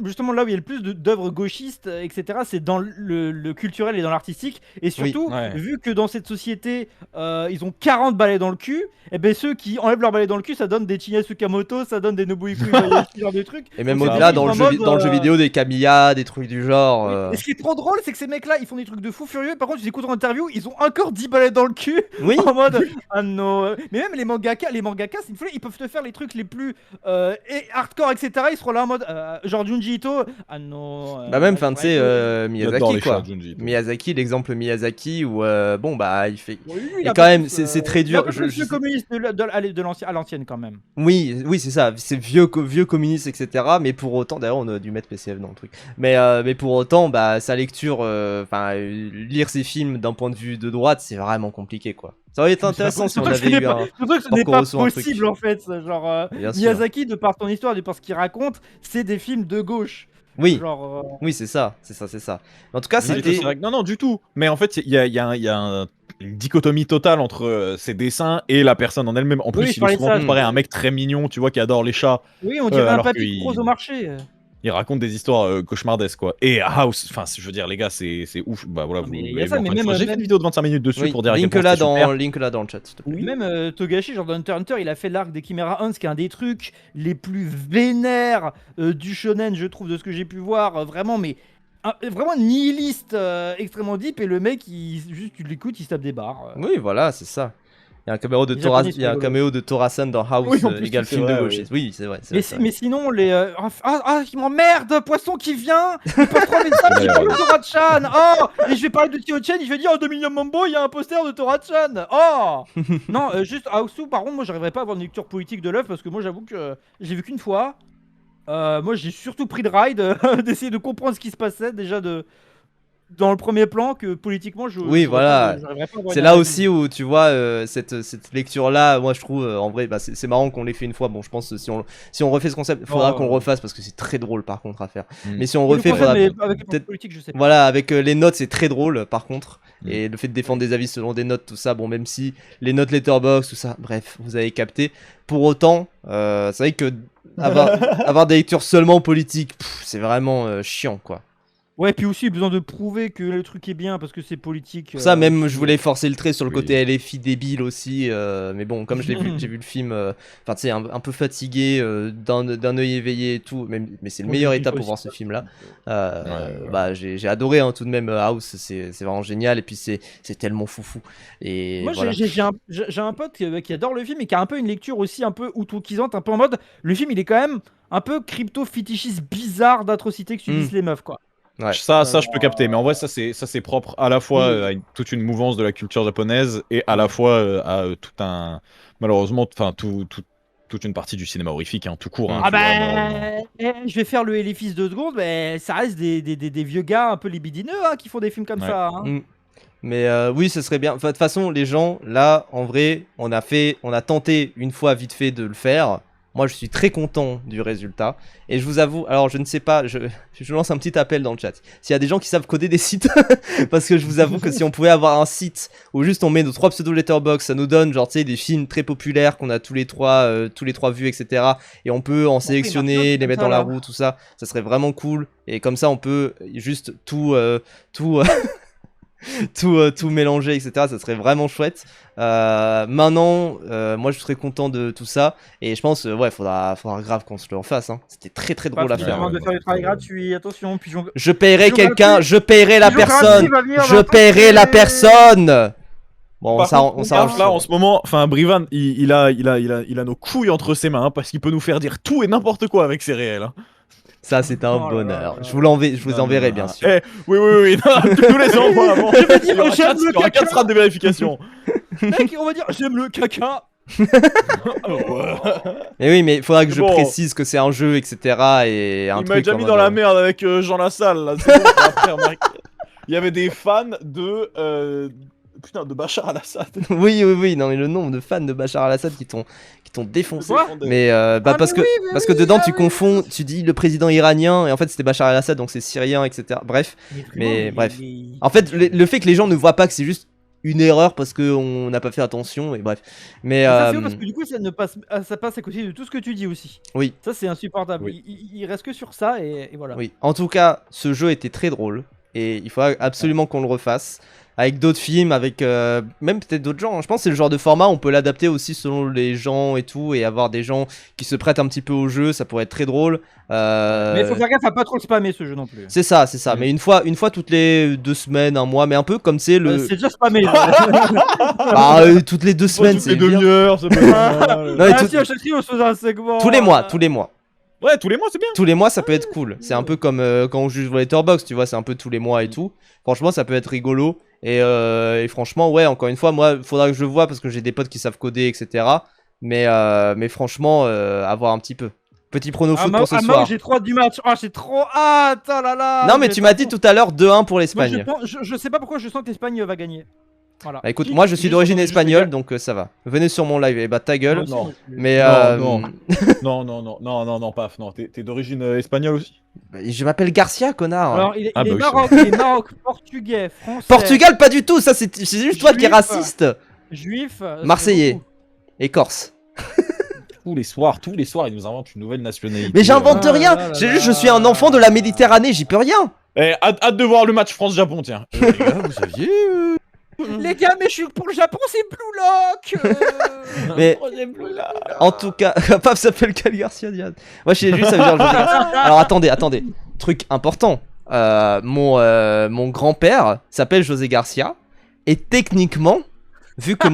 justement là où il y a le plus d'œuvres gauchistes, etc., c'est dans le culturel et dans l'artistique. Et surtout, vu que dans cette société, ils ont 40 balais dans le cul, et ben ceux qui enlèvent leurs balais dans le cul, ça donne des Shinya Tsukamoto, ça donne des Nobuo Uematsu, ce genre de trucs. Et même au-delà, dans le jeu vidéo, des Kamiya, des trucs du genre. Et ce qui est trop drôle, c'est que ces mecs-là, ils font des trucs de fou furieux. Par contre, tu écoutes en interview, ils ont encore 10 balais dans le cul. Oui. En mode, ah non. Mais même les mangakas, ils peuvent te faire les trucs les plus hardcore, etc. Ils seront là en mode. Genre Junji Ito, ah non. Bah même, fin, tu sais, Miyazaki quoi. Chats, Miyazaki, l'exemple Miyazaki où bon bah il fait. Et quand même, c'est très dur. Je communiste à l'ancienne quand même. Oui, c'est ça. C'est vieux communiste, etc. Mais pour autant, d'ailleurs, on a dû mettre PCF dans le truc. Mais pour autant, bah sa lecture, lire ses films d'un point de vue de droite, c'est vraiment compliqué quoi. Ça aurait été intéressant si on avait eu un. Surtout que ce n'est pas possible en fait. Genre, Miyazaki, de par son histoire, de par ce qu'il raconte, c'est des films de gauche. Oui, genre, oui, c'est ça. En tout cas, c'était. Non, du tout. Mais en fait, il y a une dichotomie totale entre ses dessins et la personne en elle-même. En plus, il est souvent comparé à un mec très mignon, tu vois, qui adore les chats. Oui, on dirait un papy rose au marché. Il raconte des histoires cauchemardesques quoi. Et House, enfin je veux dire les gars c'est ouf. Bah voilà, j'ai fait une vidéo de 25 minutes dessus pour dire link là dans le chat. S'il te plaît. Oui. Même Togashi, genre dans Hunter x Hunter, il a fait l'arc des Chimera Ants qui est un des trucs les plus vénères du shonen, je trouve, de ce que j'ai pu voir, vraiment vraiment nihiliste, extrêmement deep, et le mec juste tu l'écoutes, il se tape des barres. Oui, voilà, c'est ça. Il y a un caméo de Tora-san dans House, égal film de gauchiste. Oui, c'est vrai. Mais sinon, les. Il m'emmerde, poisson qui vient. Il passe 3 messages, il parle de Tora-chan. Oh, et je vais parler de Tio-chan, je vais dire, Dominion Mambo, il y a un poster de Tora-chan. Oh. Non, juste Aosu, par contre, moi, j'arriverai pas à avoir une lecture politique de l'œuvre parce que moi, j'avoue que j'ai vu qu'une fois. Moi, j'ai surtout pris de ride d'essayer de comprendre ce qui se passait, déjà dans le premier plan, que politiquement oui voilà, c'est là aussi où tu vois cette lecture là, moi je trouve en vrai c'est marrant qu'on l'ait fait une fois. Bon, je pense que si on refait ce concept, il faudra qu'on le refasse parce que c'est très drôle par contre à faire. Mais si on refait, faudra peut-être politique, je sais pas. Voilà, avec les notes c'est très drôle par contre, et le fait de défendre des avis selon des notes, tout ça, bon, même si les notes Letterboxd, tout ça, bref, vous avez capté. Pour autant, c'est vrai que avoir des lectures seulement politiques, c'est vraiment chiant quoi. Ouais, puis aussi besoin de prouver que le truc est bien parce que c'est politique. Pour ça, même je voulais forcer le trait sur le côté LFI débile aussi, mais bon, comme j'ai vu le film, enfin tu sais, un peu fatigué, d'un œil éveillé et tout, mais c'est le meilleur état pour voir ce film-là. Bah j'ai adoré tout de même House, c'est vraiment génial, et puis c'est tellement foufou. Et moi voilà. j'ai un pote qui adore le film et qui a un peu une lecture aussi un peu outlookisante, un peu en mode, le film il est quand même un peu crypto-fétichiste bizarre d'atrocités que subissent les meufs quoi. Ouais. Ça je peux capter, mais en vrai ça c'est propre à la fois à toute une mouvance de la culture japonaise et à la fois à malheureusement toute une partie du cinéma horrifique tout court. Je vais faire le Elefis 2 secondes, mais ça reste des vieux gars un peu libidineux qui font des films comme ça. Mais oui, ce serait bien. De toute façon, les gens, là, en vrai, on a tenté une fois vite fait de le faire. Moi, je suis très content du résultat. Et je vous avoue, alors je ne sais pas, je lance un petit appel dans le chat. S'il y a des gens qui savent coder des sites, parce que je vous avoue que si on pouvait avoir un site où juste on met nos 3 pseudo letterbox, ça nous donne genre tu sais des films très populaires qu'on a tous les trois vus, etc. Et on peut en sélectionner, les mettre dans la roue, tout ça. Ça serait vraiment cool. Et comme ça, on peut juste tout mélanger, etc. Ça serait vraiment chouette. Maintenant, moi je serais content de tout ça, et je pense faudra grave qu'on se le refasse. C'était très très drôle à faire. De faire du travail gratuit, attention. Je paierai quelqu'un, je paierai la personne, je paierai la personne. Bon, on s'arrange là en ce moment. Enfin, Brivan, il a nos couilles entre ses mains parce qu'il peut nous faire dire tout et n'importe quoi avec ses réels. Ça, c'est un bonheur. Je vous enverrai, bien sûr. Oui. Tous les envois avant. Je vais dire, j'aime le caca. 4 strates de vérification. Mec, on va dire, j'aime le caca. Mais oui, mais il faudra que je précise que c'est un jeu, etc. Et il m'a déjà mis dans la merde avec Jean Lassalle. Là. Bon, après, il y avait des fans de putain, de Bachar al-Assad. Oui, non mais le nombre de fans de Bachar al-Assad qui t'ont défoncé. Quoi Mais parce que dedans tu confonds, tu dis le président iranien et en fait c'était Bachar al-Assad donc c'est syrien, etc. Bref, mais bref. En fait le fait que les gens ne voient pas que c'est juste une erreur parce qu'on n'a pas fait attention et bref. Mais Ça, c'est parce que du coup, ça passe à côté de tout ce que tu dis aussi. Oui. Ça, c'est insupportable. Oui. Il reste que sur ça et voilà. Oui. En tout cas, ce jeu était très drôle et il faut absolument qu'on le refasse. Avec d'autres films, avec même peut-être d'autres gens. Je pense que c'est le genre de format, on peut l'adapter aussi selon les gens et tout, et avoir des gens qui se prêtent un petit peu au jeu, ça pourrait être très drôle. Mais il faut faire gaffe à pas trop le spammer ce jeu non plus. C'est ça. Mais une fois toutes les 2 semaines, un mois, mais un peu comme c'est le. C'est déjà spammé. Toutes les 2 semaines, Toutes les c'est bien. demi-heures, c'est pas Non, mais Si à chaque fois on se faisait un segment. tous les mois. Ouais, tous les mois, c'est bien. Tous les mois, ça peut être cool. C'est un peu comme quand on juge Letterboxd, tu vois, c'est un peu tous les mois et tout. Franchement, ça peut être rigolo. Et franchement, ouais, encore une fois, moi, il faudra que je le voie parce que j'ai des potes qui savent coder, etc. Mais franchement, à voir un petit peu. Petit prono foot pour ce soir. J'ai trop hâte du match. Ah, j'ai trop hâte. Oh là là. Non, mais tu m'as dit tout à l'heure 2-1 pour l'Espagne. Je sais pas pourquoi je sens que l'Espagne va gagner. Voilà. Bah écoute, moi je suis d'origine espagnole donc ça va. Venez sur mon live et bah ta gueule. Non. Mais Non, paf, non. T'es d'origine espagnole aussi? je m'appelle Garcia, connard. Alors, il Ah, est bah oui, Maroc, portugais, français. Portugal, pas du tout, ça c'est juste toi qui es Juif. raciste. Juif. Marseillais. Et Corse. Tous les soirs, ils nous inventent une nouvelle nationalité. Mais j'invente Ah rien, là là c'est là juste je là. suis un enfant de la Méditerranée, j'y peux rien. Eh, hâte de voir le match France-Japon, tiens. Les gars, vous saviez Les gars, mais je suis pour le Japon, c'est Blue Lock. Mais en tout cas, Paf s'appelle Cal Garcia Diaz. Moi je sais juste ça veut dire José Garcia. Alors attendez, truc important. Mon grand-père s'appelle José Garcia et techniquement, vu que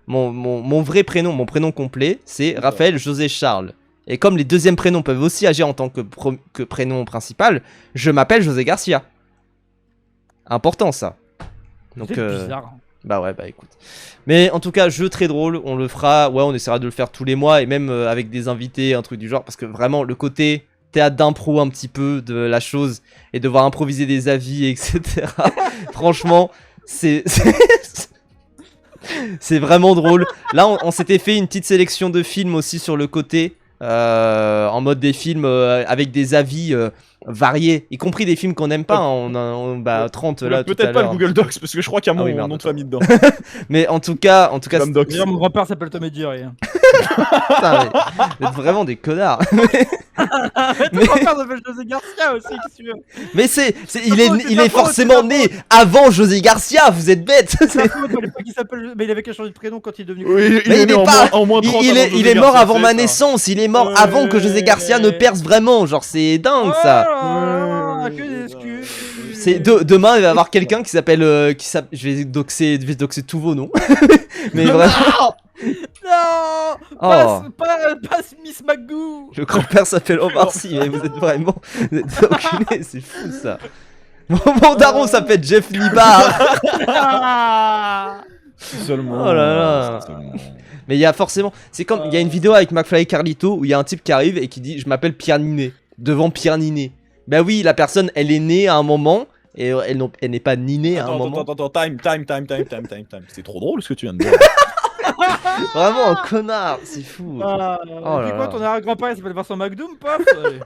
mon vrai prénom, mon prénom complet, c'est Raphaël José Charles. Et comme les deuxièmes prénoms peuvent aussi agir en tant que prénom principal, je m'appelle José Garcia. Important ça. Donc C'est bizarre. bah écoute. Mais en tout cas, jeu très drôle, on le fera, ouais, on essaiera de le faire tous les mois et même avec des invités, un truc du genre, parce que vraiment le côté théâtre d'impro un petit peu de la chose et devoir improviser des avis, etc. Franchement, c'est vraiment drôle. Là, on s'était fait une petite sélection de films aussi sur le côté, en mode des films avec des avis variés, y compris des films qu'on n'aime pas. On 30 là tout à Peut-être pas le l'heure. Google Docs, parce que je crois qu'il y a Ah oui, mon merde, nom de famille dedans. Mais en tout cas, Comme Docs. D'ailleurs, mon grand-père s'appelle Tom et Jerry. putain, mais vous êtes vraiment des connards. Ton grand-père s'appelle José Garcia aussi, qu'est-ce que tu veux. Mais il c'est est pas faux, forcément c'est pas né avant José Garcia, vous êtes bêtes. Mais il avait qu'à changer de prénom quand il est devenu. Oui, Mais il est pas- en moins 30 Il est mort avant ma naissance, il est mort avant que José Garcia ne perce vraiment, genre c'est dingue ça. Oh, que des excuses. C'est demain il va y avoir quelqu'un qui s'appelle je vais doxer tous vos noms. Mais vraiment, Non, Oh. pas Miss Magoo. le grand-père s'appelle Omar Sy, mais vous êtes enculés, c'est fou ça. Mon daron s'appelle Jeff Nibar. Ah. Seulement. Oh là là. Seulement. Mais il y a forcément, c'est comme il y a une vidéo avec McFly et Carlito où il y a un type qui arrive et qui dit je m'appelle Pierre Ninet devant Pierre Ninet. Bah oui, la personne elle est née à un moment et elle n'est pas ninée à un moment. Attends, time. C'est trop drôle ce que tu viens de dire. Vraiment un connard, c'est fou. Ah, Oh et puis là quoi, là. ton arrière-grand-père il s'appelle Vincent McDoom, paf. Allez.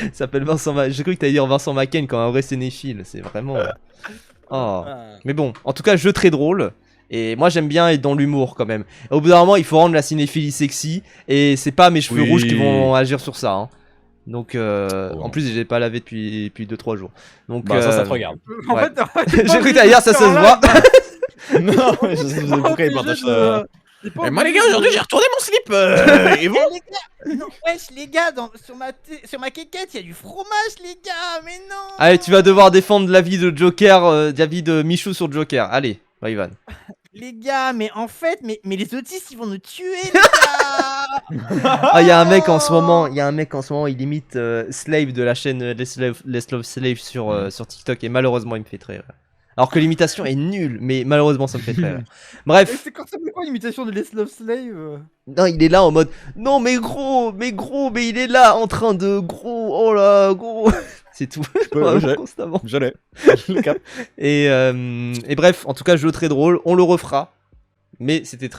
Il s'appelle Vincent J'ai cru que t'allais dire Vincent McCain quand un vrai cinéphile, c'est vraiment. Oh. Ah. Mais bon, en tout cas, jeu très drôle. Et moi j'aime bien être dans l'humour quand même. Et au bout d'un moment, il faut rendre la cinéphilie sexy. Et c'est pas mes cheveux Oui. rouges qui vont agir sur ça. Hein. Donc, Bon. en plus, j'ai pas lavé depuis 2-3 jours. Donc, Bah, ça te regarde. En Ouais. fait, J'ai cru que t'allais dire ça se voit. Non, mais je sais pourquoi il partage ça. Mais Moi, les gars, aujourd'hui, j'ai retourné mon slip. Et vous Les gars, non, wesh les gars, sur ma quéquette, il y a du fromage les gars, mais non. Allez, tu vas devoir défendre l'avis de Joker, l'avis de Michou sur Joker. Allez, va Ivan. Les gars, mais en fait, mais les autistes ils vont nous tuer les gars. Ah, il y a un mec en ce moment, il imite Slave de la chaîne Let's Love Slave sur TikTok et malheureusement il me fait très rire. Alors que l'imitation est nulle, mais malheureusement ça me fait très rire. Bref, C'est quoi l'imitation de Les Love Slave? non, il est là en mode non mais gros, mais il est là en train de gros, oh là, gros. c'est tout. peux, Vraiment, j'ai. constamment. Je l'ai. Le cap. Et bref, en tout cas, jeu très drôle. On le refera. Mais c'était très drôle.